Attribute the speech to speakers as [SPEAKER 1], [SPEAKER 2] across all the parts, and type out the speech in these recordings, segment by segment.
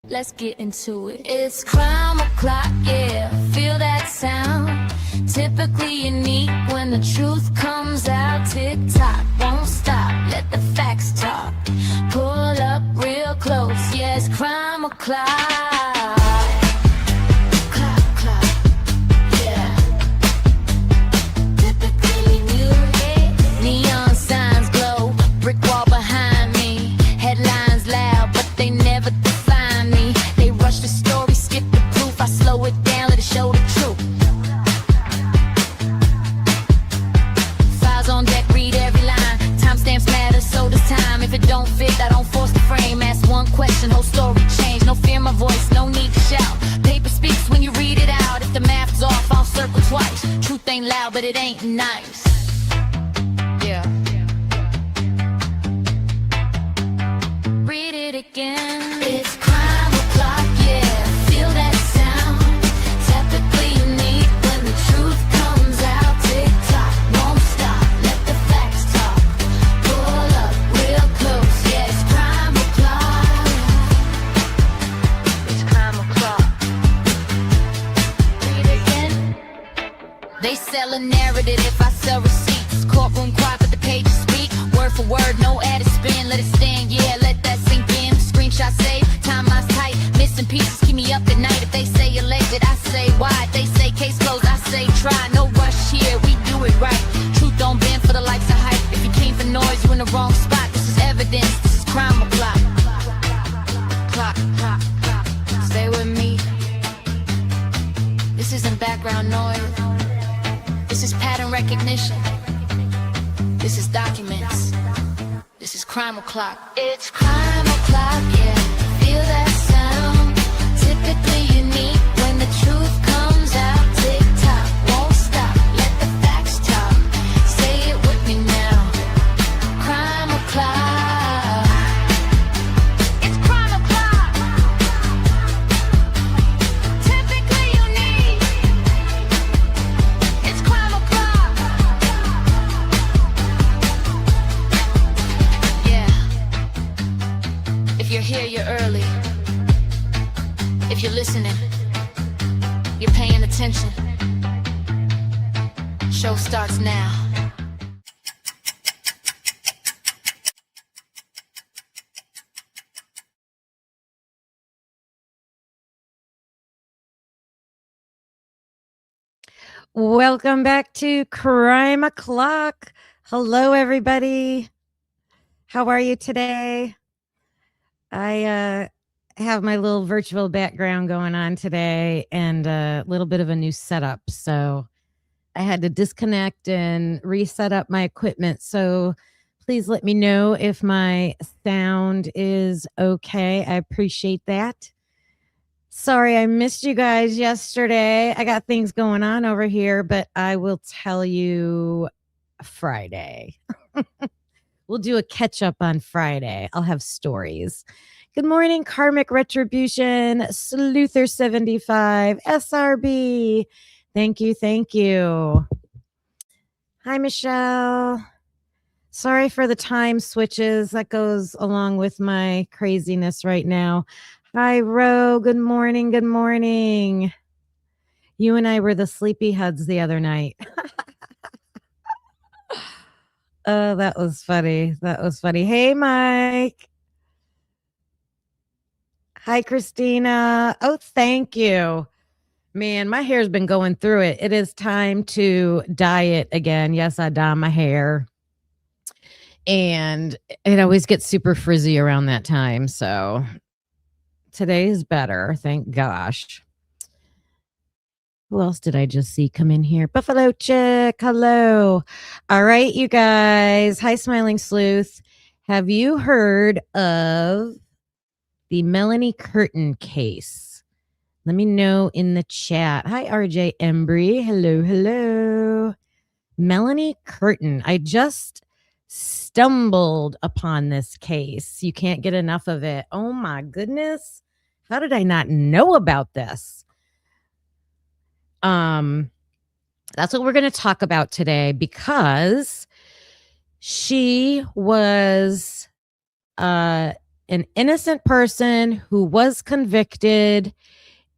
[SPEAKER 1] Let's get into it. It's crime o'clock, yeah, feel that sound. Typically unique when the truth comes out. Tick-tock, won't stop, let the facts talk. Pull up real close, yeah, it's crime o'clock. Clock, clock, yeah. Typically new, neon signs glow, brick wall behind me. Headlines loud, but they never define me. They rush the story, skip the proof. I slow it down, let it show the truth. Files on deck, read every line. Timestamps matter, so does time. If it don't fit, I don't force the frame. Ask one question, whole story change. No fear my voice, no need to shout. Paper speaks when you read it out. If the math's off, I'll circle twice. Truth ain't loud, but it ain't nice. Yeah. Read it again. It's crime o'clock, yeah. Feel that sound. Typically unique when the truth comes out. Tick tock, won't stop. Let the facts talk. Pull up real close, yeah. It's crime o'clock. It's crime o'clock. Read it again. They sell a narrative if I sell receipts. Courtroom quiet, but the pages speak. Word for word, no added spin. Let it stand, yeah, let that sink in. Screenshot save, timeline's tight. Missing pieces keep me up at night. If they say you're late, I say why. If they say case closed, I say try. No rush here, we do it right. Truth don't bend for the likes of hype. If you came for noise, you in the wrong spot. This is evidence, this is crime o'clock. Clock, clock, clock. Stay with me. This isn't background noise. This is pattern recognition. This is documents. This is crime o'clock. It's crime o'clock, yeah. Feel that sound. Typically unique when the truth comes out. Tick tock, won't stop. Let the facts talk. Say it with me now. Crime o'clock. It's crime o'clock. Typically unique. It's crime o'clock. Yeah. If you're here, you're early. If you're listening, you're paying attention. Show starts now.
[SPEAKER 2] Welcome back to Crime O'Clock. Hello, everybody. How are you today? I have my little virtual background going on today and a little bit of a new setup. So I had to disconnect and reset up my equipment. So please let me know if my sound is okay. I appreciate that. Sorry, I missed you guys yesterday. I got things going on over here, but I will tell you Friday. We'll do a catch up on Friday. I'll have stories. Good morning, Karmic Retribution, Sleuther75, SRB. Thank you. Thank you. Hi, Michelle. Sorry for the time switches. That goes along with my craziness right now. Hi, Ro. Good morning. Good morning. You and I were the sleepyheads the other night. Oh, that was funny. That was funny. Hey, Mike. Hi, Christina. Oh, thank you. Man, my hair's been going through it. It is time to dye it again. Yes, I dye my hair. And it always gets super frizzy around that time. So today is better. Thank gosh. Who else did I just see come in here? Buffalo Chick. Hello. All right, you guys. Hi, Smiling Sleuth. Have you heard of the Melanie Curtin case? Let me know in the chat. Hi, RJ Embry. Hello, hello. Melanie Curtin. I just stumbled upon this case. You can't get enough of it. Oh my goodness. How did I not know about this? That's what we're going to talk about today, because she was an innocent person who was convicted,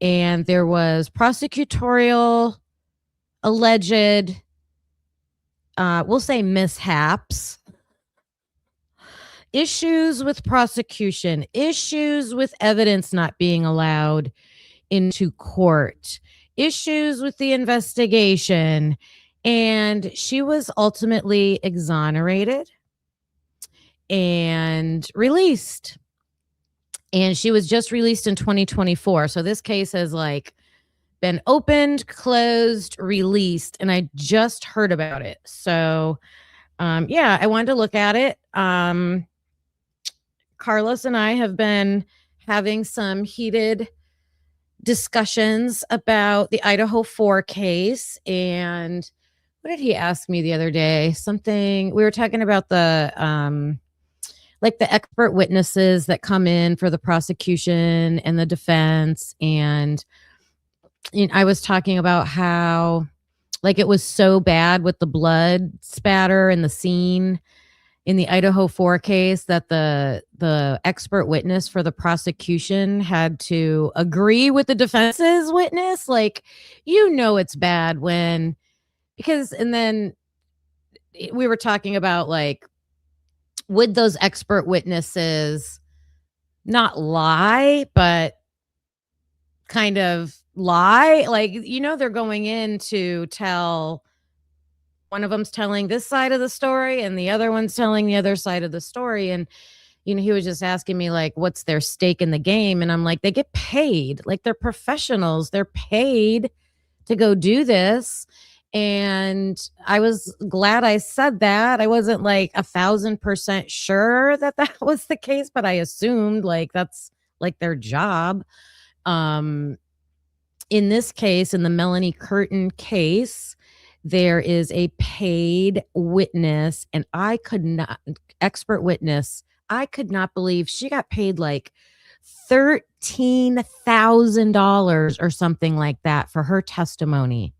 [SPEAKER 2] and there was prosecutorial alleged, we'll say mishaps, issues with prosecution, issues with evidence not being allowed into court, issues with the investigation, and she was ultimately exonerated and released. And she was just released in 2024. So this case has like been opened, closed, released, and I just heard about it. So yeah, I wanted to look at it. Carlos and I have been having some heated discussions about the Idaho 4 case. And what did he ask me the other day? Something, we were talking about the like the expert witnesses that come in for the prosecution and the defense. And I was talking about how like it was so bad with the blood spatter and the scene in the Idaho 4 case that the expert witness for the prosecution had to agree with the defense's witness. Like, it's bad when, because, and then we were talking about like, would those expert witnesses not lie, but kind of lie? Like, they're going in to tell, one of them's telling this side of the story and the other one's telling the other side of the story. And, he was just asking me like, what's their stake in the game? And I'm like, they get paid, like they're professionals. They're paid to go do this. And I was glad I said that. I wasn't like 1,000% sure that that was the case, but I assumed like that's like their job. In this case, in the Melanie Curtin case, there is a paid witness, and expert witness, I could not believe she got paid like $13,000 or something like that for her testimony.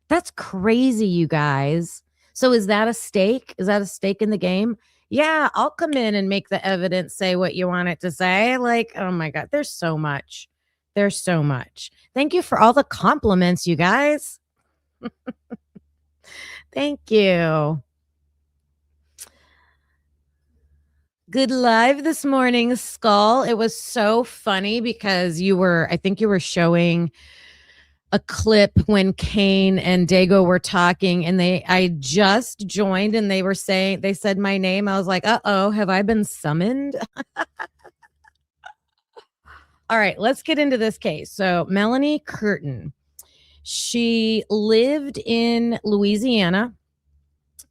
[SPEAKER 2] That's crazy, you guys. So is that a stake? Is that a stake in the game? Yeah, I'll come in and make the evidence say what you want it to say. Like, oh my God, there's so much. There's so much. Thank you for all the compliments, you guys. Thank you. Good live this morning, Skull. It was so funny because I think you were showing a clip when Kane and Dago were talking, and I just joined and they said my name. I was like, uh-oh, have I been summoned? All right, let's get into this case. So Melanie Curtin, she lived in Louisiana.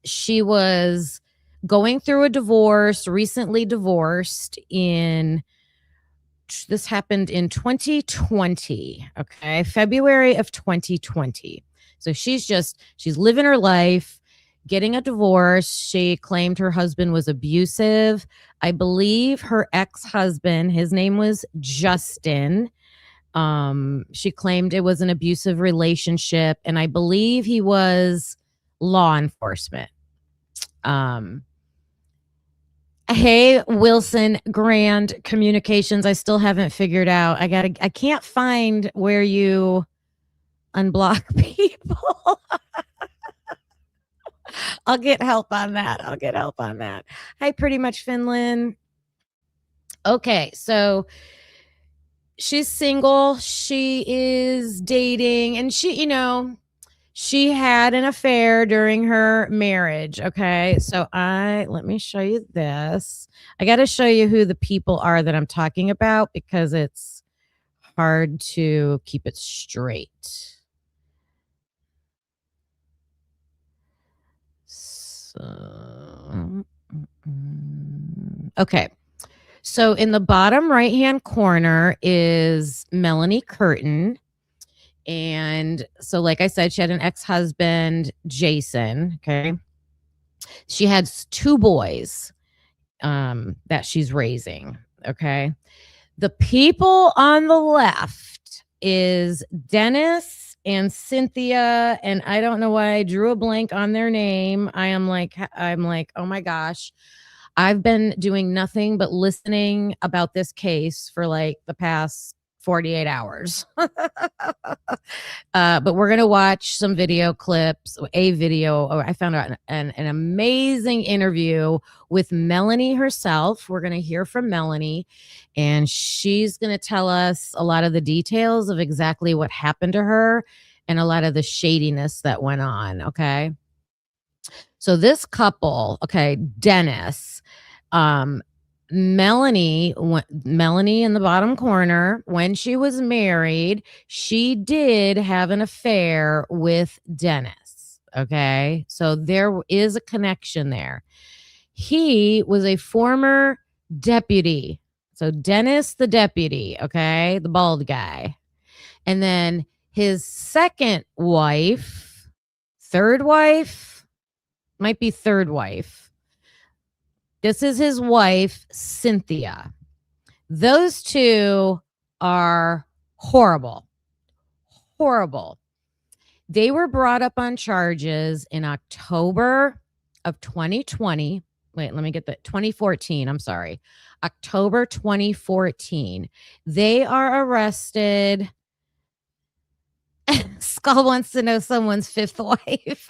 [SPEAKER 2] She was going through a divorce, recently divorced this happened in 2020, okay? February of 2020. So she's living her life, getting a divorce. She claimed her husband was abusive. I believe her ex-husband, his name was Justin. She claimed it was an abusive relationship, and I believe he was law enforcement. Hey, Wilson Grand Communications. I still haven't figured out. I can't find where you unblock people. I'll get help on that. Hi, Pretty Much Finland. Okay, so she's single. She is dating, and she had an affair during her marriage. Okay. So let me show you this. I got to show you who the people are that I'm talking about because it's hard to keep it straight. So, okay. So in the bottom right-hand corner is Melanie Curtin. And so, like I said, she had an ex-husband, Jason. Okay. She had 2 boys that she's raising. Okay. The people on the left is Dennis and Cynthia. And I don't know why I drew a blank on their name. I'm like, oh my gosh. I've been doing nothing but listening about this case for like the past 48 hours. But we're going to watch some video clips, a video. I found out an amazing interview with Melanie herself. We're going to hear from Melanie, and she's going to tell us a lot of the details of exactly what happened to her and a lot of the shadiness that went on. Okay. So this couple, okay, Dennis, Melanie in the bottom corner, when she was married, she did have an affair with Dennis. Okay. So there is a connection there. He was a former deputy. So Dennis, the deputy, okay, the bald guy. And then his second wife, third wife, might be third wife. This is his wife, Cynthia. Those two are horrible. Horrible. They were brought up on charges in October of 2020. Wait, let me get that. 2014. I'm sorry. October 2014. They are arrested. Skull wants to know someone's fifth wife.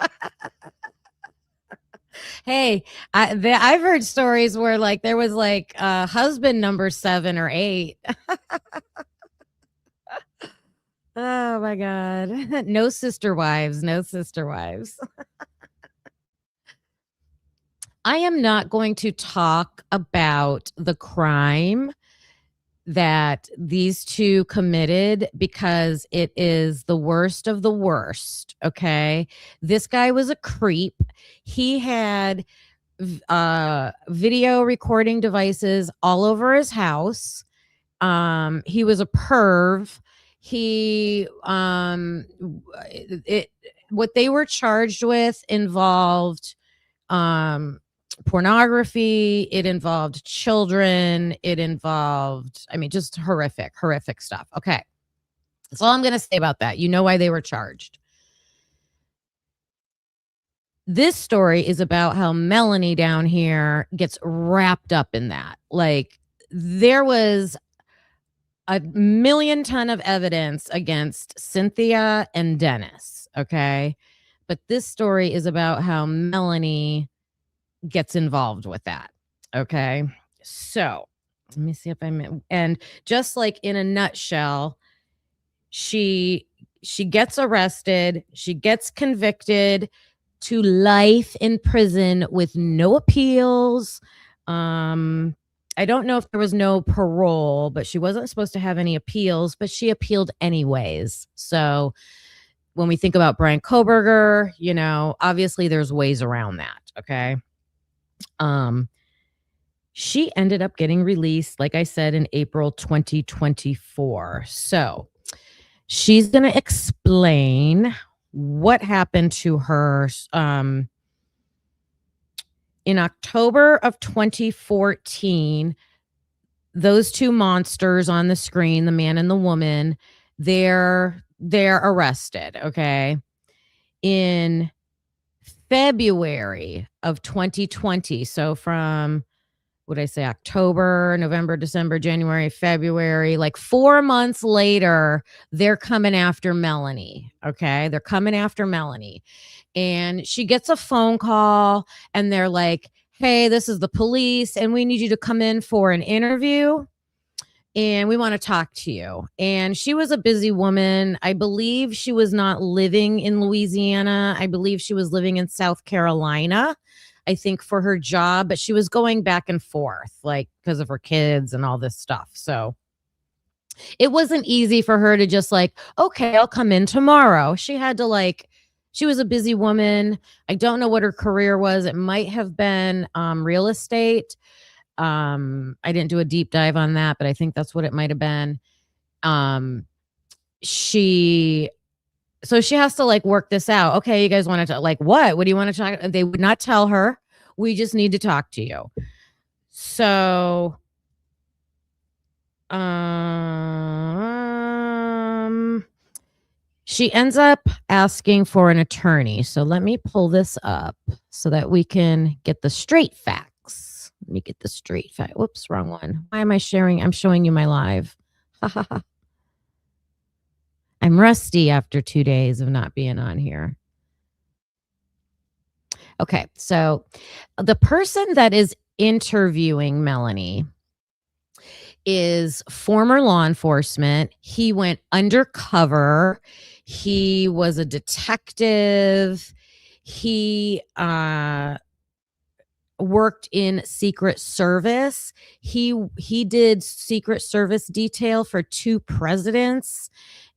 [SPEAKER 2] Hey, I've heard stories where like there was like husband number 7 or 8. Oh my God. No sister wives. No sister wives. I am not going to talk about the crime that these two committed because it is the worst of the worst. Okay. This guy was a creep. He had video recording devices all over his house. He was a perv. What they were charged with involved pornography. It involved children. It involved, just horrific stuff. Okay. That's all I'm going to say about that. You know why they were charged. This story is about how Melanie down here gets wrapped up in that. Like there was a million ton of evidence against Cynthia and Dennis. Okay. But this story is about how Melanie gets involved with that. Okay. So let me see if and just like in a nutshell, she gets arrested. She gets convicted to life in prison with no appeals. I don't know if there was no parole, but she wasn't supposed to have any appeals, but she appealed anyways. So when we think about Brian Koberger, obviously there's ways around that. Okay. She ended up getting released, like I said, in April 2024. So she's going to explain what happened to her in October of 2014. Those two monsters on the screen, the man and the woman, they're arrested. Okay. In February of 2020. So from, what did I say, October, November, December, January, February, like 4 months later, they're coming after Melanie. Okay. They're coming after Melanie. And she gets a phone call and they're like, hey, this is the police and we need you to come in for an interview. And we want to talk to you. And she was a busy woman. I believe she was not living in Louisiana. I believe she was living in South Carolina, I think, for her job. But she was going back and forth, like, because of her kids and all this stuff. So it wasn't easy for her to just like, okay, I'll come in tomorrow. She had to she was a busy woman. I don't know what her career was. It might have been real estate. I didn't do a deep dive on that, but I think that's what it might have been. She has to work this out. Okay, you guys want to talk? What do you want to talk? They would not tell her. We just need to talk to you. So, she ends up asking for an attorney. So let me pull this up so that we can get the straight facts. Let me get the straight fact. Whoops, wrong one. Why am I sharing? I'm showing you my live. I'm rusty after 2 days of not being on here. Okay, so the person that is interviewing Melanie is former law enforcement. He went undercover. He was a detective. He worked in Secret Service. He did Secret Service detail for 2 presidents,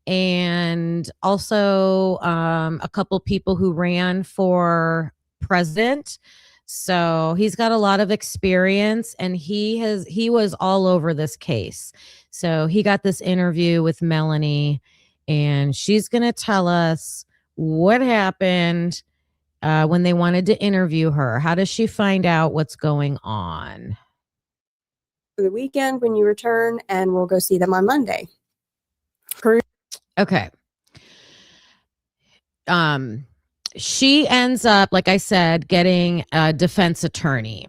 [SPEAKER 2] and also a couple people who ran for president. So he's got a lot of experience, and he was all over this case. So he got this interview with Melanie, and she's going to tell us what happened when they wanted to interview her. How does she find out what's going on?
[SPEAKER 3] For the weekend when you return, and we'll go see them on Monday.
[SPEAKER 2] Okay. She ends up, like I said, getting a defense attorney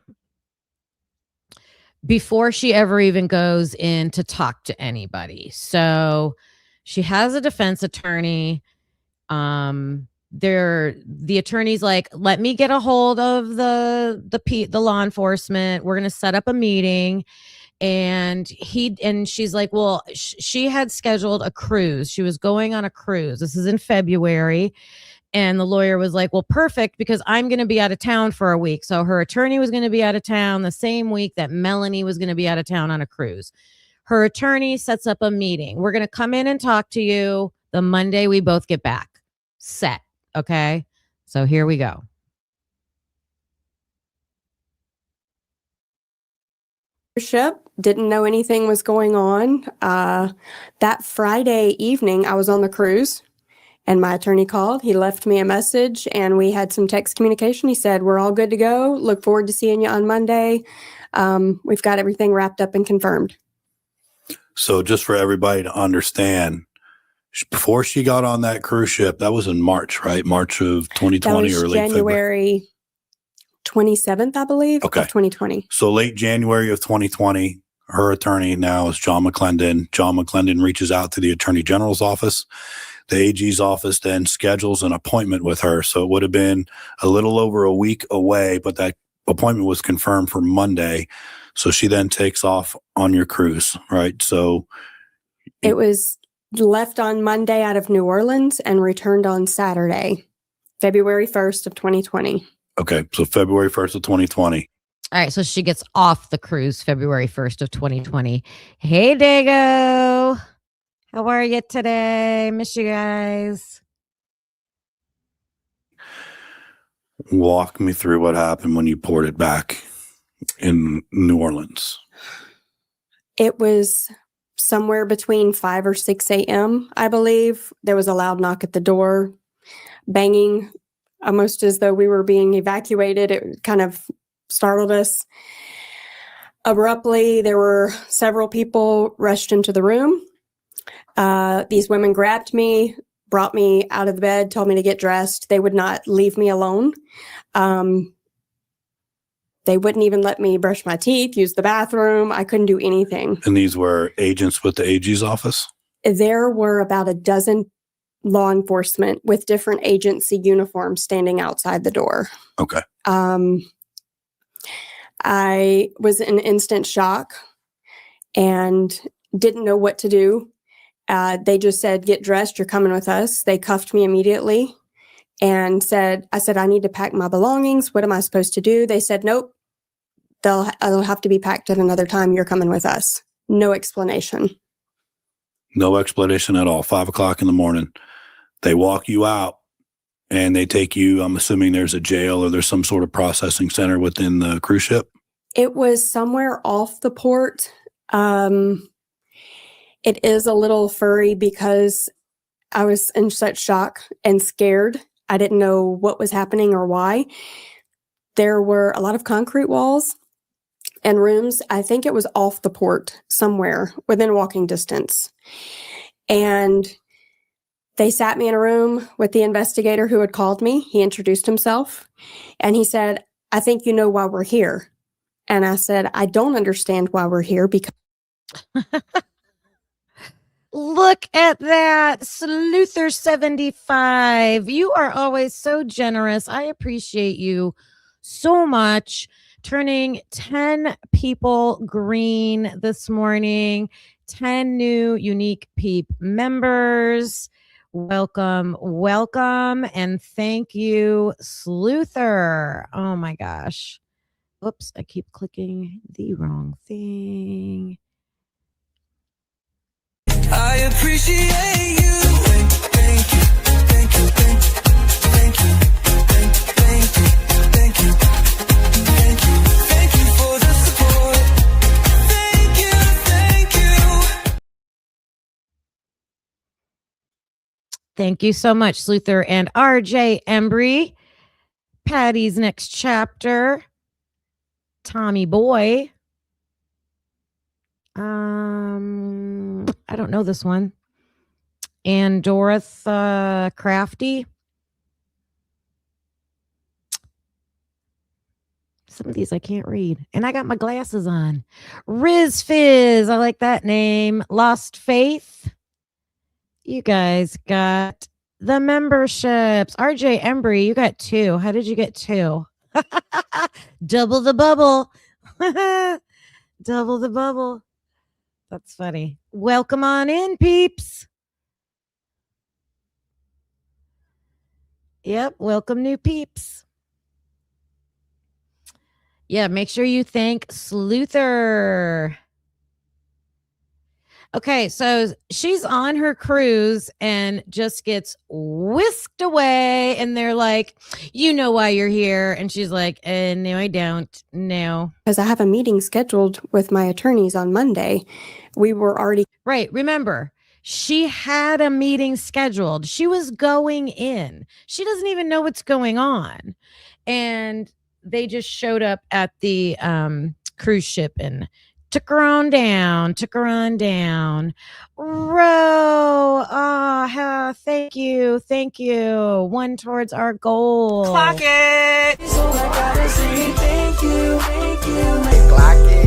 [SPEAKER 2] before she ever even goes in to talk to anybody. So she has a defense attorney. The attorney's like, let me get a hold of the law enforcement. We're going to set up a meeting. And she's like, well, she had scheduled a cruise. She was going on a cruise. This is in February. And the lawyer was like, well, perfect, because I'm going to be out of town for a week. So her attorney was going to be out of town the same week that Melanie was going to be out of town on a cruise. Her attorney sets up a meeting. We're going to come in and talk to you the Monday we both get back. Set. Okay. So here we go.
[SPEAKER 3] Ship, didn't know anything was going on. That Friday evening, I was on the cruise, and my attorney called. He left me a message, and we had some text communication. He said, we're all good to go. Look forward to seeing you on Monday. We've got everything wrapped up and confirmed.
[SPEAKER 4] So just for everybody to understand, before she got on that cruise ship, that was in March, right? March of 2020 or late February?
[SPEAKER 3] January 27th, I believe,
[SPEAKER 4] Okay.
[SPEAKER 3] of 2020.
[SPEAKER 4] So late January of 2020, her attorney now is John McClendon. John McClendon reaches out to the Attorney General's office. The AG's office then schedules an appointment with her. So it would have been a little over a week away, but that appointment was confirmed for Monday. So she then takes off on your cruise, right? So
[SPEAKER 3] It was left on Monday out of New Orleans and returned on Saturday, February 1st of 2020.
[SPEAKER 4] okay, so February 1st of 2020.
[SPEAKER 2] All right. So she gets off the cruise February 1st of 2020. Hey, Dago. How are you today? Miss you guys.
[SPEAKER 4] Walk me through what happened when you ported back in New Orleans.
[SPEAKER 3] It was somewhere between 5 or 6 a.m., I believe. There was a loud knock at the door, banging, almost as though we were being evacuated. It kind of startled us. Abruptly, there were several people rushed into the room. These women grabbed me, brought me out of the bed, told me to get dressed. They would not leave me alone. They wouldn't even let me brush my teeth, use the bathroom. I couldn't do anything.
[SPEAKER 4] And these were agents with the AG's office?
[SPEAKER 3] There were about a dozen law enforcement with different agency uniforms standing outside the door.
[SPEAKER 4] Okay.
[SPEAKER 3] I was in instant shock and didn't know what to do. They just said, get dressed, you're coming with us. They cuffed me immediately and I said, I need to pack my belongings. What am I supposed to do? They said, nope, they'll have to be packed at another time. You're coming with us. No explanation.
[SPEAKER 4] No explanation at all. 5 o'clock in the morning. They walk you out and they take you, I'm assuming there's a jail or there's some sort of processing center within the cruise ship?
[SPEAKER 3] It was somewhere off the port. It is a little furry because I was in such shock and scared. I didn't know what was happening or why. There were a lot of concrete walls and rooms. I think it was off the port somewhere within walking distance. And they sat me in a room with the investigator who had called me. He introduced himself and he said, I think you know why we're here. And I said, I don't understand why we're here because
[SPEAKER 2] Look at that. Sleuther75. You are always so generous. I appreciate you so much. Turning 10 people green this morning, 10 new unique peep members. Welcome, welcome, and thank you, Sleuther. Oh my gosh. Oops, I keep clicking the wrong thing.
[SPEAKER 5] I appreciate you. Thank you. Thank you. Thank you. Thank you. Thank you. Thank you. Thank you. Thank you for the support. Thank you. Thank you.
[SPEAKER 2] Thank you so much, Sleuther and RJ Embry. Patty's next chapter. Tommy Boy. I don't know this one. And Dorothy Crafty. Some of these I can't read. And I got my glasses on. Riz Fizz. I like that name. Lost Faith. You guys got the memberships. RJ Embry, you got 2. How did you get 2? Double the bubble. Double the bubble. That's funny. Welcome on in, peeps. Yep. Welcome, new peeps. Yeah. Make sure you thank Sleuther. Okay. So she's on her cruise and just gets whisked away. And they're like, you know why you're here. And she's like, no, I don't. No.
[SPEAKER 3] I have a meeting scheduled with my attorneys on Monday. We were already
[SPEAKER 2] Right. Remember, she had a meeting scheduled. She was going in. She doesn't even know what's going on. And they just showed up at the cruise ship and took her on down. Row. Thank you. Thank you. One towards our goal.
[SPEAKER 5] Clock it. So I gotta say thank you. Thank you. Clock it.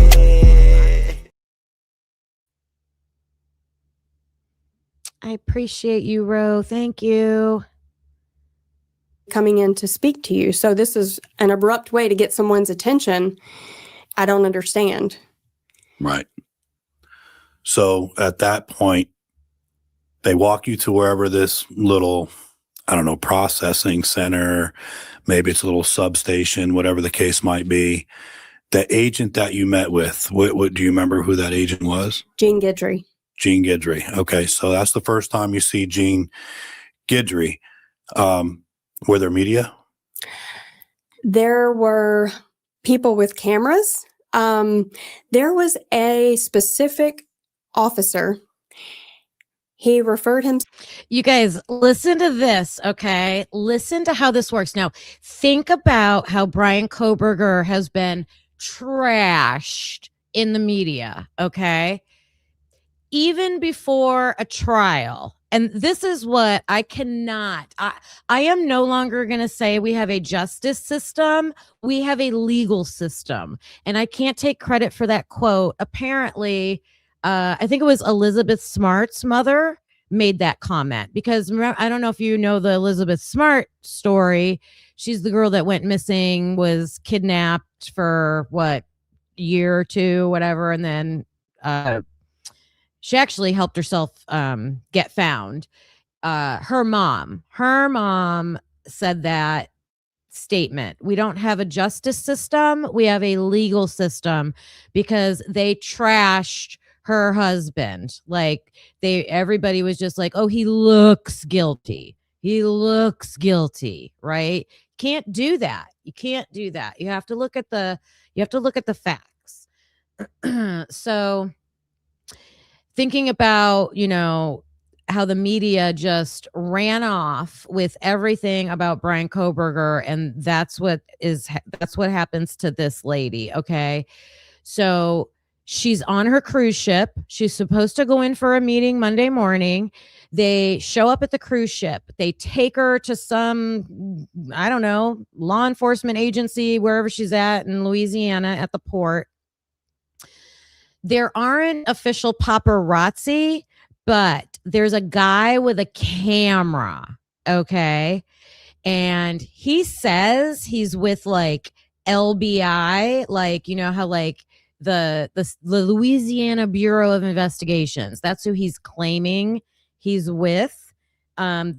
[SPEAKER 2] I appreciate you, Ro. Thank you.
[SPEAKER 3] coming in to speak to you. So this is an abrupt way to get someone's attention. I don't understand.
[SPEAKER 4] Right. So at that point, they walk you to wherever this little, I don't know, processing center, maybe it's a little substation, whatever the case might be. The agent that you met with, what do you remember who that agent was?
[SPEAKER 3] Jean Guidry.
[SPEAKER 4] Jean Guidry. Okay. So that's the first time you see Jean Guidry. Were there media?
[SPEAKER 3] There were people with cameras. There was a specific officer. He referred him.
[SPEAKER 2] You guys, listen to this, okay? Listen to how this works. Now, think about how Brian Kohberger has been trashed in the media, okay? Even before a trial. And this is what I cannot, I am no longer going to say we have a justice system. We have a legal system. And I can't take credit for that quote. Apparently, I think it was Elizabeth Smart's mother made that comment, because I don't know if you know the Elizabeth Smart story. She's the girl that went missing, was kidnapped for what, year or two, whatever. And then she actually helped herself get found. Her mom said that statement. We don't have a justice system. We have a legal system, because they trashed her husband. Like everybody was just like, oh, he looks guilty. He looks guilty, right? Can't do that. You can't do that. You have to look at the facts. So thinking about, how the media just ran off with everything about Brian Kohberger, and that's what happens to this lady, okay? So she's on her cruise ship. She's supposed to go in for a meeting Monday morning. They show up at the cruise ship. They take her to some, I don't know, law enforcement agency, wherever she's at in Louisiana at the port. There aren't official paparazzi, but there's a guy with a camera. Okay. And he says he's with like LBI, like, you know how like the Louisiana Bureau of Investigations. That's who he's claiming he's with. The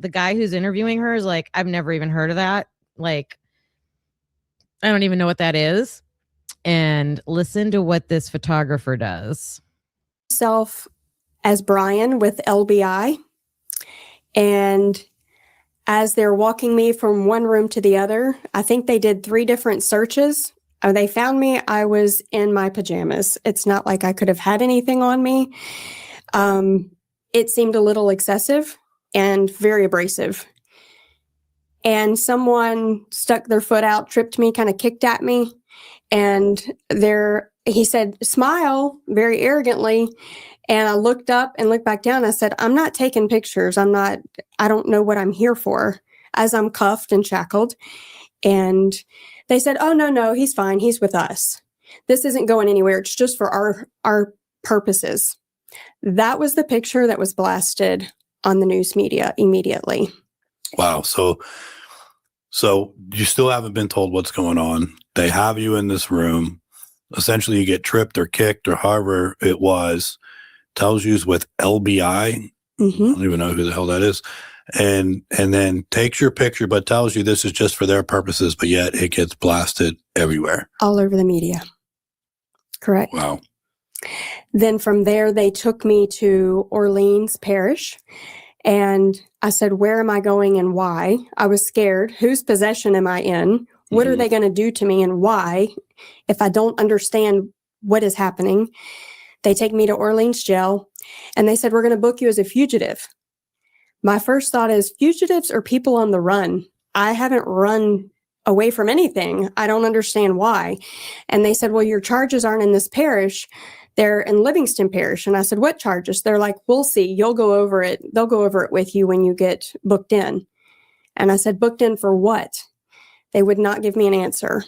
[SPEAKER 2] guy who's interviewing her is like, I've never even heard of that. Like, I don't even know what that is. And listen to what this photographer does.
[SPEAKER 3] Self as Brian with LBI. And as they're walking me from one room to the other, I think they did 3 different searches. They found me. I was in my pajamas. It's not like I could have had anything on me. It seemed a little excessive and very abrasive. And someone stuck their foot out, tripped me, kind of kicked at me. And he said, smile, very arrogantly. And I looked up and looked back down. I said, I'm not taking pictures. I don't know what I'm here for, as I'm cuffed and shackled. And they said, oh, no, he's fine. He's with us. This isn't going anywhere. It's just for our purposes. That was the picture that was blasted on the news media immediately.
[SPEAKER 4] Wow. So you still haven't been told what's going on. They have you in this room. Essentially, you get tripped or kicked or however it was. Tells you with LBI.
[SPEAKER 3] Mm-hmm.
[SPEAKER 4] I don't even know who the hell that is. And then takes your picture, but tells you this is just for their purposes, but yet it gets blasted everywhere.
[SPEAKER 3] All over the media. Correct.
[SPEAKER 4] Wow.
[SPEAKER 3] Then from there, they took me to Orleans Parish. And I said, where am I going and why? I was scared. Whose possession am I in? What are they going to do to me and why? If I don't understand what is happening. They take me to Orleans jail and they said, we're going to book you as a fugitive. My first thought is, fugitives are people on the run. I haven't run away from anything. I don't understand why. And they said, well, your charges aren't in this parish. They're in Livingston Parish. And I said, what charges? They're like, we'll see. You'll go over it. They'll go over it with you when you get booked in. And I said, booked in for what? They would not give me an answer.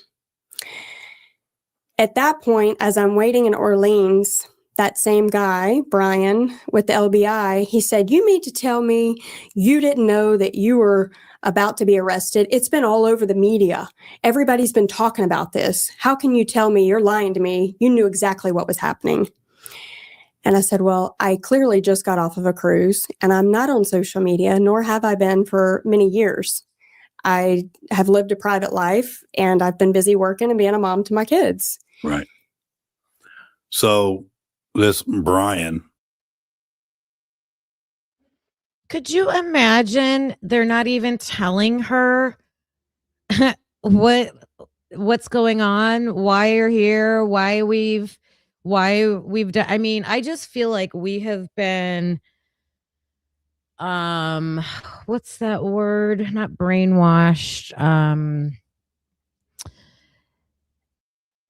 [SPEAKER 3] At that point, as I'm waiting in Orleans, that same guy, Brian, with the LBI, he said, you mean to tell me you didn't know that you were about to be arrested? It's been all over the media. Everybody's been talking about this. How can you tell me? You're lying to me. You knew exactly what was happening. And I said, well, I clearly just got off of a cruise and I'm not on social media, nor have I been for many years. I have lived a private life and I've been busy working and being a mom to my kids.
[SPEAKER 4] Right. So this Brian.
[SPEAKER 2] Could you imagine they're not even telling her what's going on, why you're here, why we've done. I mean, I just feel like we have been what's that word? Not brainwashed.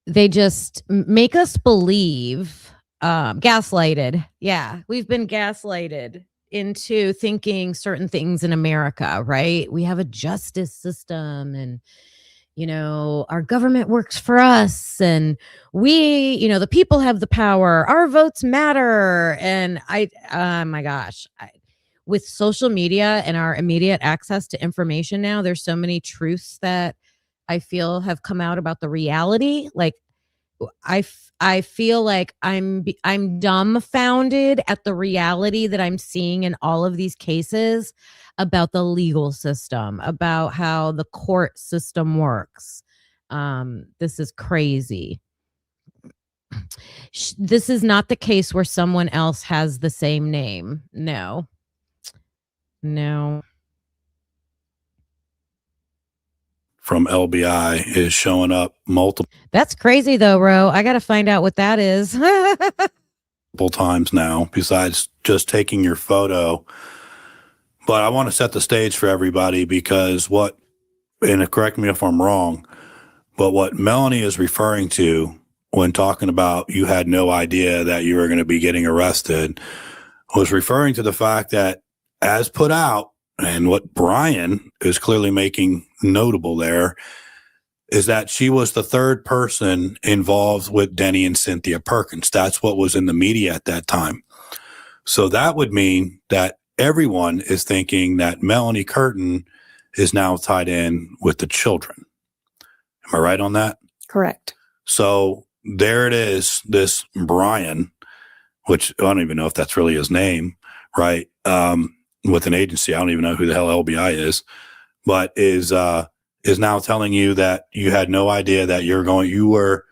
[SPEAKER 2] They just make us believe, gaslighted. Yeah, we've been gaslighted into thinking certain things in America, right? We have a justice system and, you know, our government works for us and we, you know, the people have the power, our votes matter. And my gosh, with social media and our immediate access to information now, there's so many truths that I feel have come out about the reality. Like I feel like I'm dumbfounded at the reality that I'm seeing in all of these cases about the legal system, about how the court system works. This is crazy. This is not the case where someone else has the same name. No.
[SPEAKER 4] From LBI is showing up multiple
[SPEAKER 2] That's crazy though, Ro. I got to find out what that is.
[SPEAKER 4] times now, besides just taking your photo. But I want to set the stage for everybody because and correct me if I'm wrong, but what Melanie is referring to when talking about you had no idea that you were going to be getting arrested was referring to the fact that, as put out, and what Brian is clearly making notable there, is that she was the third person involved with Denny and Cynthia Perkins. That's what was in the media at that time. So that would mean that everyone is thinking that Melanie Curtin is now tied in with the children. Am I right on that?
[SPEAKER 3] Correct.
[SPEAKER 4] So there it is, this Brian, which I don't even know if that's really his name, right? With an agency, I don't even know who the hell LBI is, but is now telling you that you had no idea that you were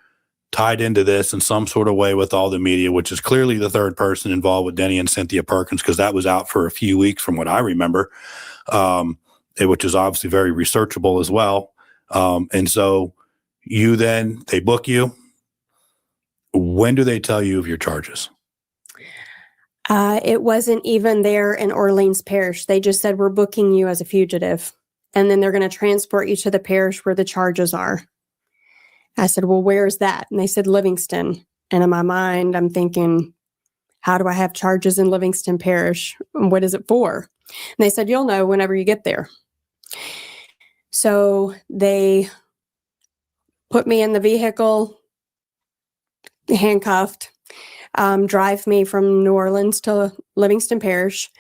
[SPEAKER 4] tied into this in some sort of way with all the media, which is clearly the third person involved with Denny and Cynthia Perkins, because that was out for a few weeks from what I remember, which is obviously very researchable as well. And so they book you. When do they tell you of your charges?
[SPEAKER 3] It wasn't even there in Orleans Parish. They just said, we're booking you as a fugitive. And then they're going to transport you to the parish where the charges are. I said, well, where's that? And they said, Livingston. And in my mind, I'm thinking, how do I have charges in Livingston Parish? What is it for? And they said, you'll know whenever you get there. So they put me in the vehicle, handcuffed, drive me from New Orleans to Livingston Parish,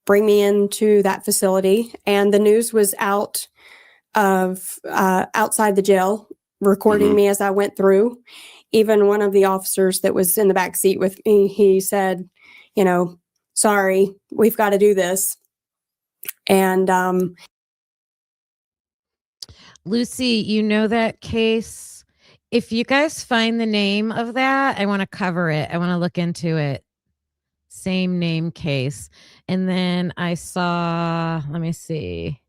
[SPEAKER 3] bring me into that facility. And the news was out of outside the jail, recording me as I went through. Even one of the officers that was in the back seat with me, he said, sorry, we've got to do this. And
[SPEAKER 2] Lucy, you know that case? If you guys find the name of that, I want to cover it. I want to look into it. Same name case. And then I saw, let me see.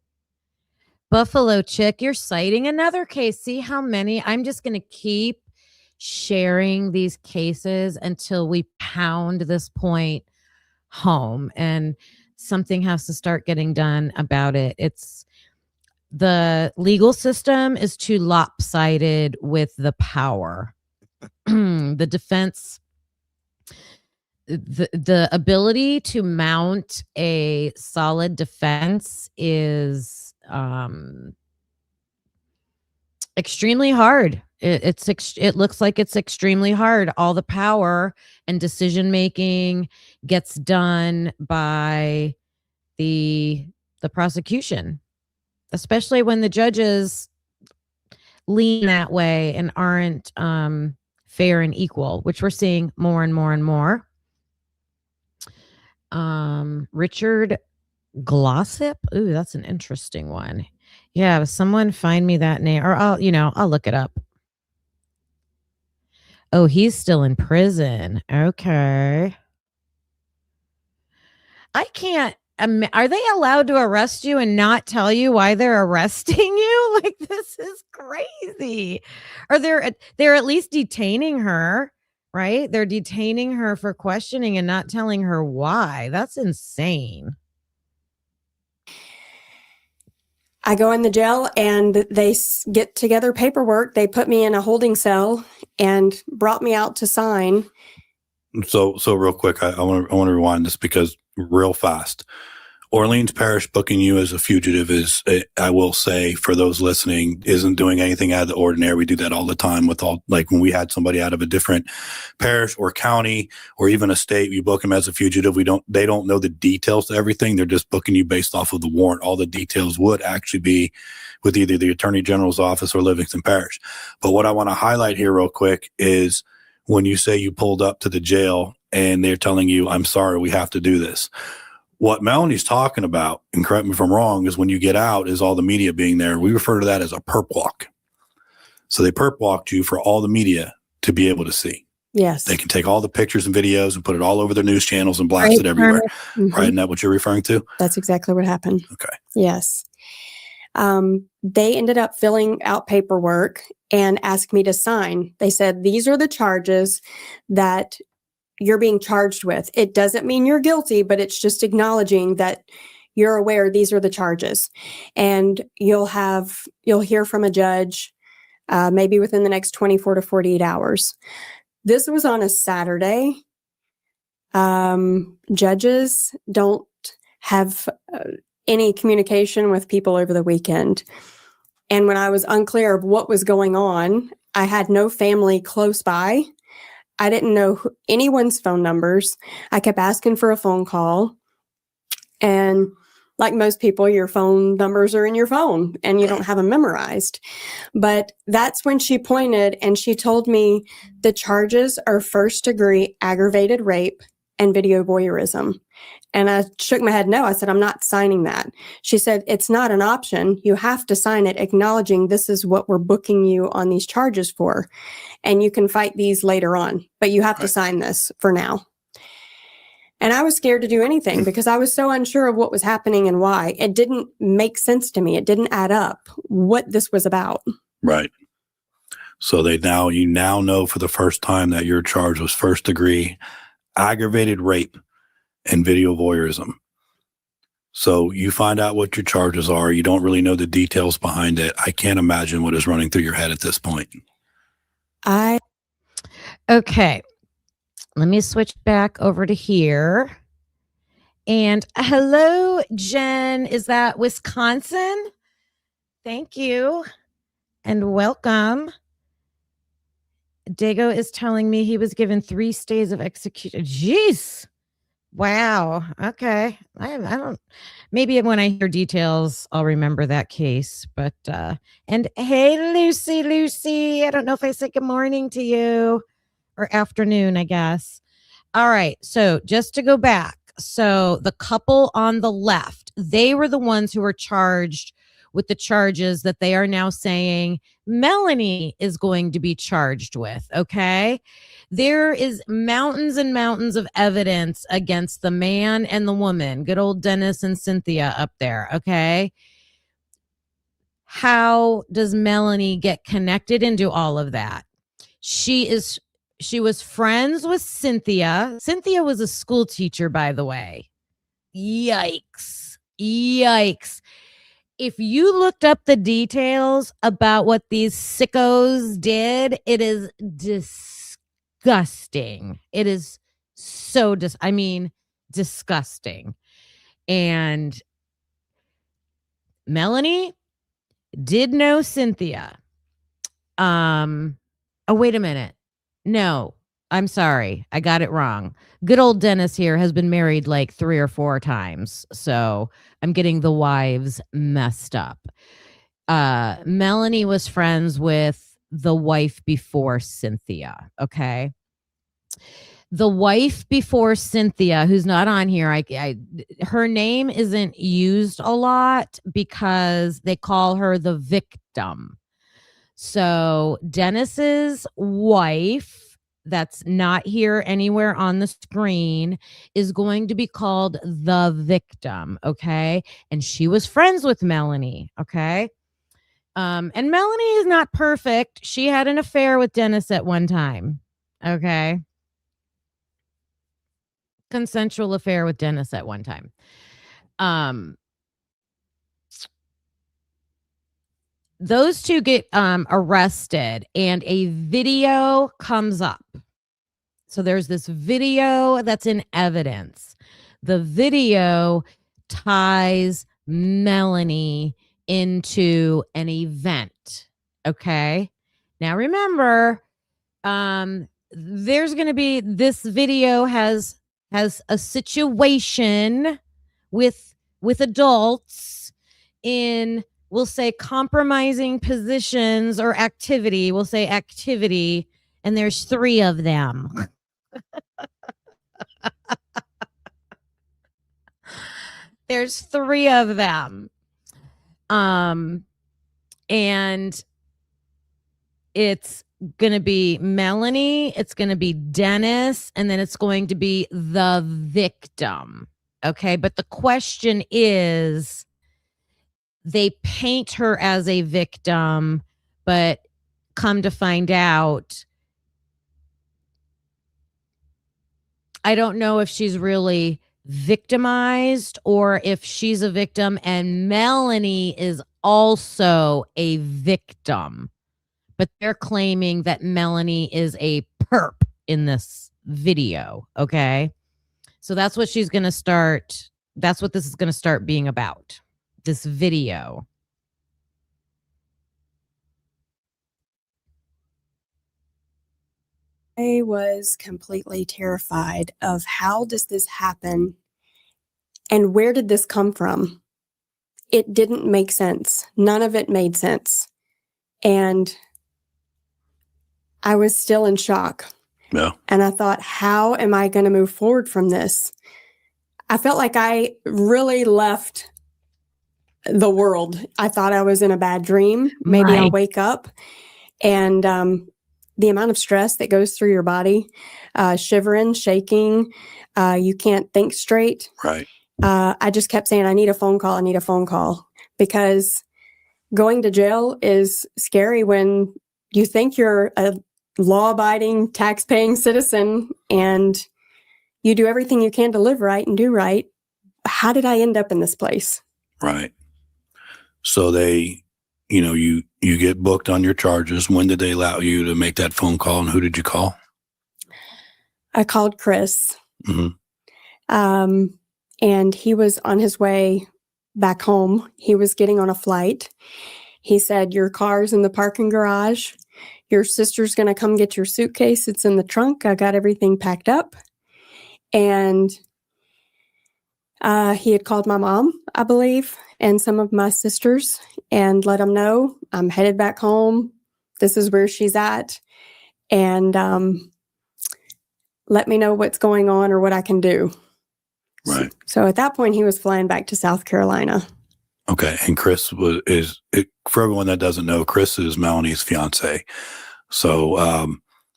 [SPEAKER 2] Buffalo Chick, you're citing another case. See how many? I'm just going to keep sharing these cases until we pound this point home, and something has to start getting done about it. The legal system is too lopsided with the power. The defense, the ability to mount a solid defense is extremely hard. It looks like it's extremely hard. All the power and decision making gets done by the prosecution, especially when the judges lean that way and aren't fair and equal, which we're seeing more and more and more. Richard Glossip. Ooh, that's an interesting one. Yeah, someone find me that name, or I'll look it up. Oh, he's still in prison. Okay. I can't. Are they allowed to arrest you and not tell you why they're arresting you? Like, this is crazy. Or they're at least detaining her, right? They're detaining her for questioning and not telling her why. That's insane.
[SPEAKER 3] I go in the jail and they get together paperwork. They put me in a holding cell and brought me out to sign.
[SPEAKER 4] So real quick, I want to rewind this because real fast. Orleans Parish booking you as a fugitive is, I will say, for those listening, isn't doing anything out of the ordinary. We do that all the time like when we had somebody out of a different parish or county or even a state, we book them as a fugitive. They don't know the details to everything. They're just booking you based off of the warrant. All the details would actually be with either the Attorney General's office or Livingston Parish. But what I want to highlight here real quick is when you say you pulled up to the jail and they're telling you, I'm sorry, we have to do this. What Melanie's talking about, and correct me if I'm wrong, is when you get out is all the media being there. We refer to that as a perp walk. So they perp walked you for all the media to be able to see.
[SPEAKER 3] Yes.
[SPEAKER 4] They can take all the pictures and videos and put it all over their news channels and blast it everywhere.
[SPEAKER 3] Mm-hmm.
[SPEAKER 4] Right? Isn't that what you're referring to?
[SPEAKER 3] That's exactly what happened.
[SPEAKER 4] Okay.
[SPEAKER 3] Yes. They ended up filling out paperwork and asked me to sign. They said, these are the charges that you're being charged with. It doesn't mean you're guilty, but it's just acknowledging that you're aware these are the charges. And you'll hear from a judge maybe within the next 24 to 48 hours. This was on a Saturday. Judges don't have any communication with people over the weekend. And when I was unclear of what was going on, I had no family close by. I didn't know anyone's phone numbers. I kept asking for a phone call. And like most people, your phone numbers are in your phone and you don't have them memorized. But that's when she pointed and she told me the charges are first-degree aggravated rape and video voyeurism. And I shook my head no. I said, I'm not signing that. She said, it's not an option. You have to sign it acknowledging this is what we're booking you on these charges for. And you can fight these later on, but you have to sign this for now. And I was scared to do anything because I was so unsure of what was happening and why. It didn't make sense to me. It didn't add up what this was about.
[SPEAKER 4] Right. So you now know for the first time that your charge was first degree aggravated rape and video voyeurism. So you find out what your charges are. You don't really know the details behind it. I can't imagine what is running through your head at this point.
[SPEAKER 2] Okay. Let me switch back over to here. And hello, Jen. Is that Wisconsin? Thank you. And welcome. Dago is telling me he was given 3 stays of execution. Jeez. Wow. Okay. I don't, maybe when I hear details, I'll remember that case. But, and hey, Lucy, I don't know if I said good morning to you or afternoon, I guess. All right. So just to go back. So the couple on the left, they were the ones who were charged with the charges that they are now saying Melanie is going to be charged with. Okay. There is mountains and mountains of evidence against the man and the woman. Good old Dennis and Cynthia up there. Okay. How does Melanie get connected into all of that? She was friends with Cynthia. Cynthia was a school teacher, by the way. Yikes. If you looked up the details about what these sickos did, it is disgusting. It is so disgusting. And Melanie did know Cynthia. Oh, wait a minute. No, I'm sorry. I got it wrong. Good old Dennis here has been married like 3 or 4 times. So I'm getting the wives messed up. Melanie was friends with the wife before Cynthia. Okay. The wife before Cynthia, who's not on here, her name isn't used a lot because they call her the victim. So Dennis's wife, that's not here anywhere on the screen, is going to be called the victim. Okay. And she was friends with Melanie. Okay. And Melanie is not perfect. She had an affair with Dennis at one time. Okay. Consensual affair with Dennis at one time. Those two get arrested and a video comes up. So there's this video that's in evidence. The video ties Melanie into an event. Okay. Now remember, there's going to be, this video has a situation with adults in, we'll say, compromising positions or activity. We'll say activity, and there's 3 of them. There's 3 of them. And it's going to be Melanie, it's going to be Dennis, and then it's going to be the victim. Okay. But the question is, they paint her as a victim, but come to find out, I don't know if she's really victimized or if she's a victim and Melanie is also a victim. But they're claiming that Melanie is a perp in this video. Okay. So that's what she's going to start. That's what this is going to start being about. This video.
[SPEAKER 3] I was completely terrified of how does this happen and where did this come from? It didn't make sense. None of it made sense. And I was still in shock.
[SPEAKER 4] Yeah.
[SPEAKER 3] And I thought, how am I going to move forward from this? I felt like I really left the world. I thought I was in a bad dream. Maybe I'll
[SPEAKER 2] Right.
[SPEAKER 3] wake up. And the amount of stress that goes through your body, shivering, shaking, you can't think straight.
[SPEAKER 4] Right.
[SPEAKER 3] I just kept saying, I need a phone call. I need a phone call, because going to jail is scary when you think you're a law-abiding, tax-paying citizen and you do everything you can to live right and do right. How did I end up in this place?
[SPEAKER 4] Right. So they, you get booked on your charges. When did they allow you to make that phone call, and who did you call?
[SPEAKER 3] I called Chris.
[SPEAKER 4] Mm-hmm.
[SPEAKER 3] And he was on his way back home. He was getting on a flight. He said, your car's in the parking garage. Your sister's going to come get your suitcase. It's in the trunk. I got everything packed up. And he had called my mom, I believe, and some of my sisters and let them know I'm headed back home. This is where she's at. And let me know what's going on or what I can do.
[SPEAKER 4] Right.
[SPEAKER 3] So at that point, he was flying back to South Carolina.
[SPEAKER 4] Okay. And Chris for everyone that doesn't know, Chris is Melanie's fiance. So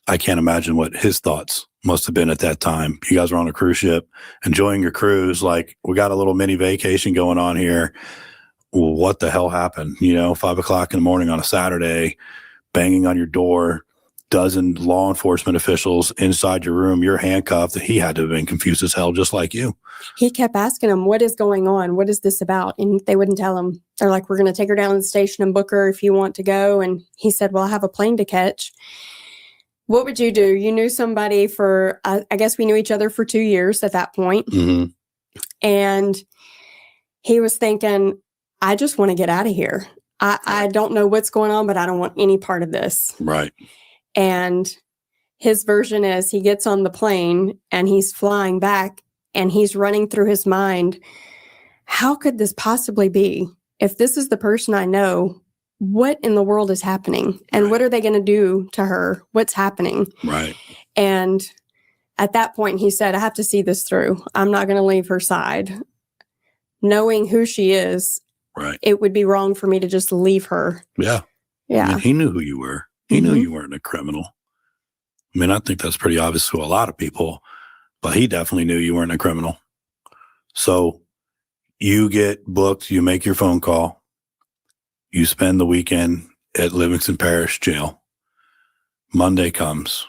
[SPEAKER 4] I can't imagine what his thoughts must have been at that time. You guys were on a cruise ship, enjoying your cruise. Like, we got a little mini vacation going on here. What the hell happened? 5 o'clock in the morning on a Saturday, banging on your door, dozen law enforcement officials inside your room. You're handcuffed. He had to have been confused as hell, just like you.
[SPEAKER 3] He kept asking him, what is going on? What is this about? And they wouldn't tell him. They're like, we're going to take her down to the station and book her if you want to go. And he said, well, I have a plane to catch. What would you do? You knew somebody for, I guess we knew each other for 2 years at that point.
[SPEAKER 4] Mm-hmm.
[SPEAKER 3] And he was thinking, I just want to get out of here. I don't know what's going on, but I don't want any part of this.
[SPEAKER 4] Right.
[SPEAKER 3] And his version is he gets on the plane and he's flying back and he's running through his mind, how could this possibly be? If this is the person I know, what in the world is happening? And
[SPEAKER 4] Right.
[SPEAKER 3] what are they going to do to her? What's happening?
[SPEAKER 4] Right.
[SPEAKER 3] And at that point, he said, I have to see this through. I'm not going to leave her side. Knowing who she is,
[SPEAKER 4] Right.
[SPEAKER 3] it would be wrong for me to just leave her.
[SPEAKER 4] Yeah.
[SPEAKER 3] Yeah.
[SPEAKER 4] I mean, he knew who you were. He knew
[SPEAKER 3] Mhm.
[SPEAKER 4] you weren't a criminal. I mean, I think that's pretty obvious to a lot of people, but he definitely knew you weren't a criminal. So you get booked, you make your phone call, you spend the weekend at Livingston Parish Jail. Monday comes.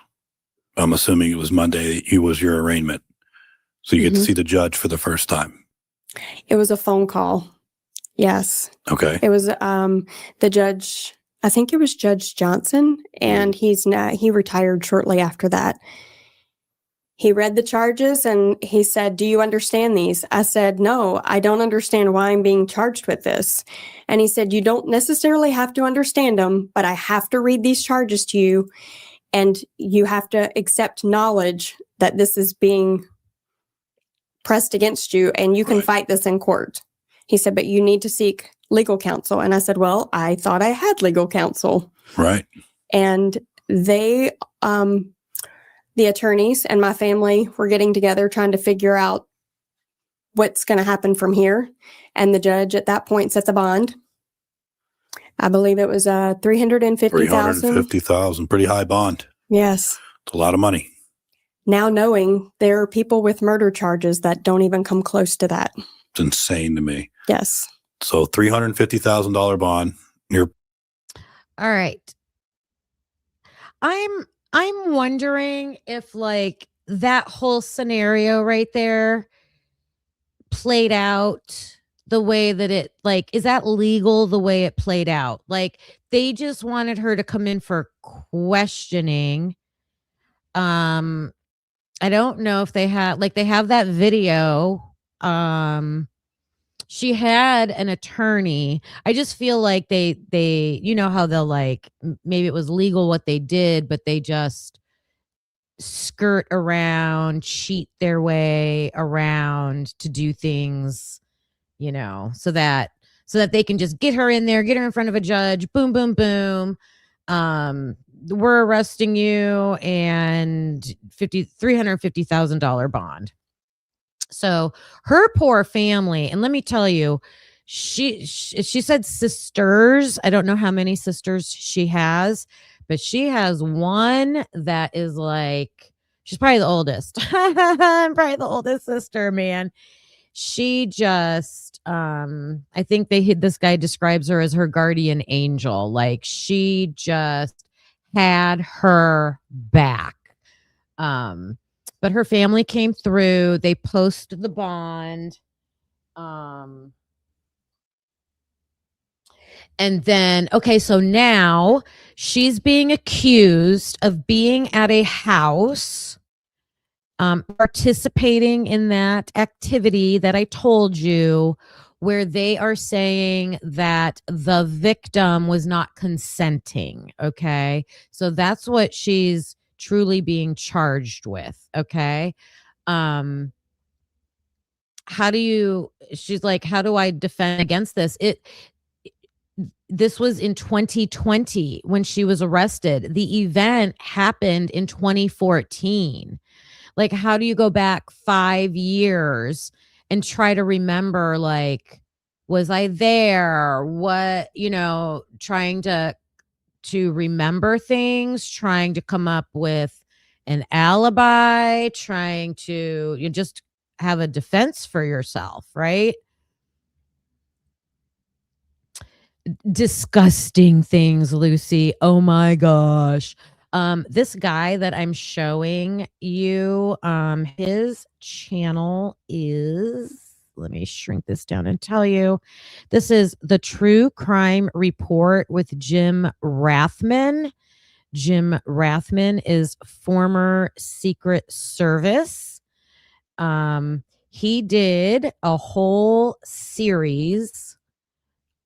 [SPEAKER 4] I'm assuming it was Monday that was your arraignment. So you get to
[SPEAKER 3] Mhm.
[SPEAKER 4] see the judge for the first time.
[SPEAKER 3] It was a phone call. Yes.
[SPEAKER 4] Okay.
[SPEAKER 3] It was the judge, I think it was Judge Johnson, and he retired shortly after that. He read the charges and he said, do you understand these? I said, no, I don't understand why I'm being charged with this. And he said, you don't necessarily have to understand them, but I have to read these charges to you, and you have to accept knowledge that this is being pressed against you, and you can
[SPEAKER 4] Right.
[SPEAKER 3] fight this in court. He said, but you need to seek legal counsel. And I said, well, I thought I had legal counsel.
[SPEAKER 4] Right.
[SPEAKER 3] And they, the attorneys and my family were getting together trying to figure out what's going to happen from here. And the judge at that point set the bond. I believe it was $350,000.
[SPEAKER 4] $350,000, pretty high bond.
[SPEAKER 3] Yes.
[SPEAKER 4] It's a lot of money.
[SPEAKER 3] Now knowing there are people with murder charges that don't even come close to that.
[SPEAKER 4] It's insane to me.
[SPEAKER 3] Yes.
[SPEAKER 4] So $350,000 bond. You're
[SPEAKER 2] All right. I'm wondering if like that whole scenario right there played out the way that it like is that legal the way it played out? Like they just wanted her to come in for questioning. I don't know if they have that video. She had an attorney. I just feel like they you know how they'll like maybe it was legal what they did, but they just skirt around, cheat their way around to do things, so that they can just get her in there, get her in front of a judge, boom, boom, boom. We're arresting you and $350,000 bond. So her poor family, and let me tell you, she said sisters. I don't know how many sisters she has, but she has one that is like, she's probably the oldest. I'm probably the oldest sister, man. She just, I think this guy describes her as her guardian angel. Like she just had her back. But her family came through. They posted the bond. And then, okay, so now she's being accused of being at a house, participating in that activity that I told you, where they are saying that the victim was not consenting. Okay. So that's what she's truly being charged with. Okay. She's like, how do I defend against this? This was in 2020 when she was arrested. The event happened in 2014. Like, how do you go back 5 years and try to remember, like, was I there? What, trying to remember things, trying to come up with an alibi, trying to just have a defense for yourself, right? Disgusting things, Lucy. Oh my gosh. This guy that I'm showing you, his channel is, let me shrink this down and tell you. This is the True Crime Report with Jim Rathman. Jim Rathman is former Secret Service. He did a whole series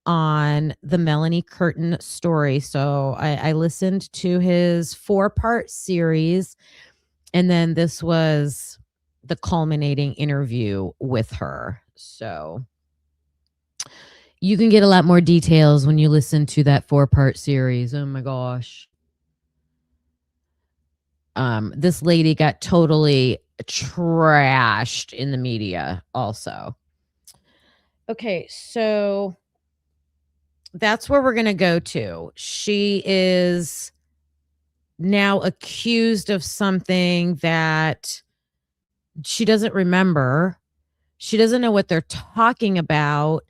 [SPEAKER 2] on the Melanie Curtin story. So I listened to his 4-part series, and then this was the culminating interview with her. So you can get a lot more details when you listen to that 4-part series. Oh my gosh. This lady got totally trashed in the media also. Okay, so that's where we're going to go to. She is now accused of something that she doesn't remember. She doesn't know what they're talking about.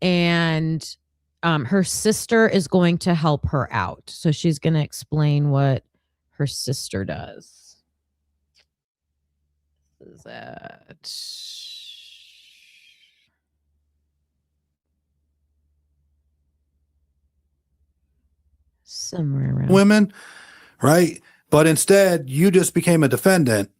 [SPEAKER 2] And her sister is going to help her out. So she's going to explain what her sister does. Is that somewhere around
[SPEAKER 4] women, right? But instead, you just became a defendant.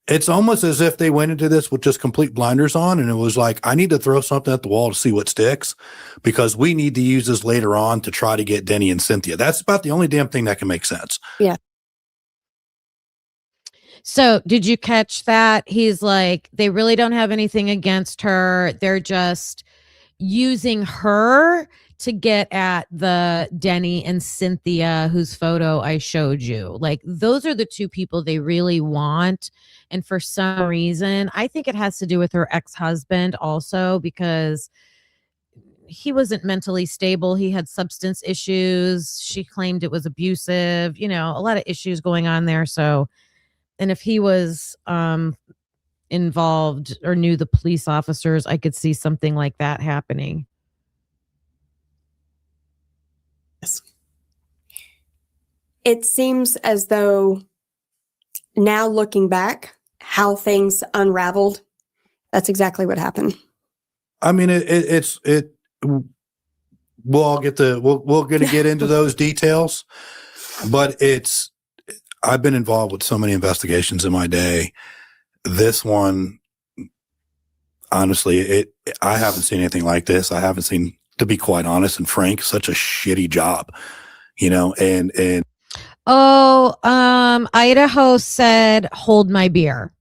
[SPEAKER 4] It's almost as if they went into this with just complete blinders on, and it was like, I need to throw something at the wall to see what sticks, because we need to use this later on to try to get Denny and Cynthia. That's about the only damn thing that can make sense.
[SPEAKER 3] Yeah.
[SPEAKER 2] So did you catch that? He's like, they really don't have anything against her. They're just using her to get at the Denny and Cynthia, whose photo I showed you. Like, those are the two people they really want. And for some reason, I think it has to do with her ex-husband also, because he wasn't mentally stable. He had substance issues. She claimed it was abusive, a lot of issues going on there. So, and if he was involved or knew the police officers, I could see something like that happening.
[SPEAKER 3] Yes. It seems as though now looking back, how things unraveled, that's exactly what happened.
[SPEAKER 4] I mean, we'll all get we're going to get into those details, but I've been involved with so many investigations in my day. This one, honestly, I haven't seen anything like this. I haven't seen, to be quite honest and frank, such a shitty job, and
[SPEAKER 2] Oh, Idaho said, hold my beer.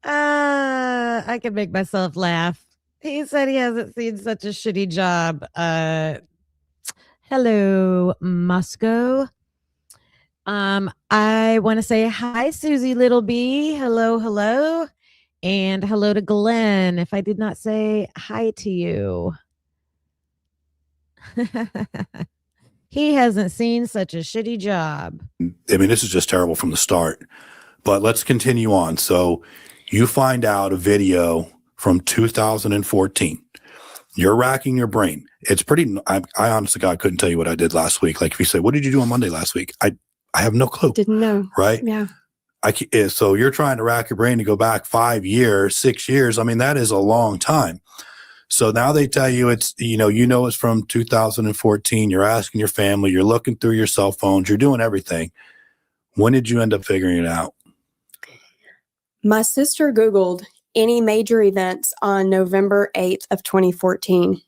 [SPEAKER 2] I can make myself laugh. He said he hasn't seen such a shitty job. Hello, Musco. I want to say hi, Susie Little B. Hello, hello. And hello to Glenn, if I did not say hi to you. He hasn't seen such a shitty job.
[SPEAKER 4] I mean, this is just terrible from the start. But let's continue on. So you find out a video from 2014. You're racking your brain. It's pretty, I honestly, God, couldn't tell you what I did last week. Like if you say, what did you do on Monday last week? I have no clue.
[SPEAKER 3] Didn't know.
[SPEAKER 4] Right?
[SPEAKER 3] Yeah.
[SPEAKER 4] So you're trying to rack your brain to go back 5 years, 6 years. I mean, that is a long time. So now they tell you it's, it's from 2014. You're asking your family, you're looking through your cell phones, you're doing everything. When did you end up figuring it out?
[SPEAKER 3] My sister Googled any major events on November 8th of 2014.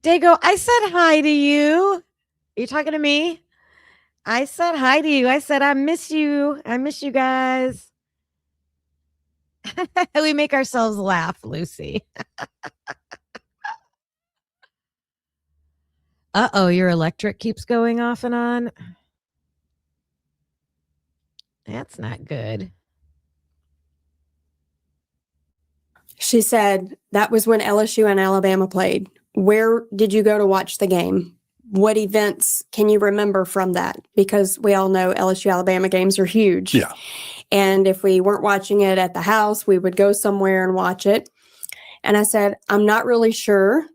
[SPEAKER 2] Dago, I said hi to you. Are you talking to me? I said hi to you. I said, I miss you. I miss you guys. We make ourselves laugh, Lucy. Uh-oh, your electric keeps going off and on. That's not good.
[SPEAKER 3] She said that was when LSU and Alabama played. Where did you go to watch the game? What events can you remember from that? Because we all know LSU Alabama games are huge.
[SPEAKER 4] Yeah.
[SPEAKER 3] And if we weren't watching it at the house, we would go somewhere and watch it. And I said, I'm not really sure.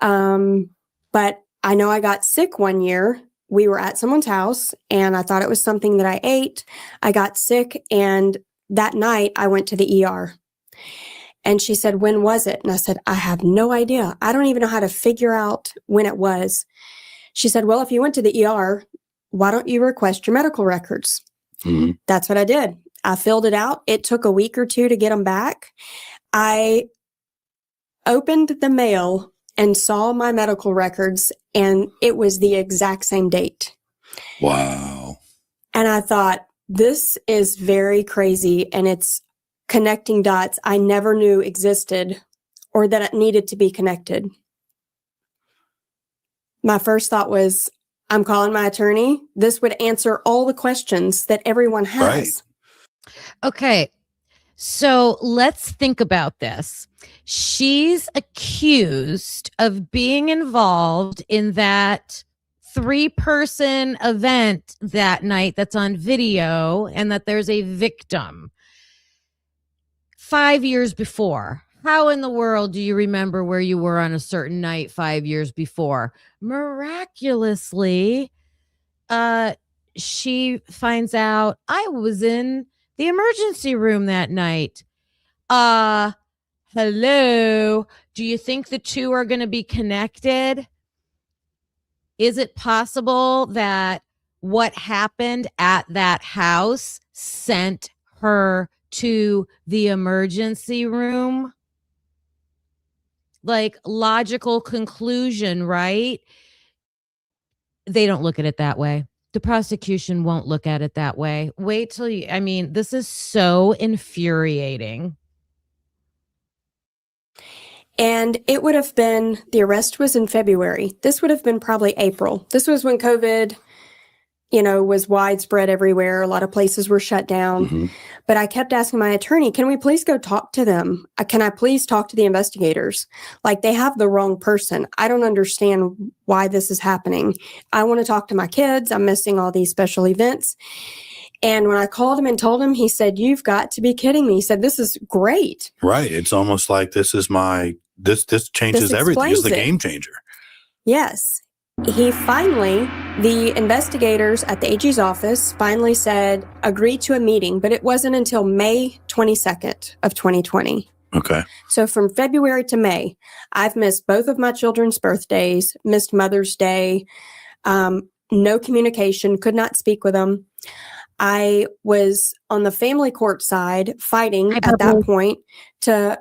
[SPEAKER 3] But I know I got sick one year. We were at someone's house and I thought it was something that I ate. I got sick. And that night I went to the ER. And she said, when was it? And I said, I have no idea. I don't even know how to figure out when it was. She said, well, if you went to the ER, why don't you request your medical records?
[SPEAKER 4] Mm-hmm.
[SPEAKER 3] That's what I did. I filled it out. It took a week or two to get them back. I opened the mail and saw my medical records, and it was the exact same date.
[SPEAKER 4] Wow.
[SPEAKER 3] And I thought, this is very crazy, and it's connecting dots I never knew existed or that it needed to be connected. My first thought was, I'm calling my attorney. This would answer all the questions that everyone has.
[SPEAKER 4] Right.
[SPEAKER 2] Okay, so let's think about this. She's accused of being involved in that 3-person event that night that's on video and that there's a victim 5 years before. How in the world do you remember where you were on a certain night 5 years before? Miraculously, she finds out I was in the emergency room that night. Hello. Do you think the two are going to be connected? Is it possible that what happened at that house sent her to the emergency room? Like, logical conclusion, right? They don't look at it that way. The prosecution won't look at it that way. Wait till you, I mean, this is so infuriating.
[SPEAKER 3] And it would have been, the arrest was in February. This would have been probably April. This was when COVID, was widespread everywhere. A lot of places were shut down.
[SPEAKER 4] Mm-hmm.
[SPEAKER 3] But I kept asking my attorney, can we please go talk to them? Can I please talk to the investigators? Like, they have the wrong person. I don't understand why this is happening. I want to talk to my kids. I'm missing all these special events. And when I called him and told him, he said, you've got to be kidding me. He said, this is great.
[SPEAKER 4] Right. It's almost like this is this changes
[SPEAKER 3] This
[SPEAKER 4] everything. It's the
[SPEAKER 3] explains it.
[SPEAKER 4] game changer.
[SPEAKER 3] Yes. He finally, the investigators at the AG's office agreed to a meeting, but it wasn't until May 22nd of 2020.
[SPEAKER 4] Okay.
[SPEAKER 3] So from February to May, I've missed both of my children's birthdays, missed Mother's Day, no communication, could not speak with them. I was on the family court side fighting at that point to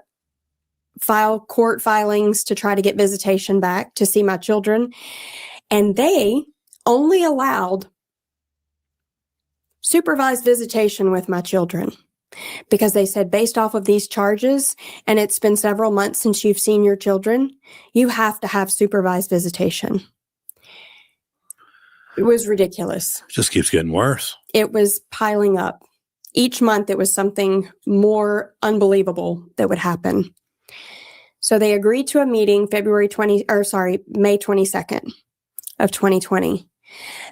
[SPEAKER 3] file court filings to try to get visitation back to see my children. And they only allowed supervised visitation with my children because they said, based off of these charges, and it's been several months since you've seen your children, you have to have supervised visitation. It was ridiculous.
[SPEAKER 4] It just keeps getting worse.
[SPEAKER 3] It was piling up. Each month, it was something more unbelievable that would happen. So they agreed to a meeting May 22nd of 2020.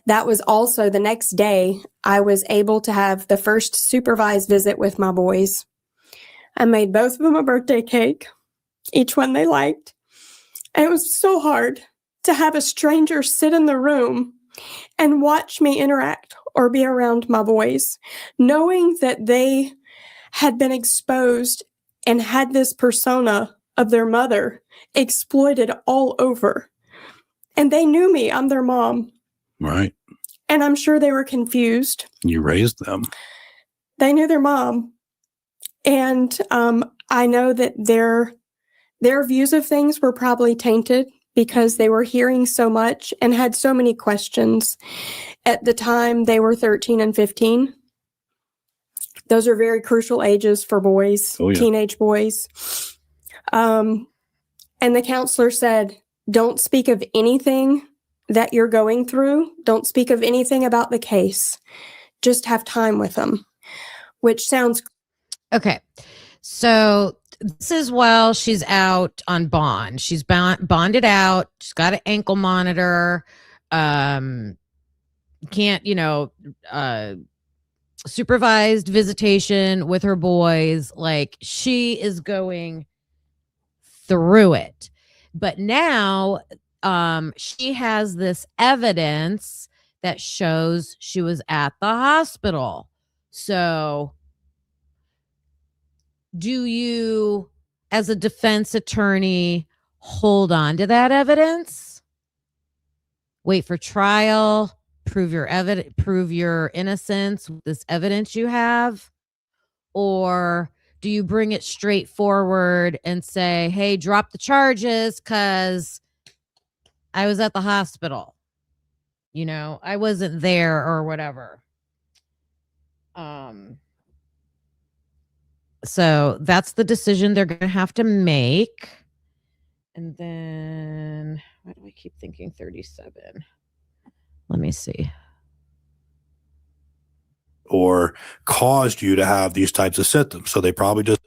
[SPEAKER 3] That was also the next day I was able to have the first supervised visit with my boys. I made both of them a birthday cake, each one they liked. And it was so hard to have a stranger sit in the room and watch me interact or be around my boys, knowing that they had been exposed and had this persona of their mother exploited all over. And they knew me. I'm their mom.
[SPEAKER 4] Right.
[SPEAKER 3] And I'm sure they were confused.
[SPEAKER 4] You raised them.
[SPEAKER 3] They knew their mom. And I know that their views of things were probably tainted because they were hearing so much and had so many questions. At the time, they were 13 and 15. Those are very crucial ages for boys, teenage boys. And the counselor said, don't speak of anything that you're going through. Don't speak of anything about the case. Just have time with them, which sounds...
[SPEAKER 2] Okay. So this is while she's out on bond. She's bonded out. She's got an ankle monitor. Can't, supervised visitation with her boys. Like, she is going through it. But now she has this evidence that shows she was at the hospital. So do you, as a defense attorney, hold on to that evidence? Wait for trial, prove your innocence with this evidence you have? Or do you bring it straight forward and say, hey, drop the charges because I was at the hospital? I wasn't there or whatever. So that's the decision they're going to have to make. And then, why do we keep thinking 37? Let me see.
[SPEAKER 4] Or caused you to have these types of symptoms. So they probably just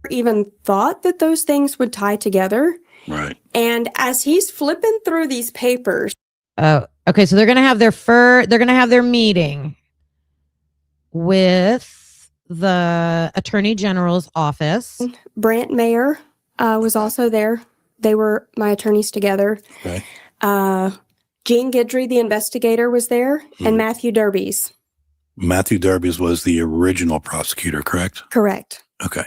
[SPEAKER 3] even thought that those things would tie together.
[SPEAKER 4] Right.
[SPEAKER 3] And as he's flipping through these papers.
[SPEAKER 2] Oh, okay. So they're going to have their meeting with the Attorney General's office.
[SPEAKER 3] Brant Mayer was also there. They were my attorneys together.
[SPEAKER 4] Okay.
[SPEAKER 3] Gene Guidry, the investigator, was there, and Matthew Derbies.
[SPEAKER 4] Matthew Derbies was the original prosecutor, correct?
[SPEAKER 3] Correct.
[SPEAKER 4] Okay.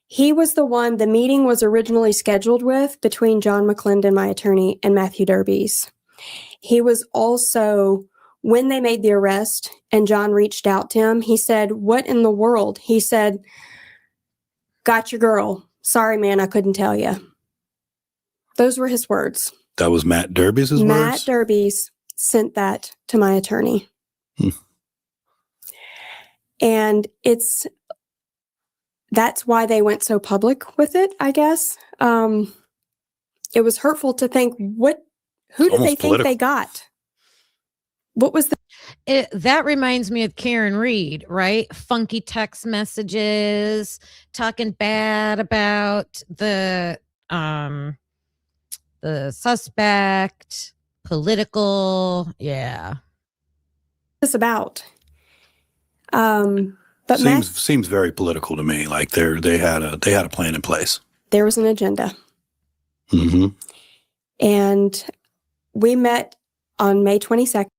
[SPEAKER 3] He was the one the meeting was originally scheduled with between John McClendon, my attorney, and Matthew Derbies. He was also, when they made the arrest and John reached out to him, he said, "What in the world?" He said, "Got your girl. Sorry, man, I couldn't tell you." Those were his words.
[SPEAKER 4] That was Matt Derbies' words?
[SPEAKER 3] Matt Derbies sent that to my attorney. And that's why they went so public with it, I guess. It was hurtful to think, who did they think they got? What was
[SPEAKER 2] that reminds me of Karen Reed, right? Funky text messages, talking bad about the suspect, political. Yeah.
[SPEAKER 3] This about? But
[SPEAKER 4] seems very political to me. Like they had a plan in place.
[SPEAKER 3] There was an agenda.
[SPEAKER 4] Mm-hmm.
[SPEAKER 3] And we met on May 22nd.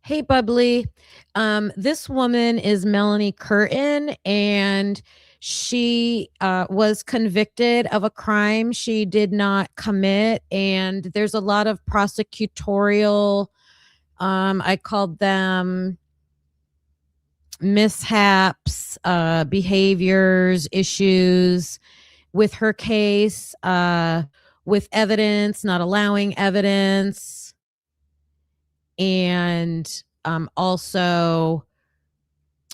[SPEAKER 2] Hey, Bubbly. This woman is Melanie Curtin, and she was convicted of a crime she did not commit. And there's a lot of prosecutorial, I called them mishaps, behaviors, issues with her case, with evidence, not allowing evidence, and also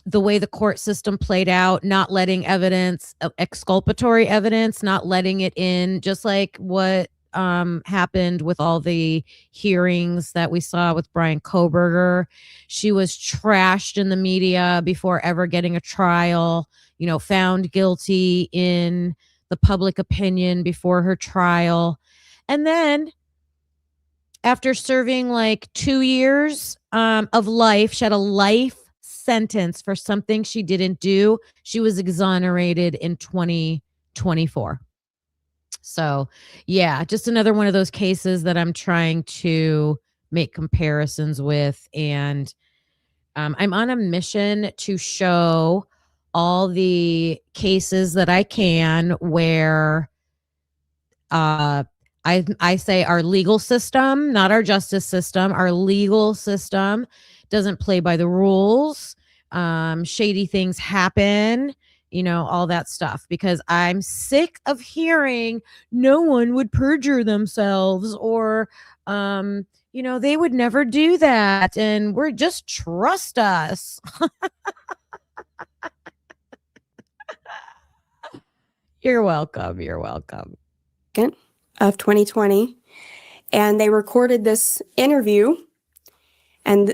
[SPEAKER 2] the way the court system played out, not letting evidence, exculpatory evidence, not letting it in, just like what happened with all the hearings that we saw with Brian Koberger. She was trashed in the media before ever getting a trial, found guilty in the public opinion before her trial. And then after serving like 2 years of life, she had a life sentence for something she didn't do. She was exonerated in 2024. So, yeah, just another one of those cases that I'm trying to make comparisons with. And I'm on a mission to show all the cases that I can where I say our legal system, not our justice system, our legal system doesn't play by the rules. Shady things happen, all that stuff, because I'm sick of hearing no one would perjure themselves, or, they would never do that. And we're just trust us. You're welcome. You're welcome.
[SPEAKER 3] Of 2020, and they recorded this interview, and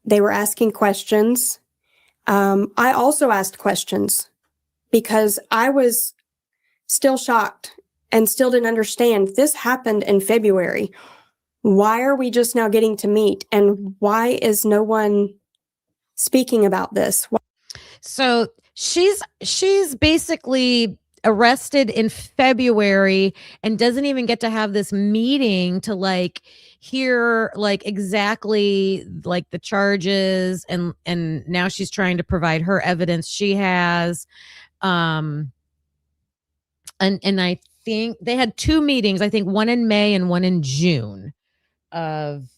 [SPEAKER 3] they were asking questions. I also asked questions because I was still shocked and still didn't understand. This happened in February. Why are we just now getting to meet? And why is no one speaking about this?
[SPEAKER 2] So she's basically arrested in February and doesn't even get to have this meeting to like hear like exactly like the charges, and now she's trying to provide her evidence she has. And I think they had 2 meetings, I think one in May and one in June of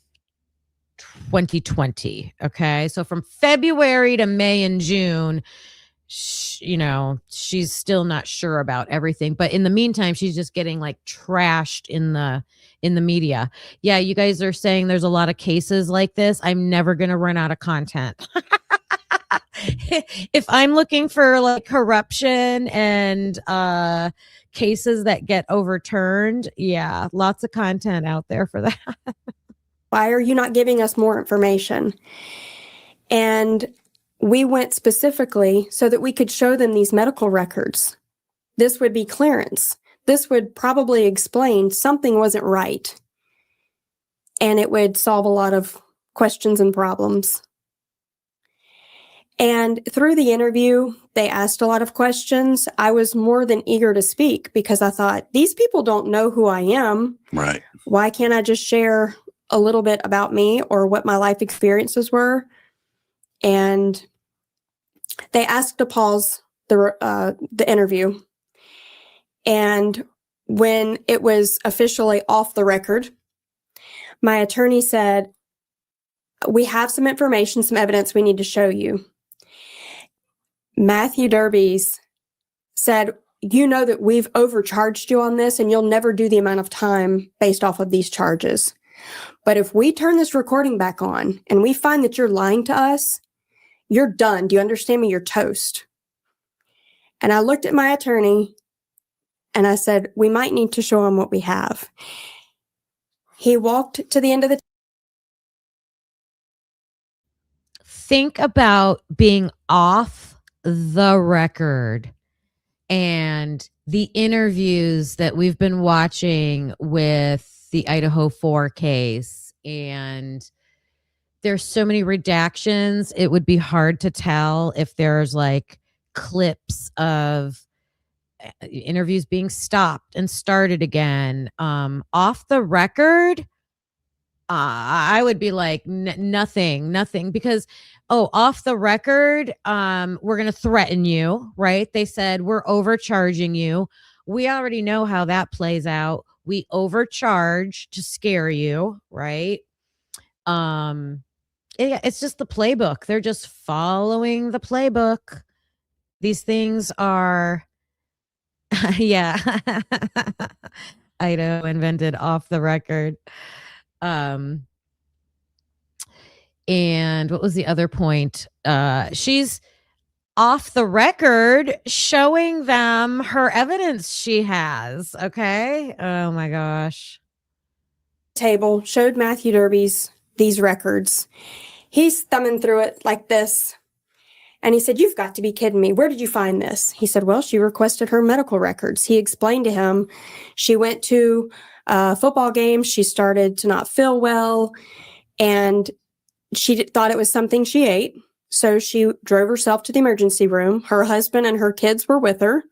[SPEAKER 2] 2020. Okay. So from February to May and June, she's still not sure about everything. But in the meantime, she's just getting like trashed in the media. Yeah. You guys are saying there's a lot of cases like this. I'm never going to run out of content. If I'm looking for like corruption and cases that get overturned, yeah, lots of content out there for that.
[SPEAKER 3] Why are you not giving us more information? And we went specifically so that we could show them these medical records. This would be clearance. This would probably explain something wasn't right. And it would solve a lot of questions and problems. And through the interview, they asked a lot of questions. I was more than eager to speak because I thought, these people don't know who I am.
[SPEAKER 4] Right.
[SPEAKER 3] Why can't I just share a little bit about me or what my life experiences were? And they asked to pause the interview. And when it was officially off the record, my attorney said, we have some information, some evidence we need to show you. Matthew Derbies said, you know that we've overcharged you on this and you'll never do the amount of time based off of these charges. But if we turn this recording back on and we find that you're lying to us, you're done. Do you understand me? You're toast. And I looked at my attorney and I said, we might need to show him what we have. He walked to the end of the
[SPEAKER 2] Think about being off the record and the interviews that we've been watching with the Idaho 4 case. And there's so many redactions. It would be hard to tell if there's like clips of interviews being stopped and started again. Off the record, I would be like, nothing, because, off the record, we're going to threaten you, right? They said, we're overcharging you. We already know how that plays out. We overcharge to scare you, right? It's just the playbook. They're just following the playbook. These things are, yeah. Ido invented off the record. And what was the other point? She's off the record showing them her evidence she has. Okay. Oh my gosh.
[SPEAKER 3] Table, showed Matthew Derby's these records. He's thumbing through it like this. And he said, "You've got to be kidding me. Where did you find this?" He said, "Well, she requested her medical records." He explained to him she went to a football game. She started to not feel well, and she thought it was something she ate. So she drove herself to the emergency room. Her husband and her kids were with her,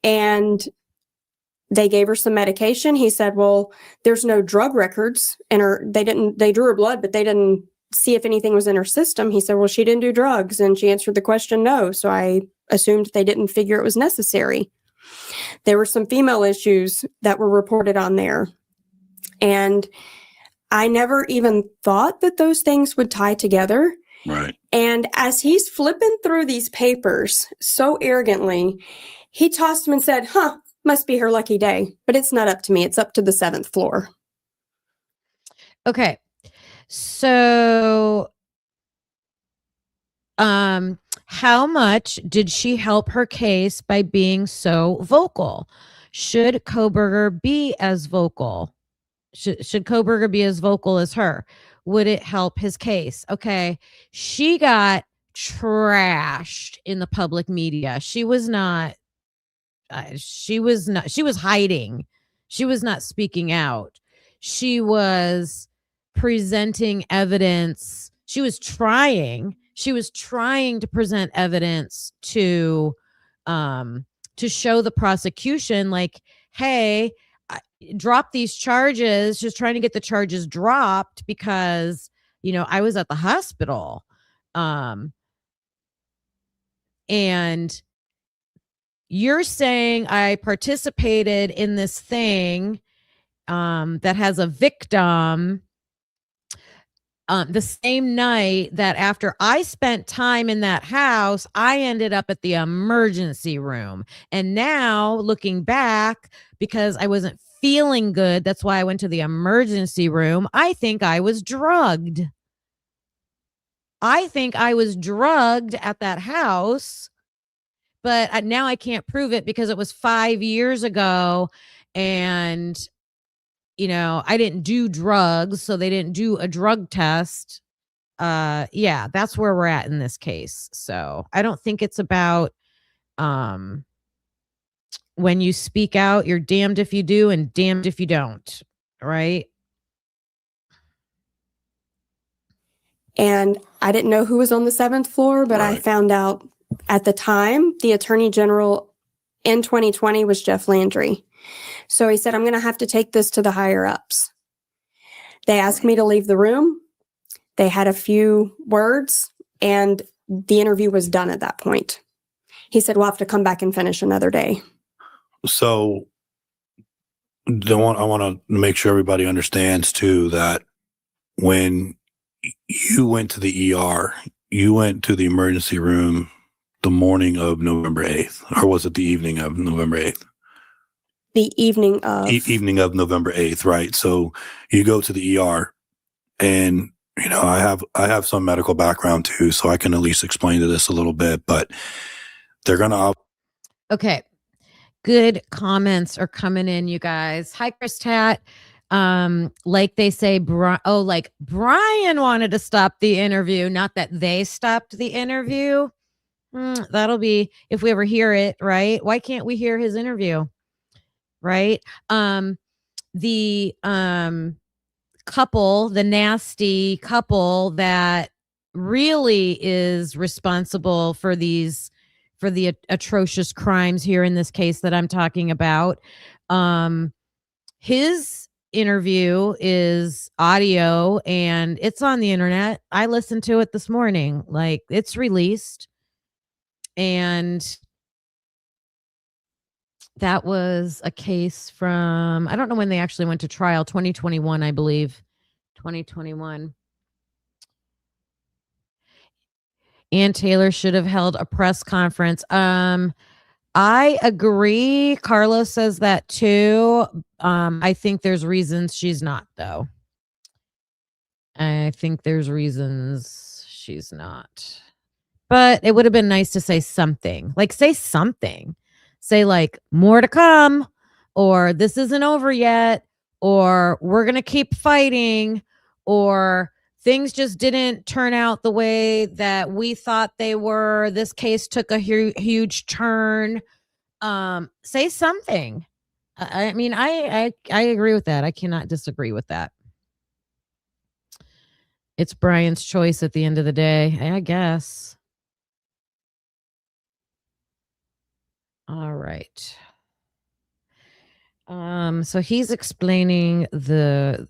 [SPEAKER 3] and they gave her some medication. He said, "Well, there's no drug records in her. They drew her blood, but they didn't see if anything was in her system." He said, "Well, she didn't do drugs." And she answered the question, "No." So I assumed they didn't figure it was necessary. There were some female issues that were reported on there. And I never even thought that those things would tie together.
[SPEAKER 4] Right.
[SPEAKER 3] And as he's flipping through these papers so arrogantly, he tossed them and said, "Must be her lucky day. But it's not up to me. It's up to the 7th floor."
[SPEAKER 2] Okay. So, how much did she help her case by being so vocal? Should Koberger be as vocal? Should Koberger be as vocal as her? Would it help his case? Okay. She got trashed in the public media. She was hiding. She was not speaking out. She was presenting evidence. She was trying to present evidence to show the prosecution, like, hey, drop these charges. Just trying to get the charges dropped because, I was at the hospital. And you're saying I participated in this thing that has a victim the same night that after I spent time in that house, I ended up at the emergency room. And now looking back, because I wasn't feeling good, that's why I went to the emergency room. I think I was drugged. I think I was drugged at that house, but now I can't prove it because it was 5 years ago. And I didn't do drugs, so they didn't do a drug test. Yeah, that's where we're at in this case. So I don't think it's about when you speak out, you're damned if you do and damned if you don't, right?
[SPEAKER 3] And I didn't know who was on the 7th floor, but I found out at the time the Attorney General in 2020 was Jeff Landry. So he said, "I'm going to have to take this to the higher ups." They asked me to leave the room. They had a few words, and the interview was done at that point. He said, "We'll have to come back and finish another day."
[SPEAKER 4] So I want to make sure everybody understands too that when you went to the ER, you went to the emergency room the morning of November 8th, or was it the evening of November 8th?
[SPEAKER 3] The evening of.
[SPEAKER 4] Evening of November 8th, right? So you go to the ER, and I have some medical background too, so I can at least explain to this a little bit. But they're gonna.
[SPEAKER 2] Okay, good comments are coming in, you guys. Hi, Chris Tat. Like they say, like Brian wanted to stop the interview, not that they stopped the interview. That'll be if we ever hear it, right? Why can't we hear his interview? Right. The couple, the nasty couple that really is responsible for the atrocious crimes here in this case that I'm talking about. His interview is audio and it's on the internet. I listened to it this morning. Like, it's released. And that was a case from, I don't know when they actually went to trial, 2021, I believe. 2021. Ann Taylor should have held a press conference. I agree. Carlos says that too. I think there's reasons she's not, though. I think there's reasons she's not. But it would have been nice to say something. Like, say something. Say, like, more to come, or this isn't over yet, or we're going to keep fighting, or things just didn't turn out the way that we thought they were. This case took a huge turn. Say something. I mean, I agree with that. I cannot disagree with that. It's Brian's choice at the end of the day, I guess. All right. So he's explaining the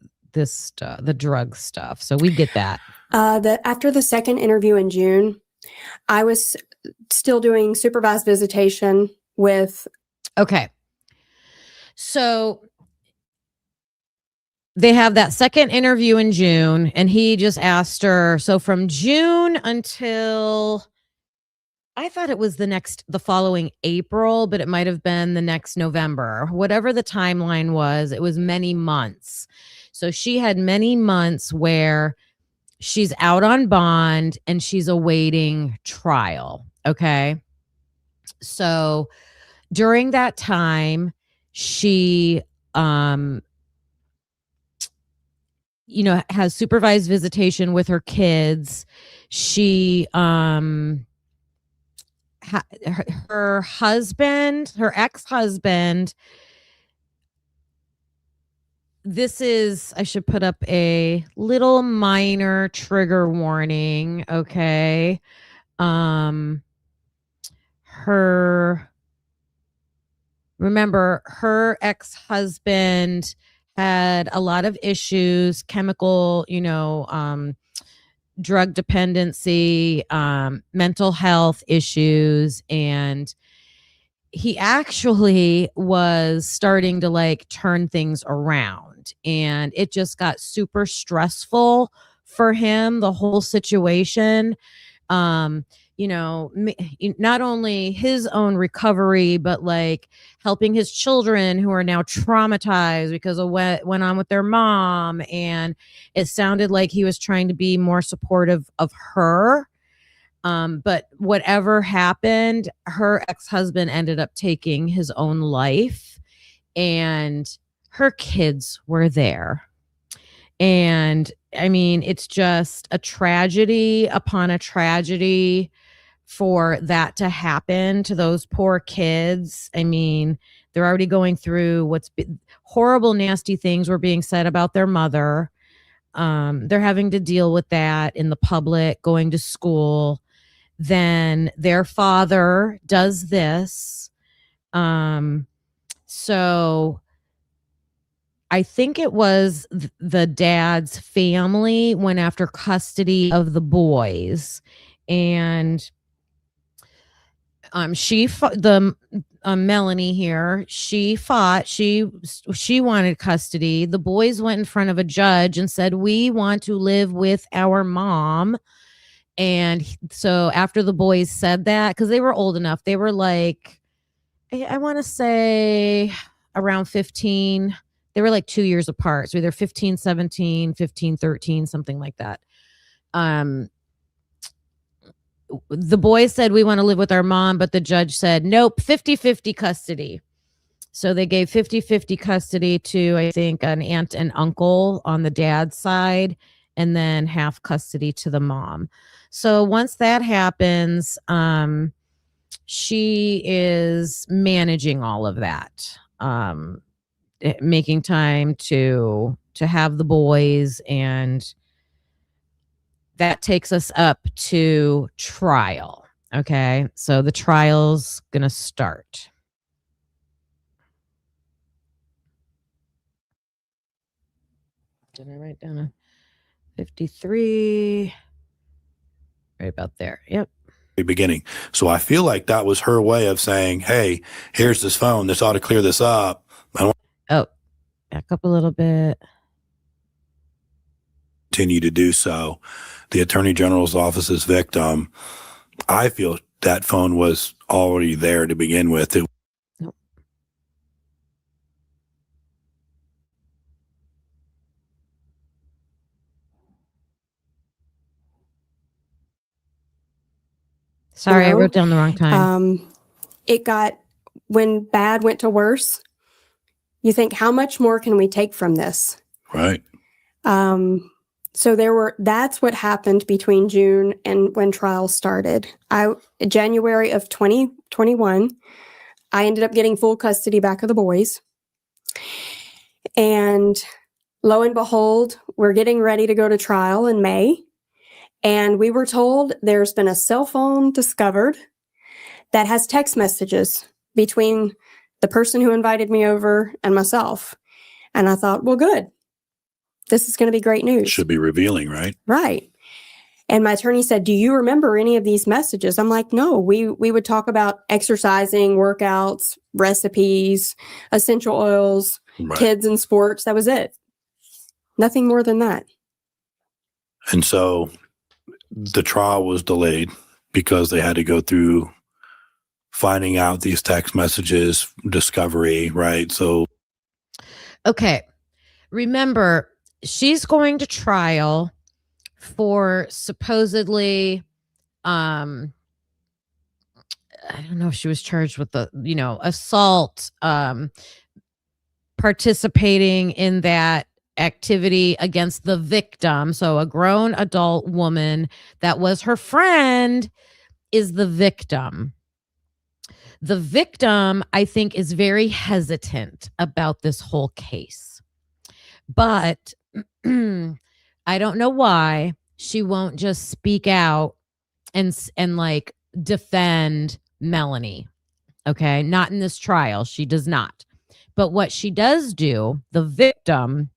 [SPEAKER 2] drug stuff. So we get that.
[SPEAKER 3] After the second interview in June, I was still doing supervised visitation with.
[SPEAKER 2] Okay. So they have that second interview in June, and he just asked her. So from June until, I thought it was the following April, but it might have been the next November. Whatever the timeline was, it was many months. So she had many months where she's out on bond and she's awaiting trial. Okay. So during that time, she, has supervised visitation with her kids. She, her husband, her ex-husband, this is, I should put up a little minor trigger warning. Okay. Remember, her ex-husband had a lot of issues, chemical, drug dependency, mental health issues, and he actually was starting to like turn things around, and it just got super stressful for him, the whole situation. Not only his own recovery, but like helping his children who are now traumatized because of what went on with their mom. And it sounded like he was trying to be more supportive of her. But whatever happened, her ex-husband ended up taking his own life, and her kids were there. And I mean, it's just a tragedy upon a tragedy for that to happen to those poor kids. I mean, they're already going through horrible, nasty things were being said about their mother. They're having to deal with that in the public, going to school. Then their father does this. So I think it was the dad's family went after custody of the boys, and Melanie here, she fought. She wanted custody. The boys went in front of a judge and said, "We want to live with our mom." And so after the boys said that, because they were old enough, they were like, I want to say around 15. They were like 2 years apart. So either 15, 17, 15, 13, something like that. The boys said, "We want to live with our mom," but the judge said, "Nope, 50-50 custody." So they gave 50-50 custody to, I think, an aunt and uncle on the dad's side, and then half custody to the mom. So once that happens, she is managing all of that, making time to have the boys, and that takes us up to trial. Okay, so the trial's gonna start. Did I write down a 53? Right about there. Yep.
[SPEAKER 4] Beginning. So I feel like that was her way of saying, hey, here's this phone. This ought to clear this up.
[SPEAKER 2] Oh, back up a little bit.
[SPEAKER 4] Continue to do so. The Attorney General's office's victim, I feel that phone was already there to begin with.
[SPEAKER 2] Nope. Sorry, I
[SPEAKER 3] No.
[SPEAKER 2] wrote down the wrong time.
[SPEAKER 3] It got, when bad went to worse, you think, how much more can we take from this?
[SPEAKER 4] Right.
[SPEAKER 3] So that's what happened between June and when trial started. January of 2021, I ended up getting full custody back of the boys. And lo and behold, we're getting ready to go to trial in May. And we were told there's been a cell phone discovered that has text messages between the person who invited me over and myself. And I thought, well, good. This is going to be great news.
[SPEAKER 4] Should be revealing, right?
[SPEAKER 3] Right. And my attorney said, do you remember any of these messages? I'm like, no, we would talk about exercising, workouts, recipes, essential oils,
[SPEAKER 4] Right.
[SPEAKER 3] kids and sports. That was it. Nothing more than that.
[SPEAKER 4] And so the trial was delayed because they had to go through finding out these text messages, discovery, right? So,
[SPEAKER 2] Okay. Remember, she's going to trial for supposedly, I don't know if she was charged with the, assault, participating in that activity against the victim. So a grown adult woman that was her friend is the victim. The victim, I think, is very hesitant about this whole case. But I don't know why she won't just speak out and like defend Melanie. Okay, not in this trial. She does not. But what she does do, the victim,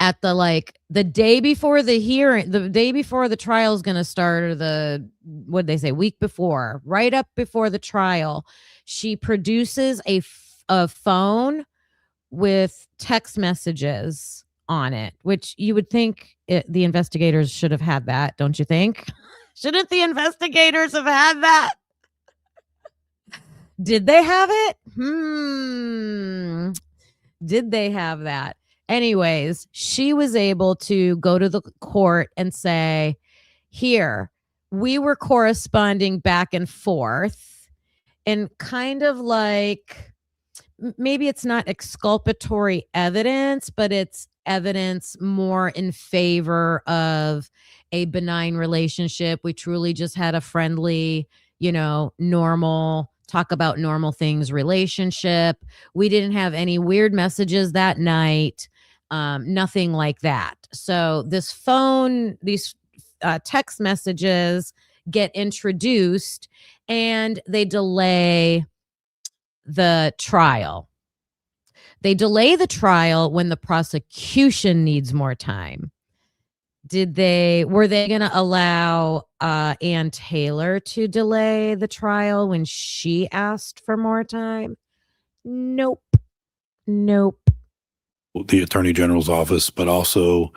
[SPEAKER 2] at the day before the hearing, the day before the trial is going to start, or what'd they say, week before, right up before the trial, she produces a phone with text messages on it, which you would think the investigators should have had that, don't you think? Shouldn't the investigators have had that? Did they have it? Did they have that? Anyways, she was able to go to the court and say, here, we were corresponding back and forth, and kind of like, maybe it's not exculpatory evidence, but it's evidence more in favor of a benign relationship. We truly just had a friendly, normal, talk about normal things relationship. We didn't have any weird messages that night. Nothing like that. So this phone, these text messages get introduced, and they delay the trial. They delay the trial when the prosecution needs more time. Were they going to allow Ann Taylor to delay the trial when she asked for more time? Nope.
[SPEAKER 4] the Attorney General's office, but also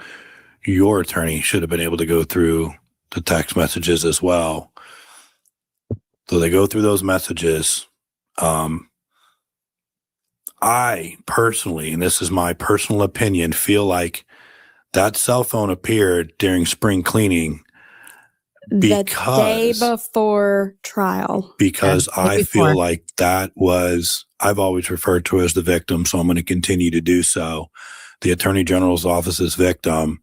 [SPEAKER 4] your attorney should have been able to go through the text messages as well. So they go through those messages. I personally, and this is my personal opinion, feel like that cell phone appeared during spring cleaning
[SPEAKER 3] The day before trial.
[SPEAKER 4] because
[SPEAKER 2] Yeah,
[SPEAKER 4] I
[SPEAKER 2] before.
[SPEAKER 4] feel like that was, I've always referred to her as the victim, so I'm going to continue to do so. The Attorney General's office's victim,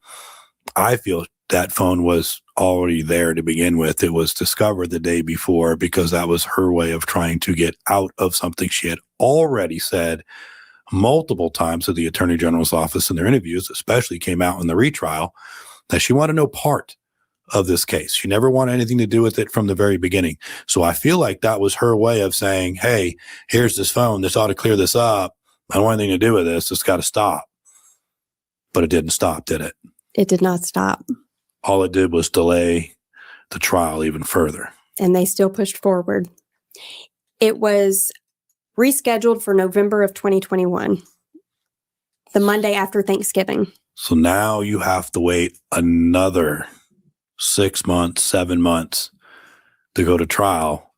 [SPEAKER 4] I feel that phone was already there to begin with. It was discovered the day before because that was her way of trying to get out of something she had already said multiple times to the Attorney General's office in their interviews, especially came out in the retrial, that she wanted no part of this case. She never wanted anything to do with it from the very beginning. So I feel like that was her way of saying, hey, here's this phone. This ought to clear this up. I don't want anything to do with this. It's got to stop. But it didn't stop, did it?
[SPEAKER 3] It did not stop.
[SPEAKER 4] All it did was delay the trial even further.
[SPEAKER 3] And they still pushed forward. It was rescheduled for November of 2021, the Monday after Thanksgiving.
[SPEAKER 4] So now you have to wait another 6 months, 7 months to go to trial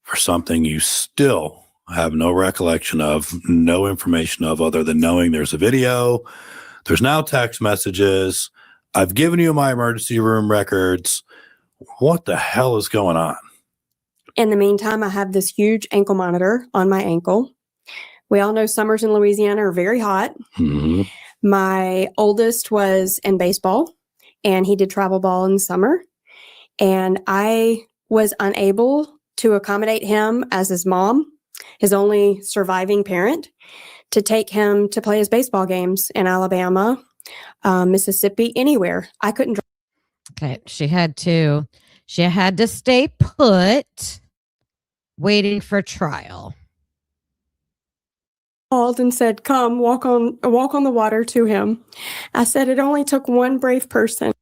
[SPEAKER 4] for something you still have no recollection of, no information of, other than knowing there's a video. There's now text messages. I've given you my emergency room records. What the hell is going on?
[SPEAKER 3] In the meantime, I have this huge ankle monitor on my ankle. We all know summers in Louisiana are very hot.
[SPEAKER 4] Mhm.
[SPEAKER 3] My oldest was in baseball, and he did travel ball in the summer. And I was unable to accommodate him as his mom, his only surviving parent, to take him to play his baseball games in Alabama, Mississippi, anywhere. I couldn't drive.
[SPEAKER 2] Okay, she had to stay put, waiting for trial.
[SPEAKER 3] Called and said, "Come walk on the water to him." I said, "It only took one brave person."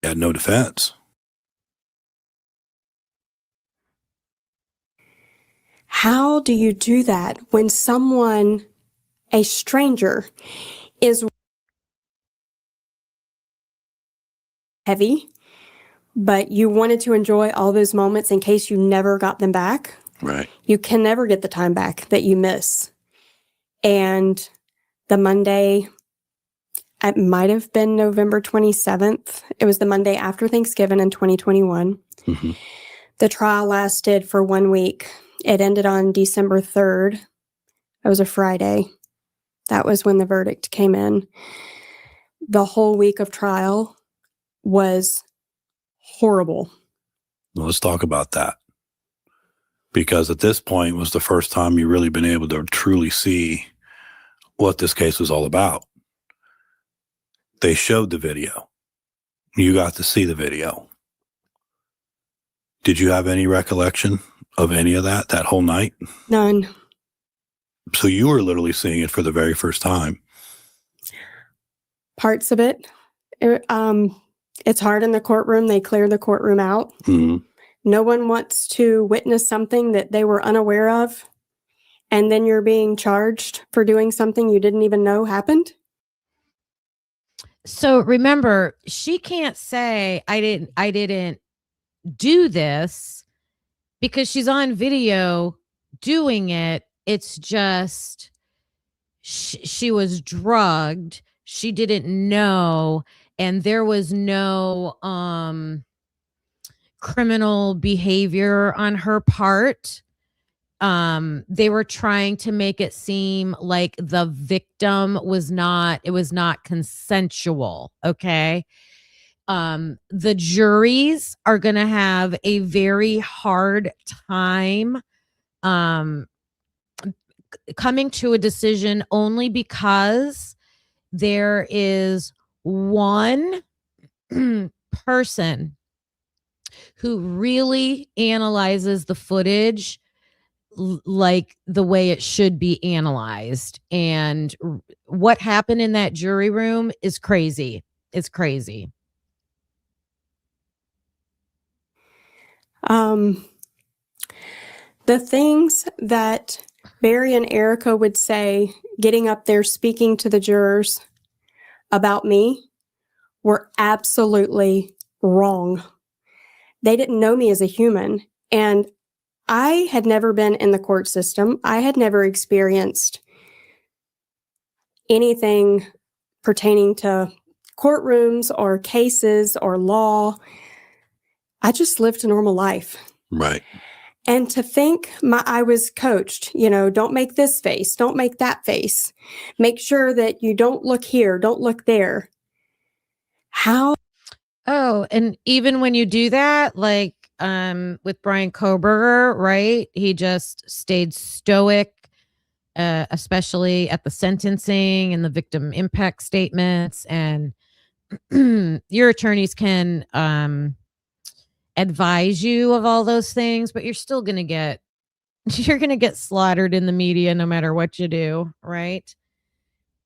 [SPEAKER 4] You had no defense.
[SPEAKER 3] How do you do that when someone, a stranger, is heavy, but you wanted to enjoy all those moments in case you never got them back?
[SPEAKER 4] Right.
[SPEAKER 3] You can never get the time back that you miss. And the Monday, it might have been November 27th. It was the Monday after Thanksgiving in 2021.
[SPEAKER 4] Mm-hmm.
[SPEAKER 3] The trial lasted for 1 week. It ended on December 3rd. It was a Friday. That was when the verdict came in. The whole week of trial was horrible.
[SPEAKER 4] Well, let's talk about that. Because at this point was the first time you really been able to truly see what this case was all about. They showed the video. You got to see the video. Did you have any recollection of any of that whole night?
[SPEAKER 3] None.
[SPEAKER 4] So you were literally seeing it for the very first time.
[SPEAKER 3] Parts of it. It's hard in the courtroom. They clear the courtroom out.
[SPEAKER 4] Mm-hmm.
[SPEAKER 3] No one wants to witness something that they were unaware of, and then you're being charged for doing something you didn't even know happened.
[SPEAKER 2] So remember, she can't say I didn't do this, because she's on video doing it. It's just she was drugged. She didn't know, and there was no criminal behavior on her part. They were trying to make it seem like the victim was not consensual. Okay. The juries are going to have a very hard time coming to a decision, only because there is one person who really analyzes the footage like the way it should be analyzed. And what happened in that jury room is crazy. It's crazy.
[SPEAKER 3] The things that Barry and Erica would say, getting up there speaking to the jurors about me, were absolutely wrong. They didn't know me as a human, and I had never been in the court system. I had never experienced anything pertaining to courtrooms or cases or law. I just lived a normal life.
[SPEAKER 4] Right.
[SPEAKER 3] And to think I was coached, don't make this face, don't make that face. Make sure that you don't look here, don't look there. How?
[SPEAKER 2] Oh, and even when you do that, like with Brian Koberger, right? He just stayed stoic, especially at the sentencing and the victim impact statements. And your attorneys can advise you of all those things, but you're still going to get You're going to get slaughtered in the media no matter what you do, right?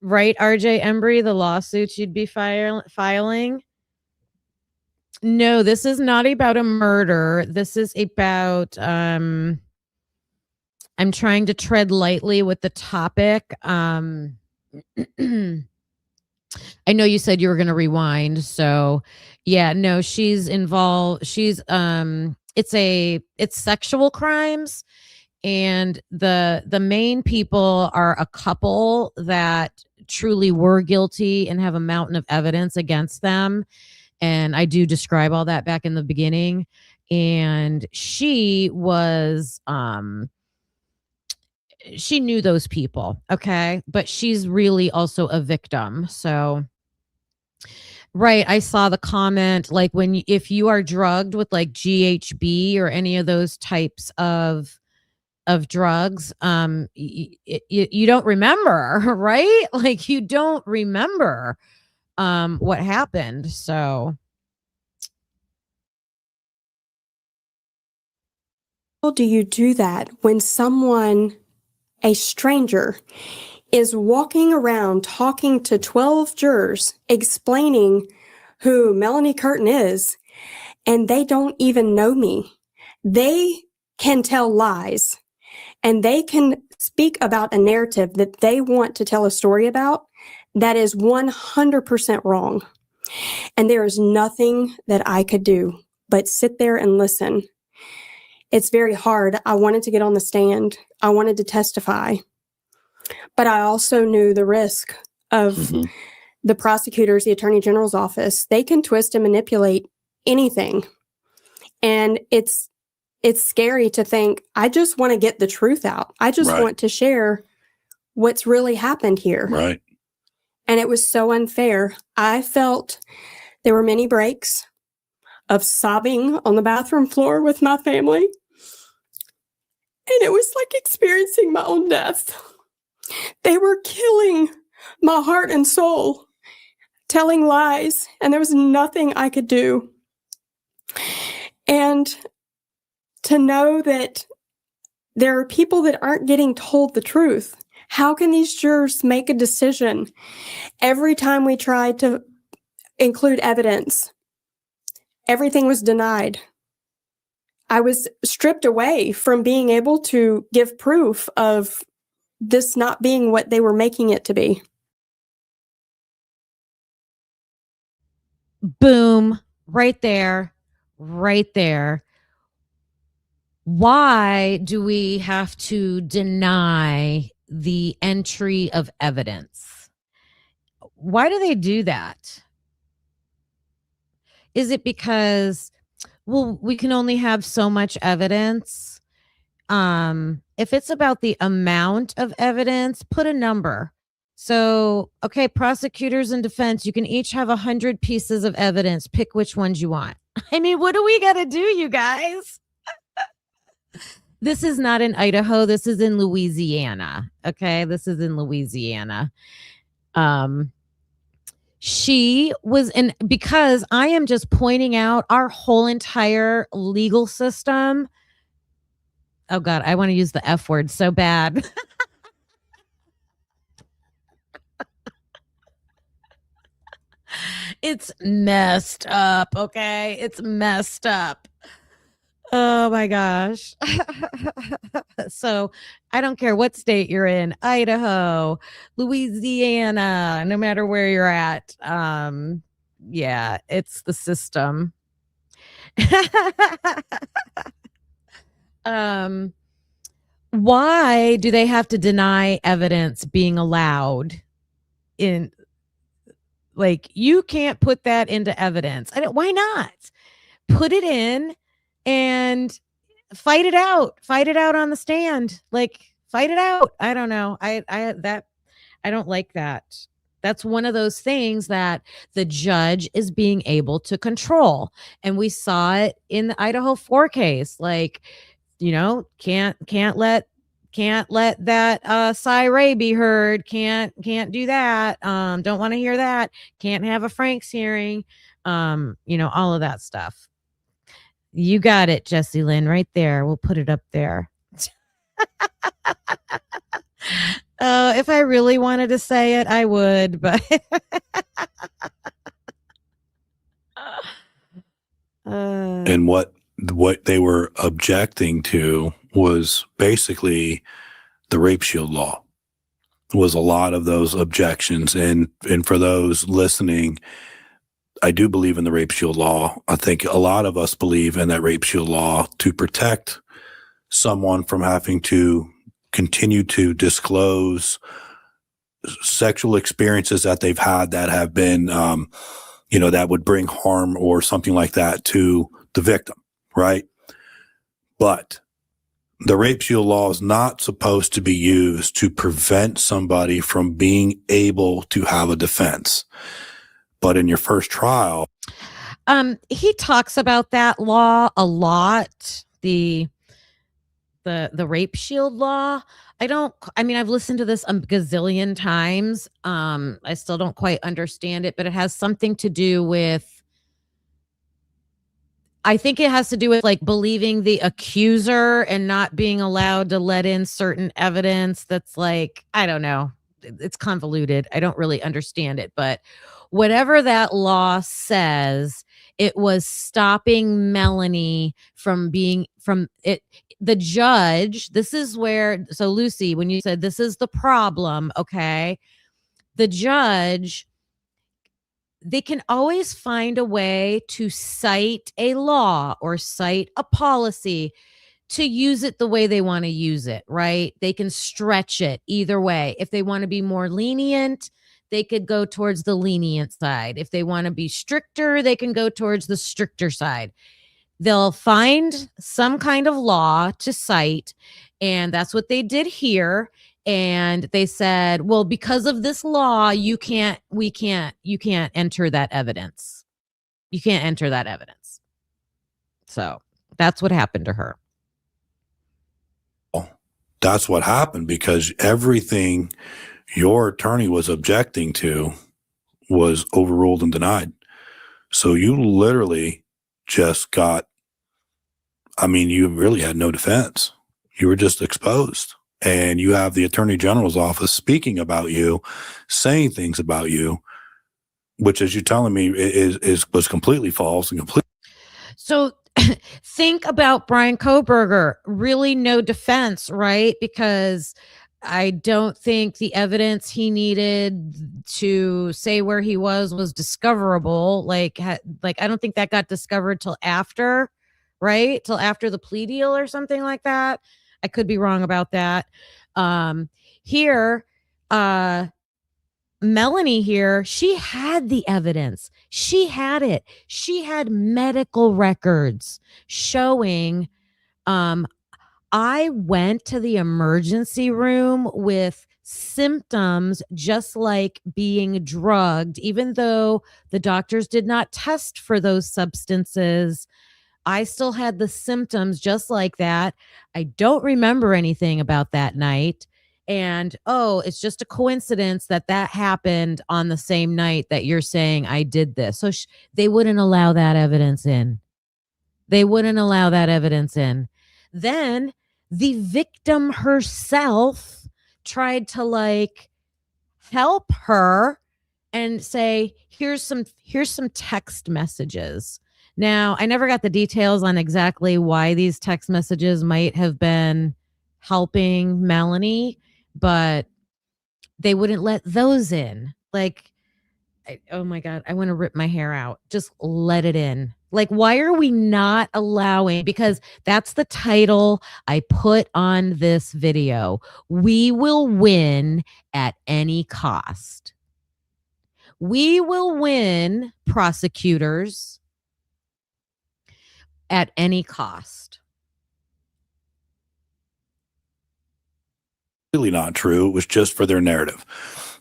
[SPEAKER 2] Right, RJ Embry, the lawsuits you'd be filing? No, this is not about a murder. This is about I'm trying to tread lightly with the topic. I know you said you were going to rewind, so yeah, no, she's involved. She's it's sexual crimes, and the main people are a couple that truly were guilty and have a mountain of evidence against them. And I do describe all that back in the beginning. And she was she knew those people, okay? But she's really also a victim. So right, I saw the comment, like, if you are drugged with like GHB or any of those types of drugs, you don't remember, right? Like, you don't remember what happened. So
[SPEAKER 3] How do you do that when someone, a stranger, is walking around talking to 12 jurors, explaining who Melanie Curtin is, and they don't even know me? They can tell lies, and they can speak about a narrative that they want to tell a story about that is 100% wrong. And there is nothing that I could do but sit there and listen. It's very hard. I wanted to get on the stand. I wanted to testify. But I also knew the risk of the prosecutors, the Attorney General's office. They can twist and manipulate anything. And it's scary to think, I just want to get the truth out. I just want to share what's really happened here.
[SPEAKER 4] Right.
[SPEAKER 3] And it was so unfair. I felt there were many breaks of sobbing on the bathroom floor with my family. And it was like experiencing my own death. They were killing my heart and soul, telling lies, and there was nothing I could do. And to know that there are people that aren't getting told the truth. How can these jurors make a decision? Every time we tried to include evidence, everything was denied. I was stripped away from being able to give proof of this not being what they were making it to be.
[SPEAKER 2] boom, right there, right there. Why do we have to deny the entry of evidence? Why do they do that? Is it because, well, we can only have so much evidence? If it's about the amount of evidence, put a number. So, okay, prosecutors and defense, you can each have 100 pieces of evidence. Pick which ones you want. I mean, what do we got to do, you guys? This is not in Idaho. This is in Louisiana. Okay, this is in Louisiana. She was in, because I am just pointing out our whole entire legal system. Oh God, I want to use the F word so bad. It's messed up. Okay, it's messed up. Oh my gosh. So I don't care what state you're in, Idaho, Louisiana, no matter where you're at. Yeah, it's the system. Why do they have to deny evidence being allowed in, like, you can't put that into evidence? Why not? Put it in and fight it out on the stand. Like, fight it out. I don't know. I don't like that. That's one of those things that the judge is being able to control. And we saw it in the Idaho 4 case. Like, you know, can't let that Cy be heard. Can't do that. Don't want to hear that. Can't have a Franks hearing. You know, all of that stuff. You got it, Jessie Lynn, right there. We'll put it up there. If I really wanted to say it, I would, but
[SPEAKER 4] And what they were objecting to was basically the rape shield law. Was a lot of those objections, and for those listening, I do believe in the rape shield law. I think a lot of us believe in that rape shield law to protect someone from having to continue to disclose sexual experiences that they've had that have been, that would bring harm or something like that to the victim, right? But the rape shield law is not supposed to be used to prevent somebody from being able to have a defense. But in your first trial,
[SPEAKER 2] he talks about that law a lot. The rape shield law. I've listened to this a gazillion times. I still don't quite understand it, but it has something to do with, I think it has to do with like believing the accuser and not being allowed to let in certain evidence that's like, I don't know. It's convoluted. I don't really understand it, but whatever that law says, it was stopping Melanie from being from it. The judge, this is where, so Lucy, when you said this is the problem, okay, the judge, they can always find a way to cite a law or cite a policy to use it the way they want to use it, right? They can stretch it either way. If they want to be more lenient, they could go towards the lenient side. If they want to be stricter, they can go towards the stricter side. They'll find some kind of law to cite, and that's what they did here. And they said, well, because of this law, you can't enter that evidence. You can't enter that evidence. So that's what happened to her.
[SPEAKER 4] that's what happened because everything your attorney was objecting to was overruled and denied. So you literally just got, you really had no defense. You were just exposed. And you have the Attorney General's office speaking about you, saying things about you, which, as you're telling me, was completely false and completely.
[SPEAKER 2] So think about Brian Kohberger. Really no defense, right? Because I don't think the evidence he needed to say where he was discoverable. Like I don't think that got discovered till after, right? Till after the plea deal or something like that. I could be wrong about that. Here, Melanie here, she had the evidence. She had it. She had medical records showing, I went to the emergency room with symptoms just like being drugged, even though the doctors did not test for those substances. I still had the symptoms just like that. I don't remember anything about that night. And, it's just a coincidence that happened on the same night that you're saying I did this. So they wouldn't allow that evidence in. They wouldn't allow that evidence in. Then the victim herself tried to help her and say, here's some text messages. Now, I never got the details on exactly why these text messages might have been helping Melanie, but they wouldn't let those in. Oh my God, I want to rip my hair out. Just let it in. Why are we not allowing? Because that's the title I put on this video. We will win at any cost. We will win, prosecutors, at any cost.
[SPEAKER 4] Really not true. It was just for their narrative.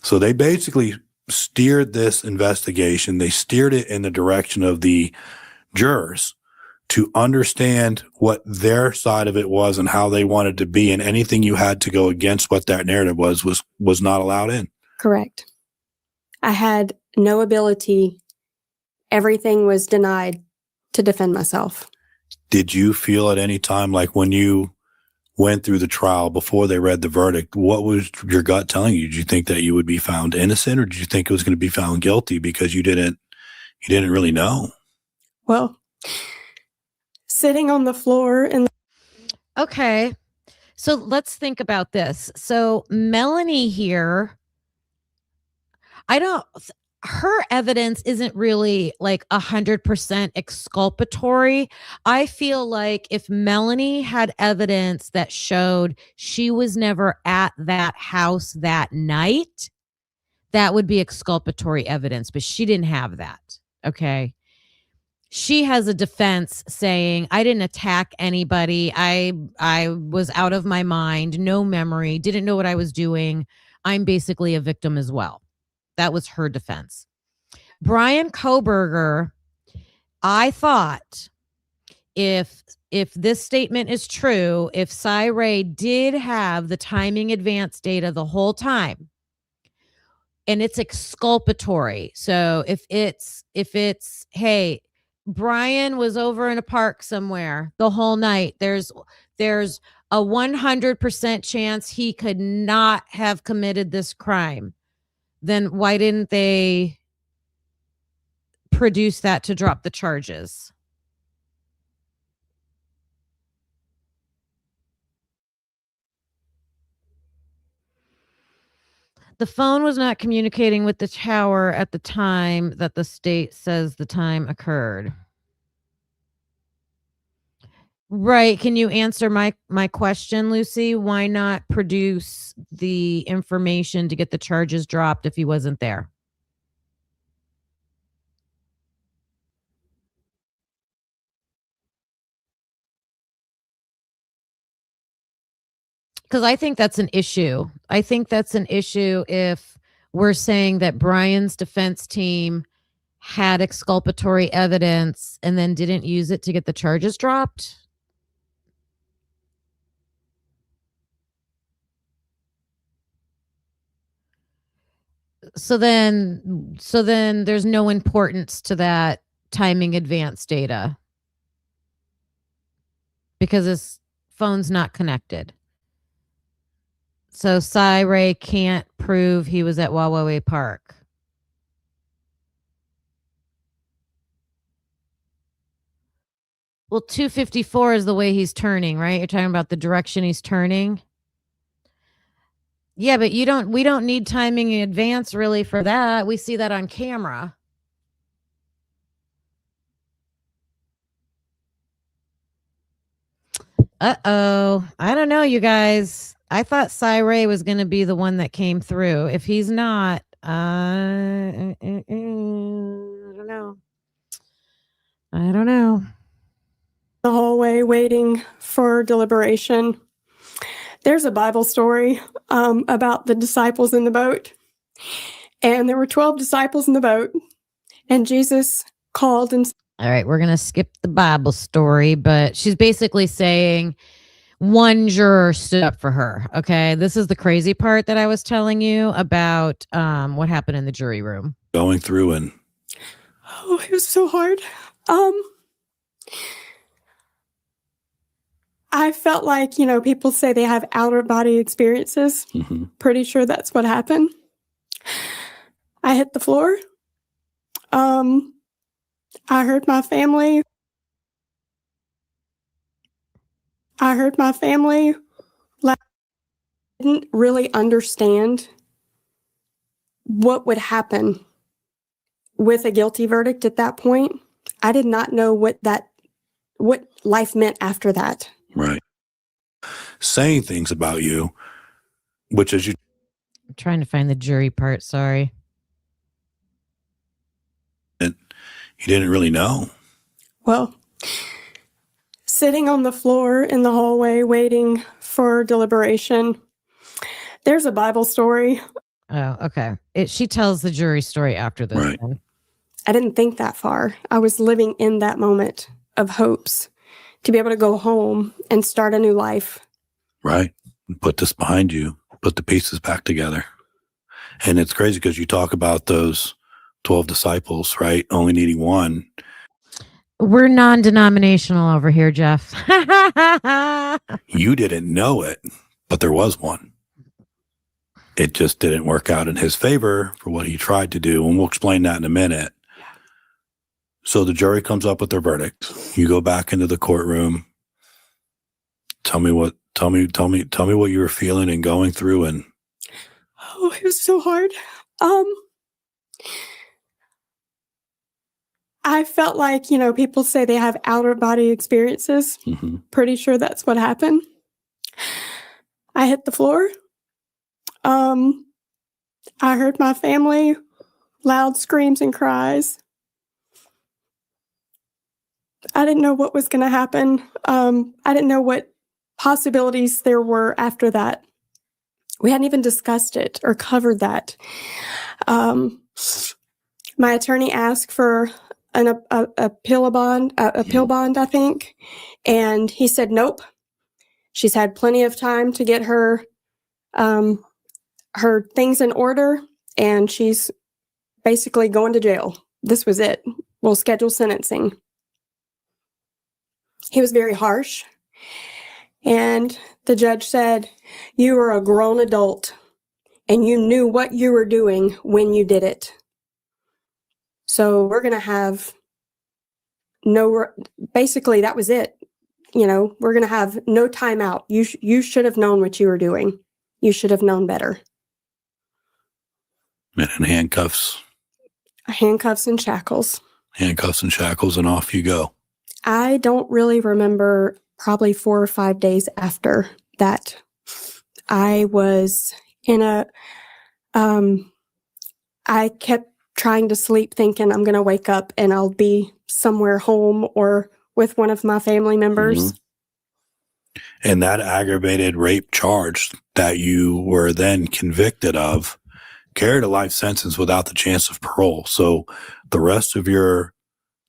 [SPEAKER 4] So they basically steered this investigation. They steered it in the direction of the jurors to understand what their side of it was and how they wanted to be. And anything you had to go against what that narrative was not allowed in.
[SPEAKER 3] Correct. I had no ability. Everything was denied to defend myself.
[SPEAKER 4] Did you feel at any time like when you went through the trial before they read the verdict, what was your gut telling you? Did you think that you would be found innocent, or did you think it was going to be found guilty because you didn't really know?
[SPEAKER 3] Well, sitting on the floor in
[SPEAKER 2] Okay. So let's think about this. So Melanie here, her evidence isn't really like 100% exculpatory. I feel like if Melanie had evidence that showed she was never at that house that night, that would be exculpatory evidence, but she didn't have that. Okay. She has a defense saying, I didn't attack anybody. I was out of my mind, no memory, didn't know what I was doing. I'm basically a victim as well. That was her defense. Brian Koberger, I thought if this statement is true, if Cy Ray did have the timing advance data the whole time, and it's exculpatory. So if it's, hey, Brian was over in a park somewhere the whole night, there's a 100% chance he could not have committed this crime. Then why didn't they produce that to drop the charges? The phone was not communicating with the tower at the time that the state says the time occurred. Right. Can you answer my question, Lucy? Why not produce the information to get the charges dropped if he wasn't there? Because I think that's an issue. I think that's an issue if we're saying that Brian's defense team had exculpatory evidence and then didn't use it to get the charges dropped. So then there's no importance to that timing advance data because his phone's not connected. So Cy Ray can't prove he was at Wawa Park. Well, 254 is the way he's turning, right? You're talking about the direction he's turning. Yeah, but we don't need timing in advance really for that. We see that on camera. Uh-oh. I don't know, you guys. I thought Cy Ray was going to be the one that came through. If he's not, I don't know. I don't know.
[SPEAKER 3] the hallway waiting for deliberation. There's a Bible story about the disciples in the boat. And there were 12 disciples in the boat. And Jesus called and
[SPEAKER 2] All right, we're going to skip the Bible story, but she's basically saying one juror stood up for her. Okay, this is the crazy part that I was telling you about what happened in the jury room.
[SPEAKER 4] Going through and
[SPEAKER 3] oh, it was so hard. I felt like, people say they have outer body experiences.
[SPEAKER 4] mm-hmm.
[SPEAKER 3] Pretty sure that's what happened. I hit the floor. I heard my family. Didn't really understand what would happen with a guilty verdict at that point. I did not know what life meant after that.
[SPEAKER 4] Right. Saying things about you, which is you.
[SPEAKER 2] I'm trying to find the jury part. Sorry.
[SPEAKER 4] You didn't really know.
[SPEAKER 3] Well, sitting on the floor in the hallway waiting for deliberation. There's a Bible story.
[SPEAKER 2] Oh, okay. She tells the jury story after this.
[SPEAKER 4] Right.
[SPEAKER 2] Then.
[SPEAKER 3] I didn't think that far. I was living in that moment of hopes to be able to go home and start a new life.
[SPEAKER 4] Right. Put this behind you, put the pieces back together. And it's crazy because you talk about those 12 disciples, right? Only needing one.
[SPEAKER 2] We're non-denominational over here, Jeff.
[SPEAKER 4] You didn't know it, but there was one. It just didn't work out in his favor for what he tried to do, and we'll explain that in a minute. So the jury comes up with their verdict. You go back into the courtroom. Tell me what you were feeling and going through. And
[SPEAKER 3] Oh, it was so hard. I felt like, people say they have outer body experiences. Pretty sure that's what happened. I hit the floor. I heard my family, loud screams and cries. I didn't know what was going to happen. I didn't know what possibilities there were after that. We hadn't even discussed it or covered that. My attorney asked for a pill bond, I think, and he said nope. She's had plenty of time to get her things in order, and she's basically going to jail. This was it. We'll schedule sentencing. He was very harsh, and the judge said, "You are a grown adult, and you knew what you were doing when you did it. So we're going to have basically that was it. We're going to have no timeout. You should have known what you were doing. You should have known better."
[SPEAKER 4] And in handcuffs.
[SPEAKER 3] Handcuffs and shackles.
[SPEAKER 4] Handcuffs and shackles, and off you go.
[SPEAKER 3] I don't really remember, probably 4 or 5 days after that. I was in I kept trying to sleep thinking I'm going to wake up and I'll be somewhere home or with one of my family members.
[SPEAKER 4] And that aggravated rape charge that you were then convicted of carried a life sentence without the chance of parole. So the rest of your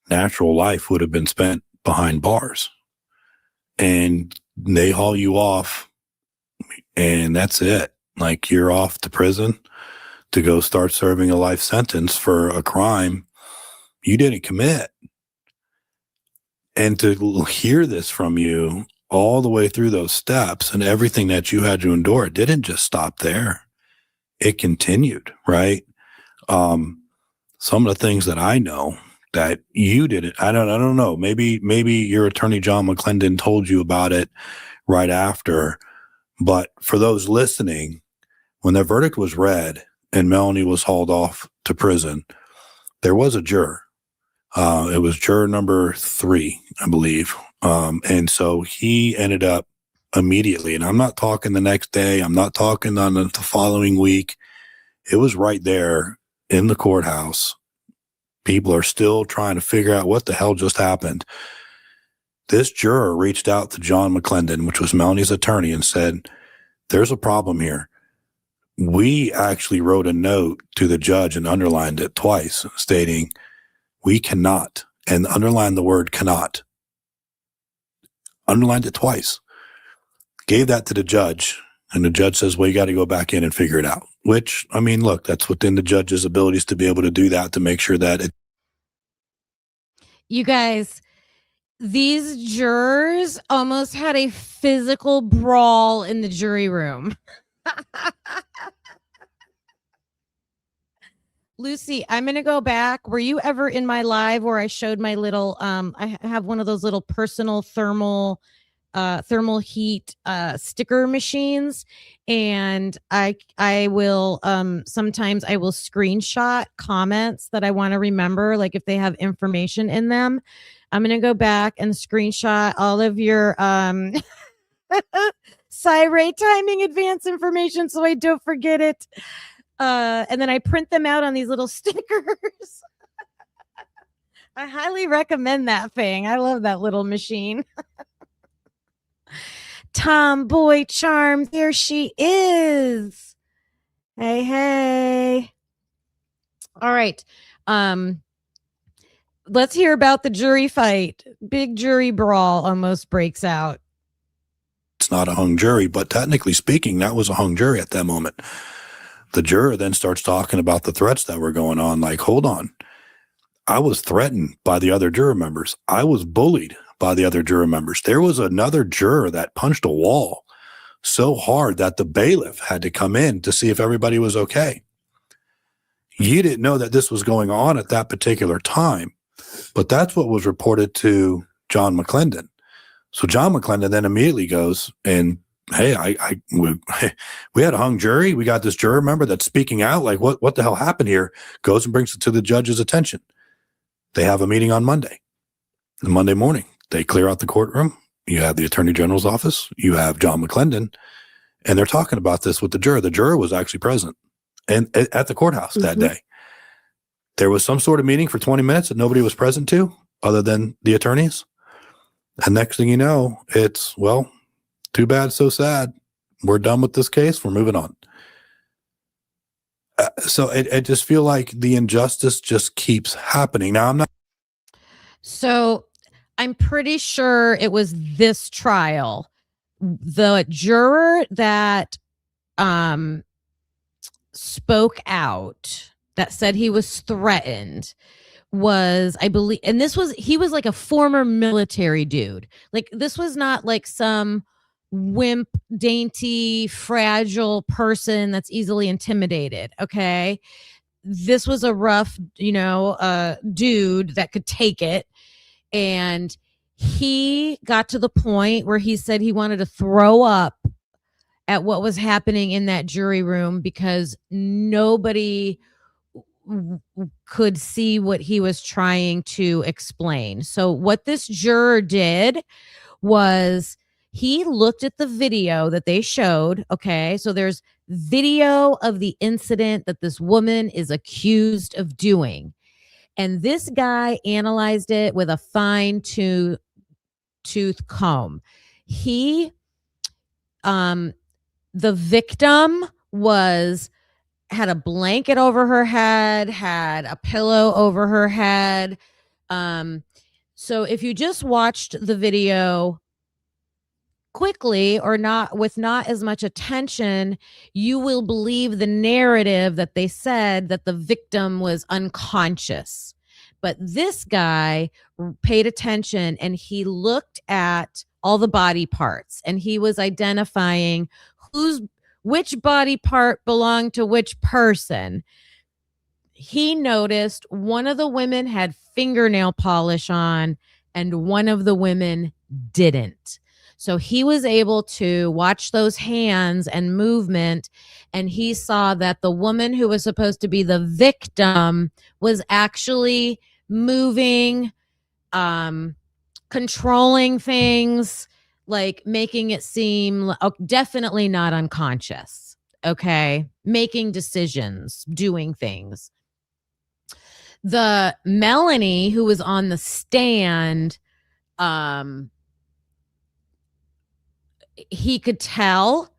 [SPEAKER 4] natural life would have been spent behind bars. And they haul you off, and that's it. Like, you're off to prison to go start serving a life sentence for a crime you didn't commit. And to hear this from you all the way through those steps and everything that you had to endure, it didn't just stop there. It continued, right? Some of the things that I know that you didn't, I don't know. Maybe your attorney, John McClendon, told you about it right after. But for those listening, when the verdict was read and Melanie was hauled off to prison, there was a juror. It was juror number 3, I believe. And so he ended up immediately, and I'm not talking the next day, I'm not talking on the following week. It was right there in the courthouse. People are still trying to figure out what the hell just happened. This juror reached out to John McClendon, which was Melanie's attorney, and said, "There's a problem here. We actually wrote a note to the judge and underlined it twice, stating, we cannot," and underlined the word cannot. Underlined it twice. Gave that to the judge, and the judge says, well, you got to go back in and figure it out. Which, I mean, look, that's within the judge's abilities to be able to do that, to make sure that it.
[SPEAKER 2] You guys, these jurors almost had a physical brawl in the jury room. Lucy, I'm going to go back. Were you ever in my live where I showed my little, I have one of those little personal thermal heat sticker machines, and I will sometimes I will screenshot comments that I want to remember, like if they have information in them. I'm going to go back and screenshot all of your Rate timing advance information so I don't forget it. And then I print them out on these little stickers. I highly recommend that thing. I love that little machine. Tomboy charm, here she is. Hey. All right. Let's hear about the jury fight. Big jury brawl almost breaks out.
[SPEAKER 4] It's not a hung jury, but technically speaking, that was a hung jury at that moment. The juror then starts talking about the threats that were going on. Like, hold on. I was threatened by the other juror members. I was bullied by the other juror members. There was another juror that punched a wall so hard that the bailiff had to come in to see if everybody was okay. You didn't know that this was going on at that particular time, but that's what was reported to John McClendon. So John McClendon then immediately goes and, hey, we had a hung jury. We got this juror member that's speaking out. Like, what the hell happened here? Goes and brings it to the judge's attention. They have a meeting on Monday. And Monday morning, they clear out the courtroom. You have the Attorney General's office. You have John McClendon, and they're talking about this with the juror. The juror was actually present and at the courthouse that day. There was some sort of meeting for 20 minutes that nobody was present to other than the attorneys. And next thing you know, it's, well, too bad, so sad. We're done with this case. We're moving on. So I just feel like the injustice just keeps happening. Now, I'm not.
[SPEAKER 2] So I'm pretty sure it was this trial. The juror that spoke out, that said he was threatened, was, I believe, and he was like a former military dude. Like, this was not like some wimp, dainty, fragile person that's easily intimidated. Okay. This was a rough, dude that could take it. And he got to the point where he said he wanted to throw up at what was happening in that jury room because nobody could see what he was trying to explain. So what this juror did was he looked at the video that they showed. Okay. So there's video of the incident that this woman is accused of doing. And this guy analyzed it with a fine tooth comb. The victim had a blanket over her head, had a pillow over her head. So if you just watched the video quickly or not with not as much attention, you will believe the narrative that they said that the victim was unconscious. But this guy paid attention and he looked at all the body parts and he was identifying which body part belonged to which person. He noticed one of the women had fingernail polish on and one of the women didn't. So he was able to watch those hands and movement, and he saw that the woman who was supposed to be the victim was actually moving, controlling things, like making it seem definitely not unconscious. Okay. Making decisions, doing things. The Melanie who was on the stand, he could tell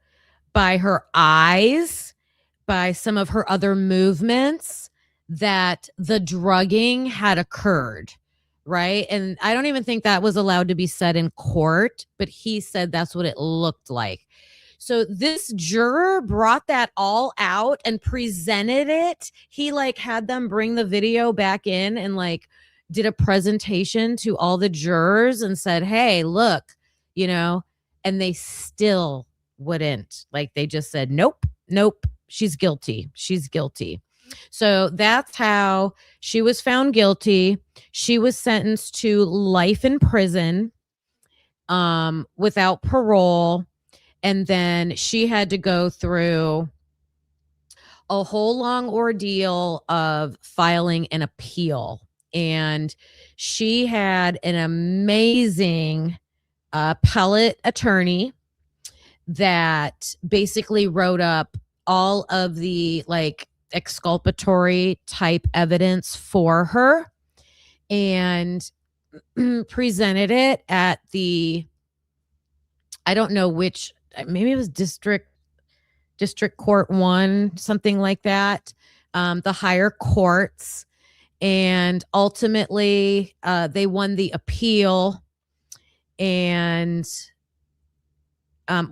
[SPEAKER 2] by her eyes, by some of her other movements, that the drugging had occurred, right? And I don't even think that was allowed to be said in court, but he said that's what it looked like. So this juror brought that all out and presented it. He had them bring the video back in and did a presentation to all the jurors and said, hey, look, and they still wouldn't. They just said, nope, she's guilty. She's guilty. So that's how she was found guilty. She was sentenced to life in prison without parole. And then she had to go through a whole long ordeal of filing an appeal. And she had an amazing appellate attorney that basically wrote up all of the exculpatory type evidence for her and presented it at I don't know which, maybe it was district court 1, something like that, the higher courts. And ultimately they won the appeal and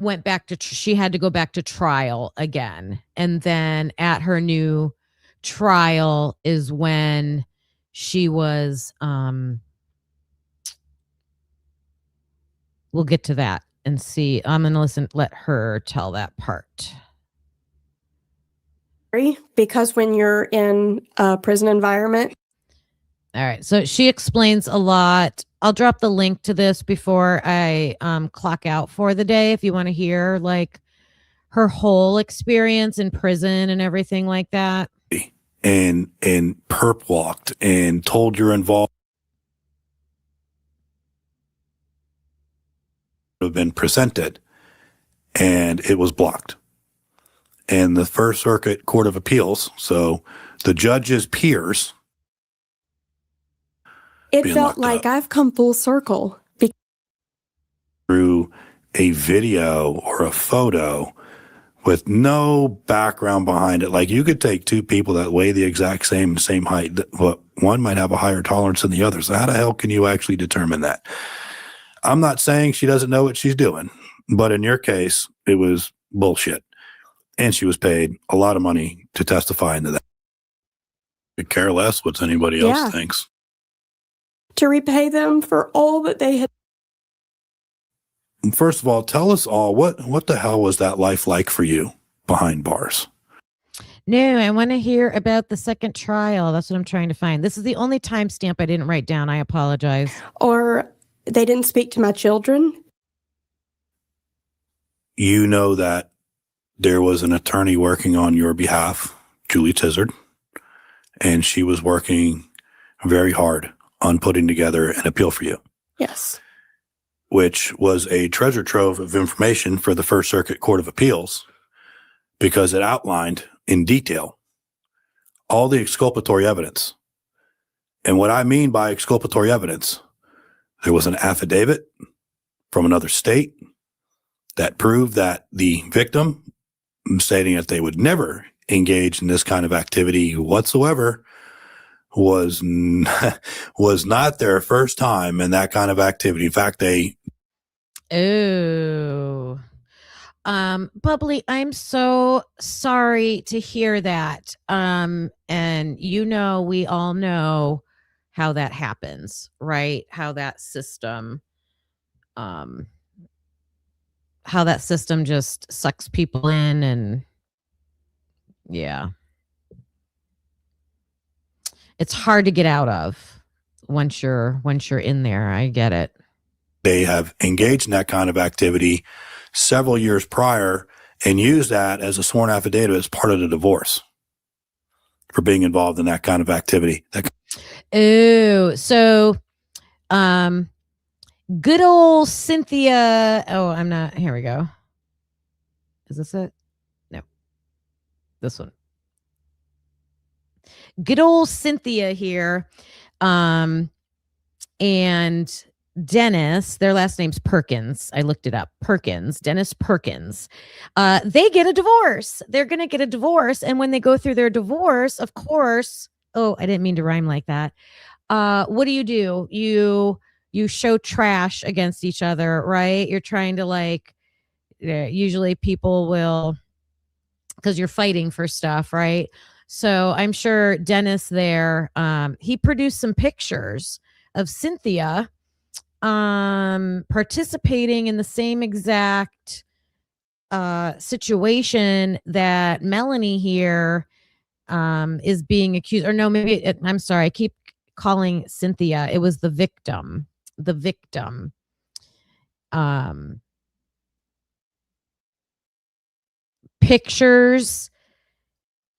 [SPEAKER 2] went back to, she had to go back to trial again. And then at her new trial is when she was, we'll get to that and see. I'm going to let her tell that part.
[SPEAKER 3] Because when you're in a prison environment.
[SPEAKER 2] All right. So she explains a lot. I'll drop the link to this before I clock out for the day if you want to hear like her whole experience in prison and everything like that.
[SPEAKER 4] And perp walked and told you're involved. Have been presented, and it was blocked. And the First Circuit Court of Appeals, so the judge's peers.
[SPEAKER 3] It felt like I've come full circle.
[SPEAKER 4] Through a video or a photo with no background behind it. Like you could take two people that weigh the exact same height, but one might have a higher tolerance than the other. So how the hell can you actually determine that? I'm not saying she doesn't know what she's doing, but in your case, it was bullshit. And she was paid a lot of money to testify into that. Could care less what anybody else thinks.
[SPEAKER 3] To repay them for all that they had.
[SPEAKER 4] First of all, tell us all, what the hell was that life like for you behind bars?
[SPEAKER 2] No, I want to hear about the second trial. That's what I'm trying to find. This is the only timestamp I didn't write down. I apologize.
[SPEAKER 3] Or they didn't speak to my children.
[SPEAKER 4] You know that there was an attorney working on your behalf, Julie Tizard, and she was working very hard on putting together an appeal for you.
[SPEAKER 3] Yes.
[SPEAKER 4] Which was a treasure trove of information for the First Circuit Court of Appeals because it outlined in detail all the exculpatory evidence. And what I mean by exculpatory evidence, there was an affidavit from another state that proved that the victim, stating that they would never engage in this kind of activity whatsoever, was not their first time in that kind of activity. In fact,
[SPEAKER 2] Bubbly, I'm so sorry to hear that. And we all know how that happens, right? How that system just sucks people in, and yeah. It's hard to get out of once you're in there. I get it.
[SPEAKER 4] They have engaged in that kind of activity several years prior and used that as a sworn affidavit as part of the divorce for being involved in that kind of activity.
[SPEAKER 2] So good old Cynthia. Oh, I'm not. Here we go. Is this it? No. This one. Good old Cynthia here. And Dennis, their last name's Perkins. I looked it up. Dennis Perkins. They get a divorce. They're going to get a divorce. And when they go through their divorce, of course, I didn't mean to rhyme like that. What do? You show trash against each other, right? You're trying to usually people will, because you're fighting for stuff, right? So I'm sure Dennis there, he produced some pictures of Cynthia participating in the same exact situation that Melanie here is being accused. Or no, I'm sorry. I keep calling Cynthia. It was the victim. Pictures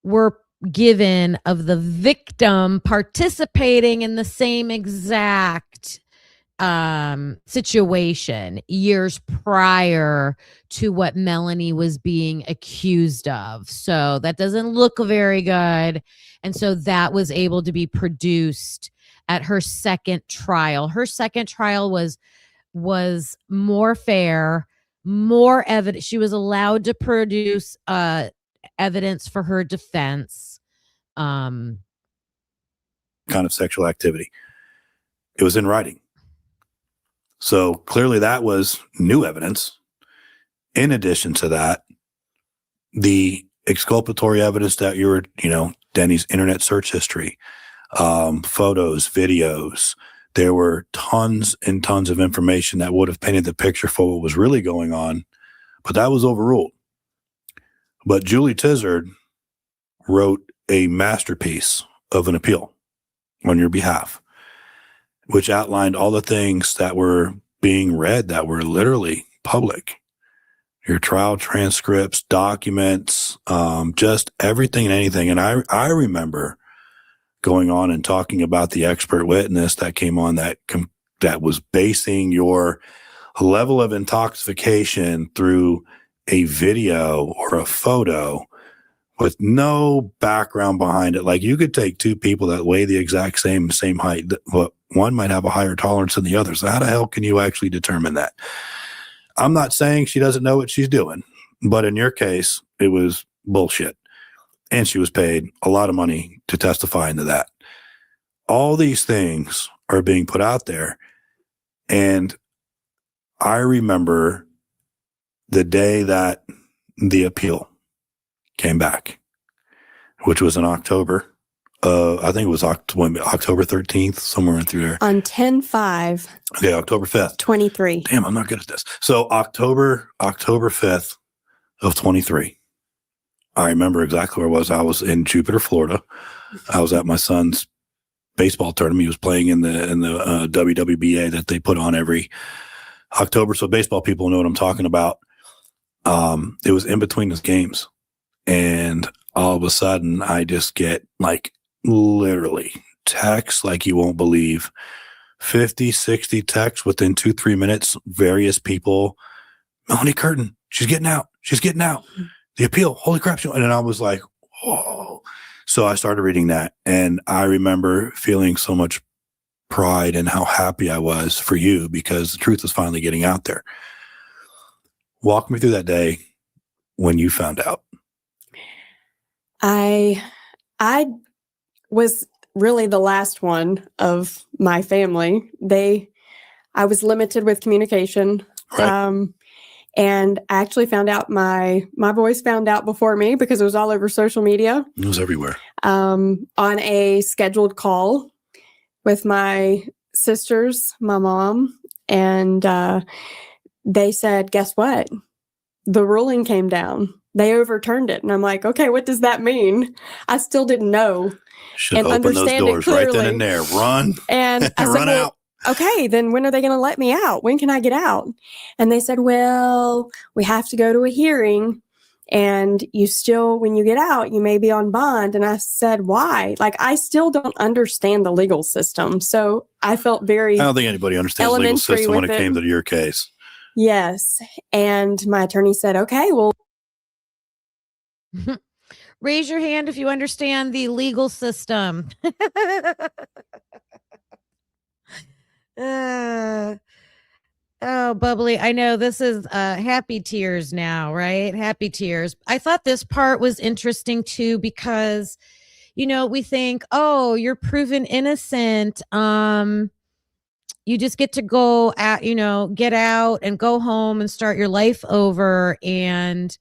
[SPEAKER 2] were given of the victim participating in the same exact situation years prior to what Melanie was being accused of. So that doesn't look very good. And so that was able to be produced at her second trial. Her second trial was more fair, more evidence. She was allowed to produce evidence for her defense.
[SPEAKER 4] Kind of sexual activity. It was in writing. So clearly that was new evidence. In addition to that, the exculpatory evidence that Denny's internet search history, photos, videos. There were tons and tons of information that would have painted the picture for what was really going on, but that was overruled. But Julie Tizard wrote a masterpiece of an appeal on your behalf, which outlined all the things that were being read that were literally public. Your trial transcripts, documents, just everything and anything. And I remember going on and talking about the expert witness that came on that was basing your level of intoxication through a video or a photo with no background behind it. Like, you could take two people that weigh the exact same height, but one might have a higher tolerance than the other. So how the hell can you actually determine that? I'm not saying she doesn't know what she's doing, but in your case, it was bullshit. And she was paid a lot of money to testify into that. All these things are being put out there. And I remember the day that the appeal came back, which was in October. I think it was October 13th, somewhere in through there.
[SPEAKER 3] On 10/5.
[SPEAKER 4] Okay, October 5th.
[SPEAKER 3] 23.
[SPEAKER 4] Damn, I'm not good at this. So October 5th of 23. I remember exactly where I was. I was in Jupiter, Florida. I was at my son's baseball tournament. He was playing in the WWBA that they put on every October. So baseball people know what I'm talking about. It was in between his games. And all of a sudden, I just get like literally texts like you won't believe. 50, 60 texts within 2-3 minutes. Various people. Melanie Curtin, she's getting out. She's getting out. The appeal. Holy crap. And then I was like, whoa. So I started reading that. And I remember feeling so much pride and how happy I was for you because the truth was finally getting out there. Walk me through that day when you found out.
[SPEAKER 3] I was really the last one of my family. I was limited with communication.
[SPEAKER 4] Right.
[SPEAKER 3] And I actually found out my boys found out before me because it was all over social media.
[SPEAKER 4] It was everywhere.
[SPEAKER 3] On a scheduled call with my sisters, my mom, and they said, guess what? The ruling came down. They overturned it. And I'm like, okay, what does that mean? I still didn't know.
[SPEAKER 4] Should
[SPEAKER 3] and
[SPEAKER 4] open those
[SPEAKER 3] understand it
[SPEAKER 4] doors right then
[SPEAKER 3] clearly.
[SPEAKER 4] and there. Run.
[SPEAKER 3] And I said,
[SPEAKER 4] Run
[SPEAKER 3] well,
[SPEAKER 4] out.
[SPEAKER 3] okay, then when are they going to let me out? When can I get out? And they said, well, we have to go to a hearing. And when you get out, you may be on bond. And I said, why? Like, I still don't understand the legal system. So I felt very
[SPEAKER 4] I don't think anybody understands the legal
[SPEAKER 3] elementary
[SPEAKER 4] system when it
[SPEAKER 3] with
[SPEAKER 4] came
[SPEAKER 3] it.
[SPEAKER 4] to your case.
[SPEAKER 3] Yes. And my attorney said, okay, well,
[SPEAKER 2] Raise your hand if you understand the legal system. Oh, bubbly. I know this is happy tears now, right? Happy tears. I thought this part was interesting too, because, we think, oh, you're proven innocent. You just get to go out, get out and go home and start your life over. And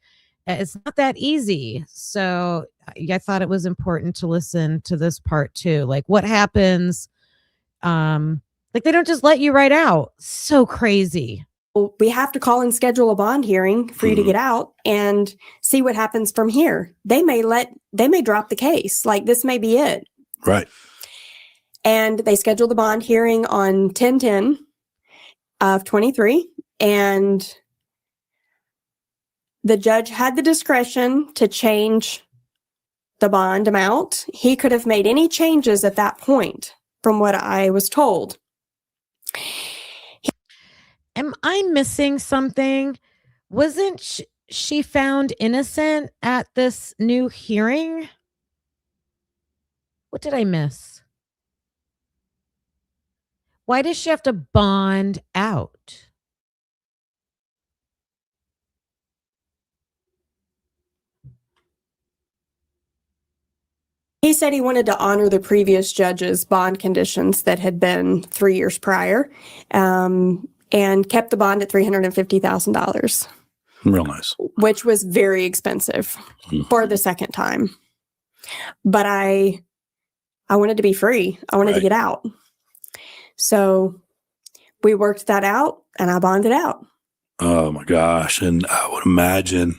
[SPEAKER 2] it's not that easy. So I thought it was important to listen to this part too. Like, what happens? Like, they don't just let you right out. So crazy.
[SPEAKER 3] we have to call and schedule a bond hearing for you to get out and see what happens from here. They may drop the case. Like, this may be it.
[SPEAKER 4] Right.
[SPEAKER 3] And they scheduled the bond hearing on 10/10 of 23. And the judge had the discretion to change the bond amount. He could have made any changes at that point, from what I was told.
[SPEAKER 2] Am I missing something? Wasn't she found innocent at this new hearing? What did I miss? Why does she have to bond out?
[SPEAKER 3] He said he wanted to honor the previous judge's bond conditions that had been 3 years prior, and kept the bond at $350,000,
[SPEAKER 4] Real nice.
[SPEAKER 3] which was very expensive for the second time. But I I wanted to be free. I wanted to
[SPEAKER 4] Right.
[SPEAKER 3] get out. So we worked that out and I bonded out.
[SPEAKER 4] Oh my gosh. And I would imagine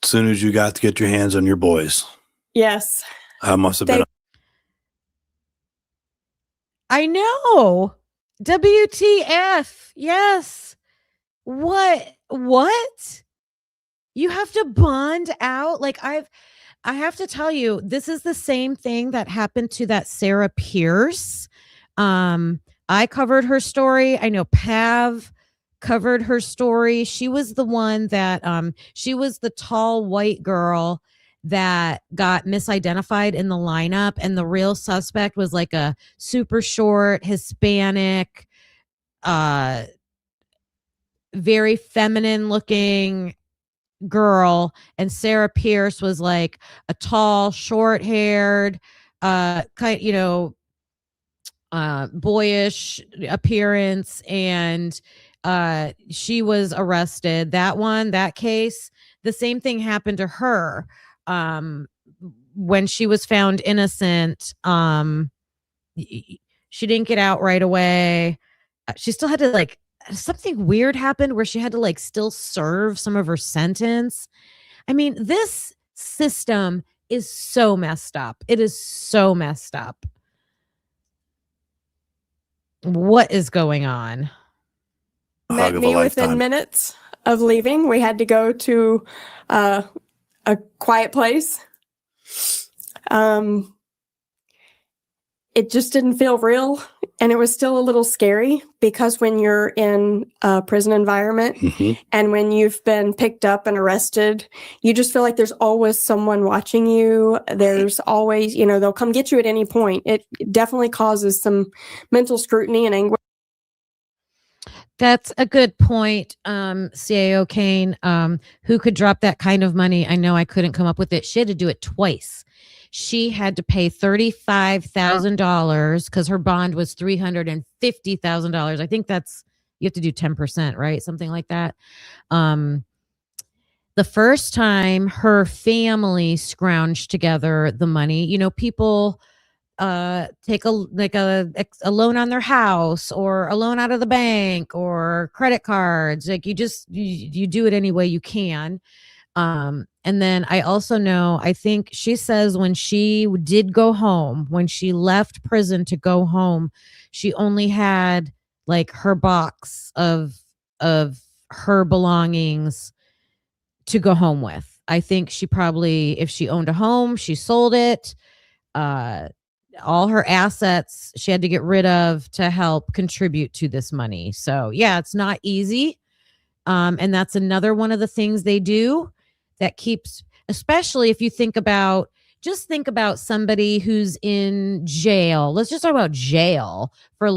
[SPEAKER 4] as soon as you got to get your hands on your boys,
[SPEAKER 3] Yes.
[SPEAKER 4] I must have been.
[SPEAKER 2] I know. WTF. Yes. What? You have to bond out? Like I have to tell you, this is the same thing that happened to that Sarah Pierce. I covered her story. I know Pav covered her story. She was the one that she was the tall white girl that got misidentified in the lineup, and the real suspect was like a super short Hispanic, very feminine looking girl, and Sarah Pierce was like a tall, short-haired, boyish appearance, and she was arrested. That case, the same thing happened to her. When she was found innocent, she didn't get out right away. She still had to something weird happened where she had to still serve some of her sentence. I mean, this system is so messed up. It is so messed up. What is going on?
[SPEAKER 3] Met me within minutes of leaving. We had to go to a quiet place. It just didn't feel real, and it was still a little scary because when you're in a prison environment and when you've been picked up and arrested, you just feel like there's always someone watching you. There's always, they'll come get you at any point. It definitely causes some mental scrutiny and anguish.
[SPEAKER 2] That's a good point, CAO Kane. Who could drop that kind of money? I know I couldn't come up with it. She had to do it twice. She had to pay $35,000 because her bond was $350,000. I think you have to do 10%, right? Something like that. The first time her family scrounged together the money, people take a loan on their house or a loan out of the bank or credit cards. Like you do it any way you can. And then I also know, I think she says when she did go home, when she left prison to go home, she only had her box of her belongings to go home with. I think she probably, if she owned a home, she sold it. All her assets she had to get rid of to help contribute to this money. So yeah, it's not easy. And that's another one of the things they do that keeps, especially if you think about somebody who's in jail. Let's just talk about jail for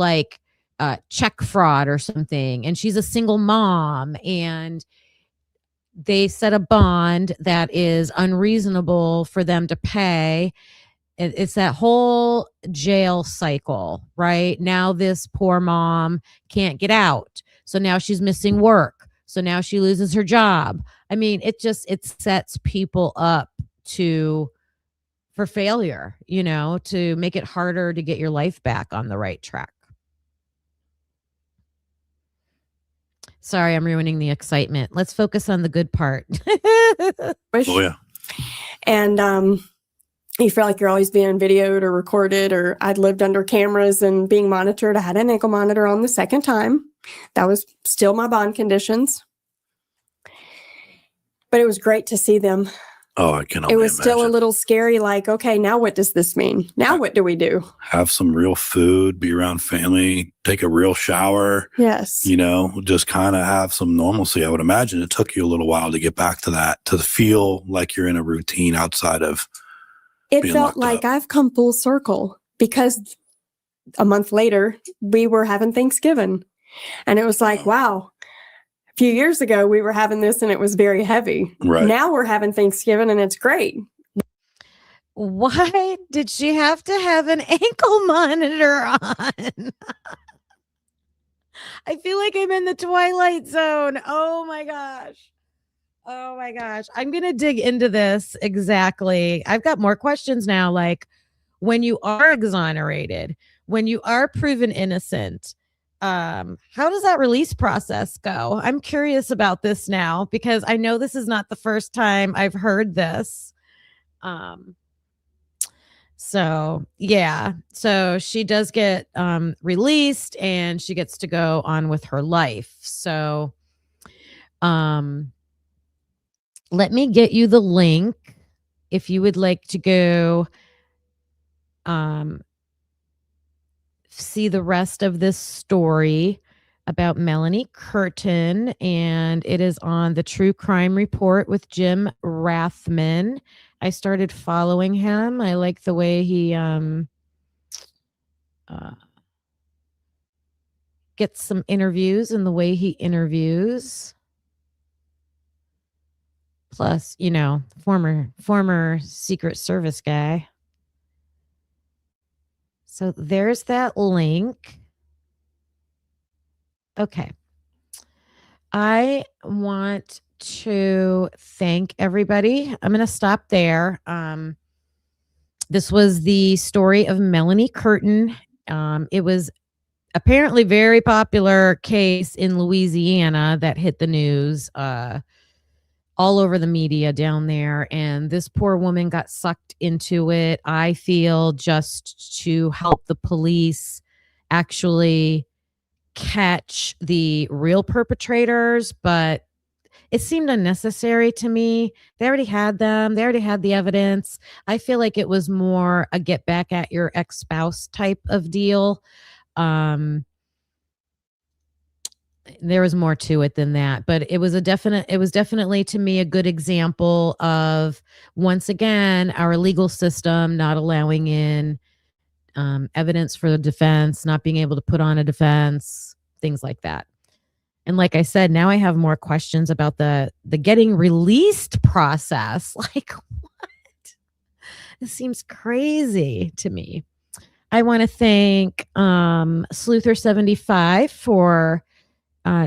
[SPEAKER 2] check fraud or something. And she's a single mom, and they set a bond that is unreasonable for them to pay. It's that whole jail cycle, right? Now this poor mom can't get out. So now she's missing work. So now she loses her job. I mean, it sets people up for failure, to make it harder to get your life back on the right track. Sorry, I'm ruining the excitement. Let's focus on the good part.
[SPEAKER 4] Oh, yeah.
[SPEAKER 3] And you feel like you're always being videoed or recorded, or I'd lived under cameras and being monitored. I had an ankle monitor on the second time. That was still my bond conditions. But it was great to see them.
[SPEAKER 4] Oh, I can only
[SPEAKER 3] It was
[SPEAKER 4] imagine.
[SPEAKER 3] still a little scary, okay, now what does this mean? Now what do we do?
[SPEAKER 4] Have some real food, be around family, take a real shower.
[SPEAKER 3] Yes.
[SPEAKER 4] Just kind of have some normalcy. I would imagine it took you a little while to get back to that, to feel like you're in a routine outside of
[SPEAKER 3] It
[SPEAKER 4] being
[SPEAKER 3] felt
[SPEAKER 4] locked
[SPEAKER 3] like
[SPEAKER 4] up.
[SPEAKER 3] I've come full circle, because a month later, we were having Thanksgiving. And it was like, wow. A few years ago, we were having this and it was very heavy.
[SPEAKER 4] Right.
[SPEAKER 3] Now we're having Thanksgiving and it's great.
[SPEAKER 2] Why did she have to have an ankle monitor on? I feel like I'm in the Twilight Zone. Oh my gosh. I'm going to dig into this exactly. I've got more questions now. when you are exonerated, when you are proven innocent, how does that release process go? I'm curious about this now because I know this is not the first time I've heard this. So yeah, so she does get released and she gets to go on with her life. So let me get you the link if you would like to go see the rest of this story about Melanie Curtin, and it is on the True Crime Report with Jim Rathman. I started following him. I like the way he gets some interviews and the way he interviews. Plus, you know, former Secret Service guy. So there's that link. Okay. I want to thank everybody. I'm going to stop there. This was the story of Melanie Curtin. It was apparently very popular case in Louisiana that hit the news all over the media down there. And this poor woman got sucked into it, I feel, just to help the police actually catch the real perpetrators. But it seemed unnecessary to me. They already had them. They already had the evidence. I feel like it was more a get back at your ex-spouse type of deal. There was more to it than that, but it was definitely to me a good example of, once again, our legal system not allowing in evidence for the defense, not being able to put on a defense, things like that. And like I said, now I have more questions about the getting released process. Like, what? It seems crazy to me. I want to thank Sleuther75 for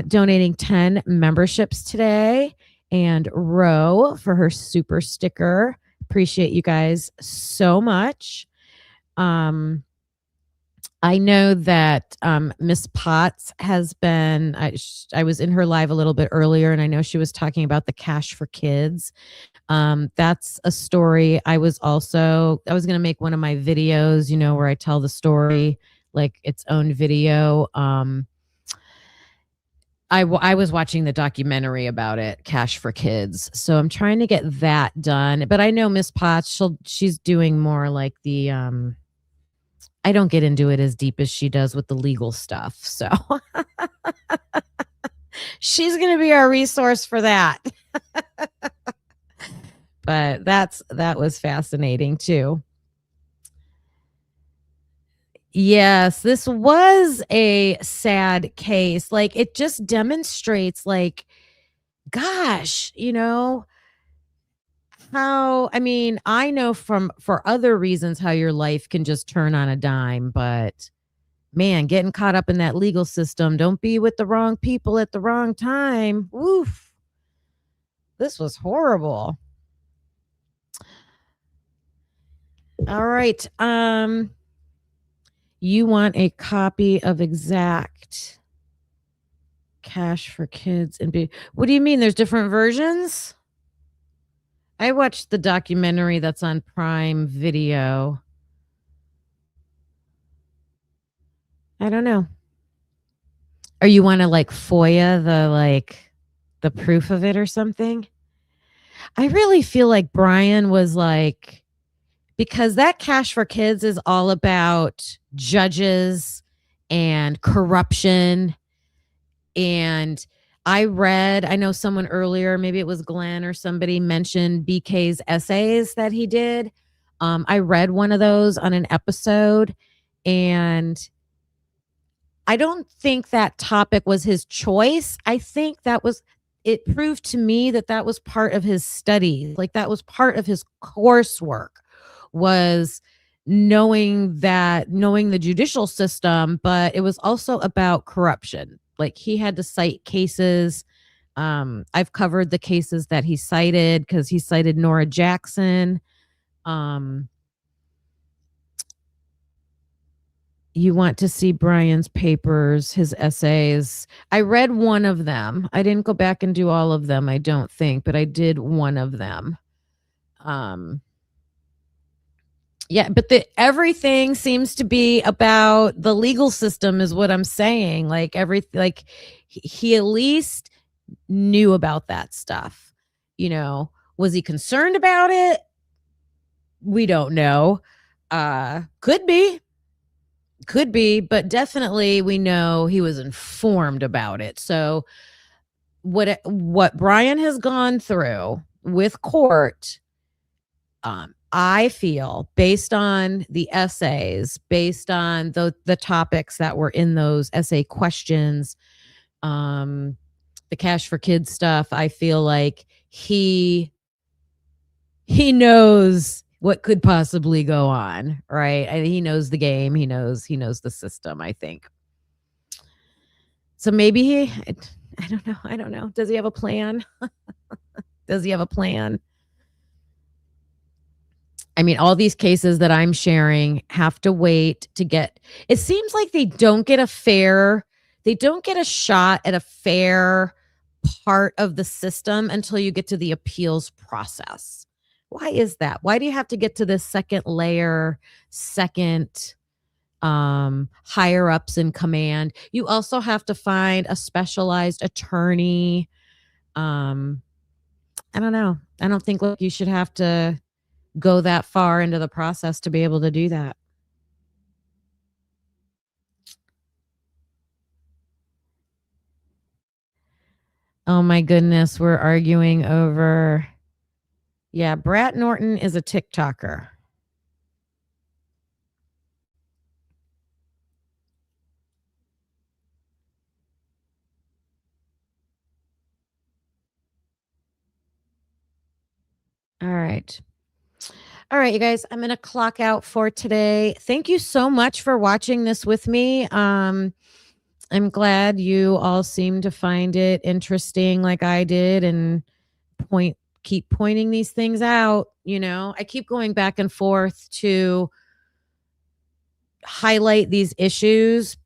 [SPEAKER 2] donating 10 memberships today, and Ro for her super sticker. Appreciate you guys so much. I know that Miss Potts has been, I was in her live a little bit earlier, and I know she was talking about the Cash for Kids. That's a story. I was going to make one of my videos, you know, where I tell the story, like its own video. I was watching the documentary about it, Cash for Kids. So I'm trying to get that done. But I know Miss Potts, she's doing more like the, I don't get into it as deep as she does with the legal stuff. So she's going to be our resource for that. But that was fascinating too. Yes, this was a sad case. Like, it just demonstrates, like, gosh, you know, how, I mean, I know for other reasons how your life can just turn on a dime, but man, getting caught up in that legal system, don't be with the wrong people at the wrong time. Woof. This was horrible. All right. You want a copy of Exact Cash for Kids and what do you mean? There's different versions? I watched the documentary that's on Prime Video. I don't know. Or you want to like FOIA the proof of it or something? I really feel like Brian was like, because that Cash for Kids is all about judges and corruption. And I know someone earlier, maybe it was Glenn or somebody, mentioned BK's essays that he did. I read one of those on an episode, and I don't think that topic was his choice. I think it proved to me that was part of his studies. Like, that was part of his coursework, was knowing the judicial system, but it was also about corruption. Like, he had to cite cases. I've covered the cases that he cited because he cited Nora Jackson. you want to see Brian's papers, his essays. I read one of them. I didn't go back and do all of them, I don't think, but I did one of them. Yeah, but everything seems to be about the legal system is what I'm saying. Like he at least knew about that stuff. You know, was he concerned about it? We don't know. Could be, but definitely we know he was informed about it. So what Brian has gone through with court, I feel, based on the essays, based on the topics that were in those essay questions, the Cash for Kids stuff, I feel like he knows what could possibly go on, right? He knows the game. He knows the system, I think. So maybe I don't know. Does he have a plan? I mean, all these cases that I'm sharing have to wait to get, it seems like they don't get a shot at a fair part of the system until you get to the appeals process. Why is that? Why do you have to get to this second layer, higher ups in command? You also have to find a specialized attorney. I don't know. I don't think you should have to go that far into the process to be able to do that. Oh my goodness, we're arguing over. Yeah, Brat Norton is a TikToker. All right. All right, you guys, I'm going to clock out for today. Thank you so much for watching this with me. I'm glad you all seem to find it interesting like I did and keep pointing these things out. You know, I keep going back and forth to highlight these issues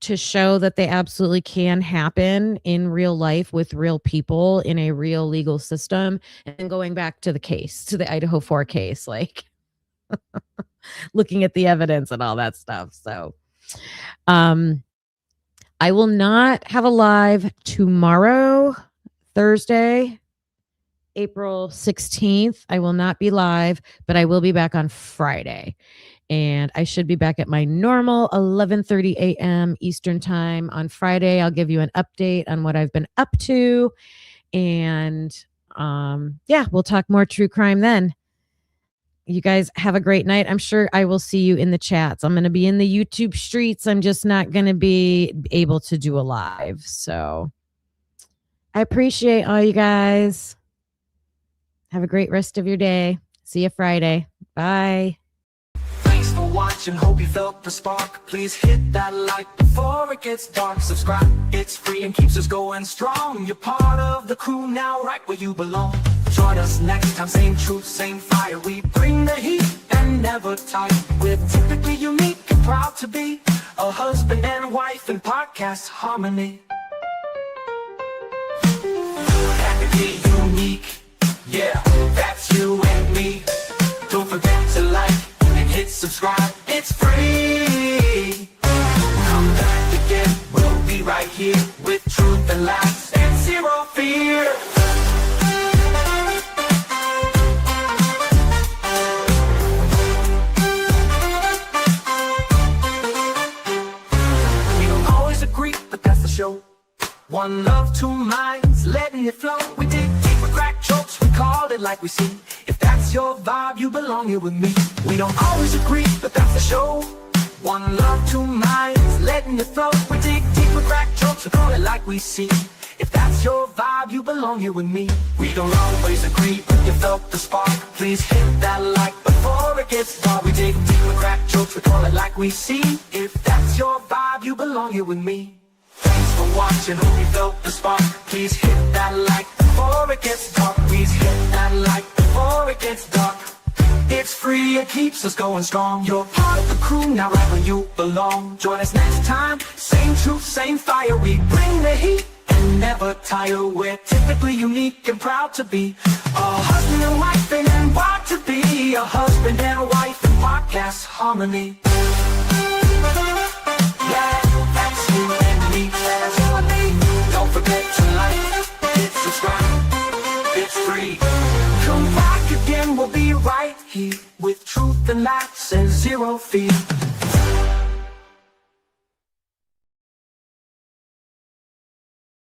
[SPEAKER 2] to show that they absolutely can happen in real life with real people in a real legal system. And going back to the Idaho 4 case, like looking at the evidence and all that stuff. So I will not have a live tomorrow, Thursday, April 16th. I will not be live, but I will be back on Friday. And I should be back at my normal 11:30 a.m. Eastern time on Friday. I'll give you an update on what I've been up to. And yeah, we'll talk more true crime then. You guys have a great night. I'm sure I will see you in the chats. I'm going to be in the YouTube streets. I'm just not going to be able to do a live. So I appreciate all you guys. Have a great rest of your day. See you Friday. Bye.
[SPEAKER 5] Thanks for watching, hope you felt the spark. Please hit that like before it gets dark. Subscribe, it's free and keeps us going strong. You're part of the crew now, right where you belong. Join us next time, same truth, same fire. We bring the heat and never tire. We're typically unique and proud to be a husband and wife in podcast harmony. Happy unique, yeah, that's you and me. Don't forget to like and hit subscribe, it's free. Come back again, we'll be right here with truth and laughs and zero fear. We don't always agree, but that's the show. One love, two minds, letting it flow. We dig deep with crack jokes, we called it like we see. If that's your vibe, you belong here with me. We don't always agree, but that's the show. One love, two minds, letting it flow. We dig deep with crack jokes, we call it like we see. If that's your vibe, you belong here with me. We don't always agree, but you felt the spark. Please hit that like before it gets dark. We dig deep with crack jokes, we call it like we see. If that's your vibe, you belong here with me. Thanks for watching, hope you felt the spark. Please hit that like before it gets dark. Please hit that like before it gets dark. It's free. free, it keeps us going strong. You're part of the crew, now right where you belong. Join us next time, same truth, same fire. We bring the heat and never tire. We're typically unique and proud to be a husband and wife and proud to be a husband and a wife in podcast harmony. Yeah, that's you and me, that's you and me. Don't forget to like, hit subscribe, it's free. Come back again, we'll be right here with truth and laughs and zero fear.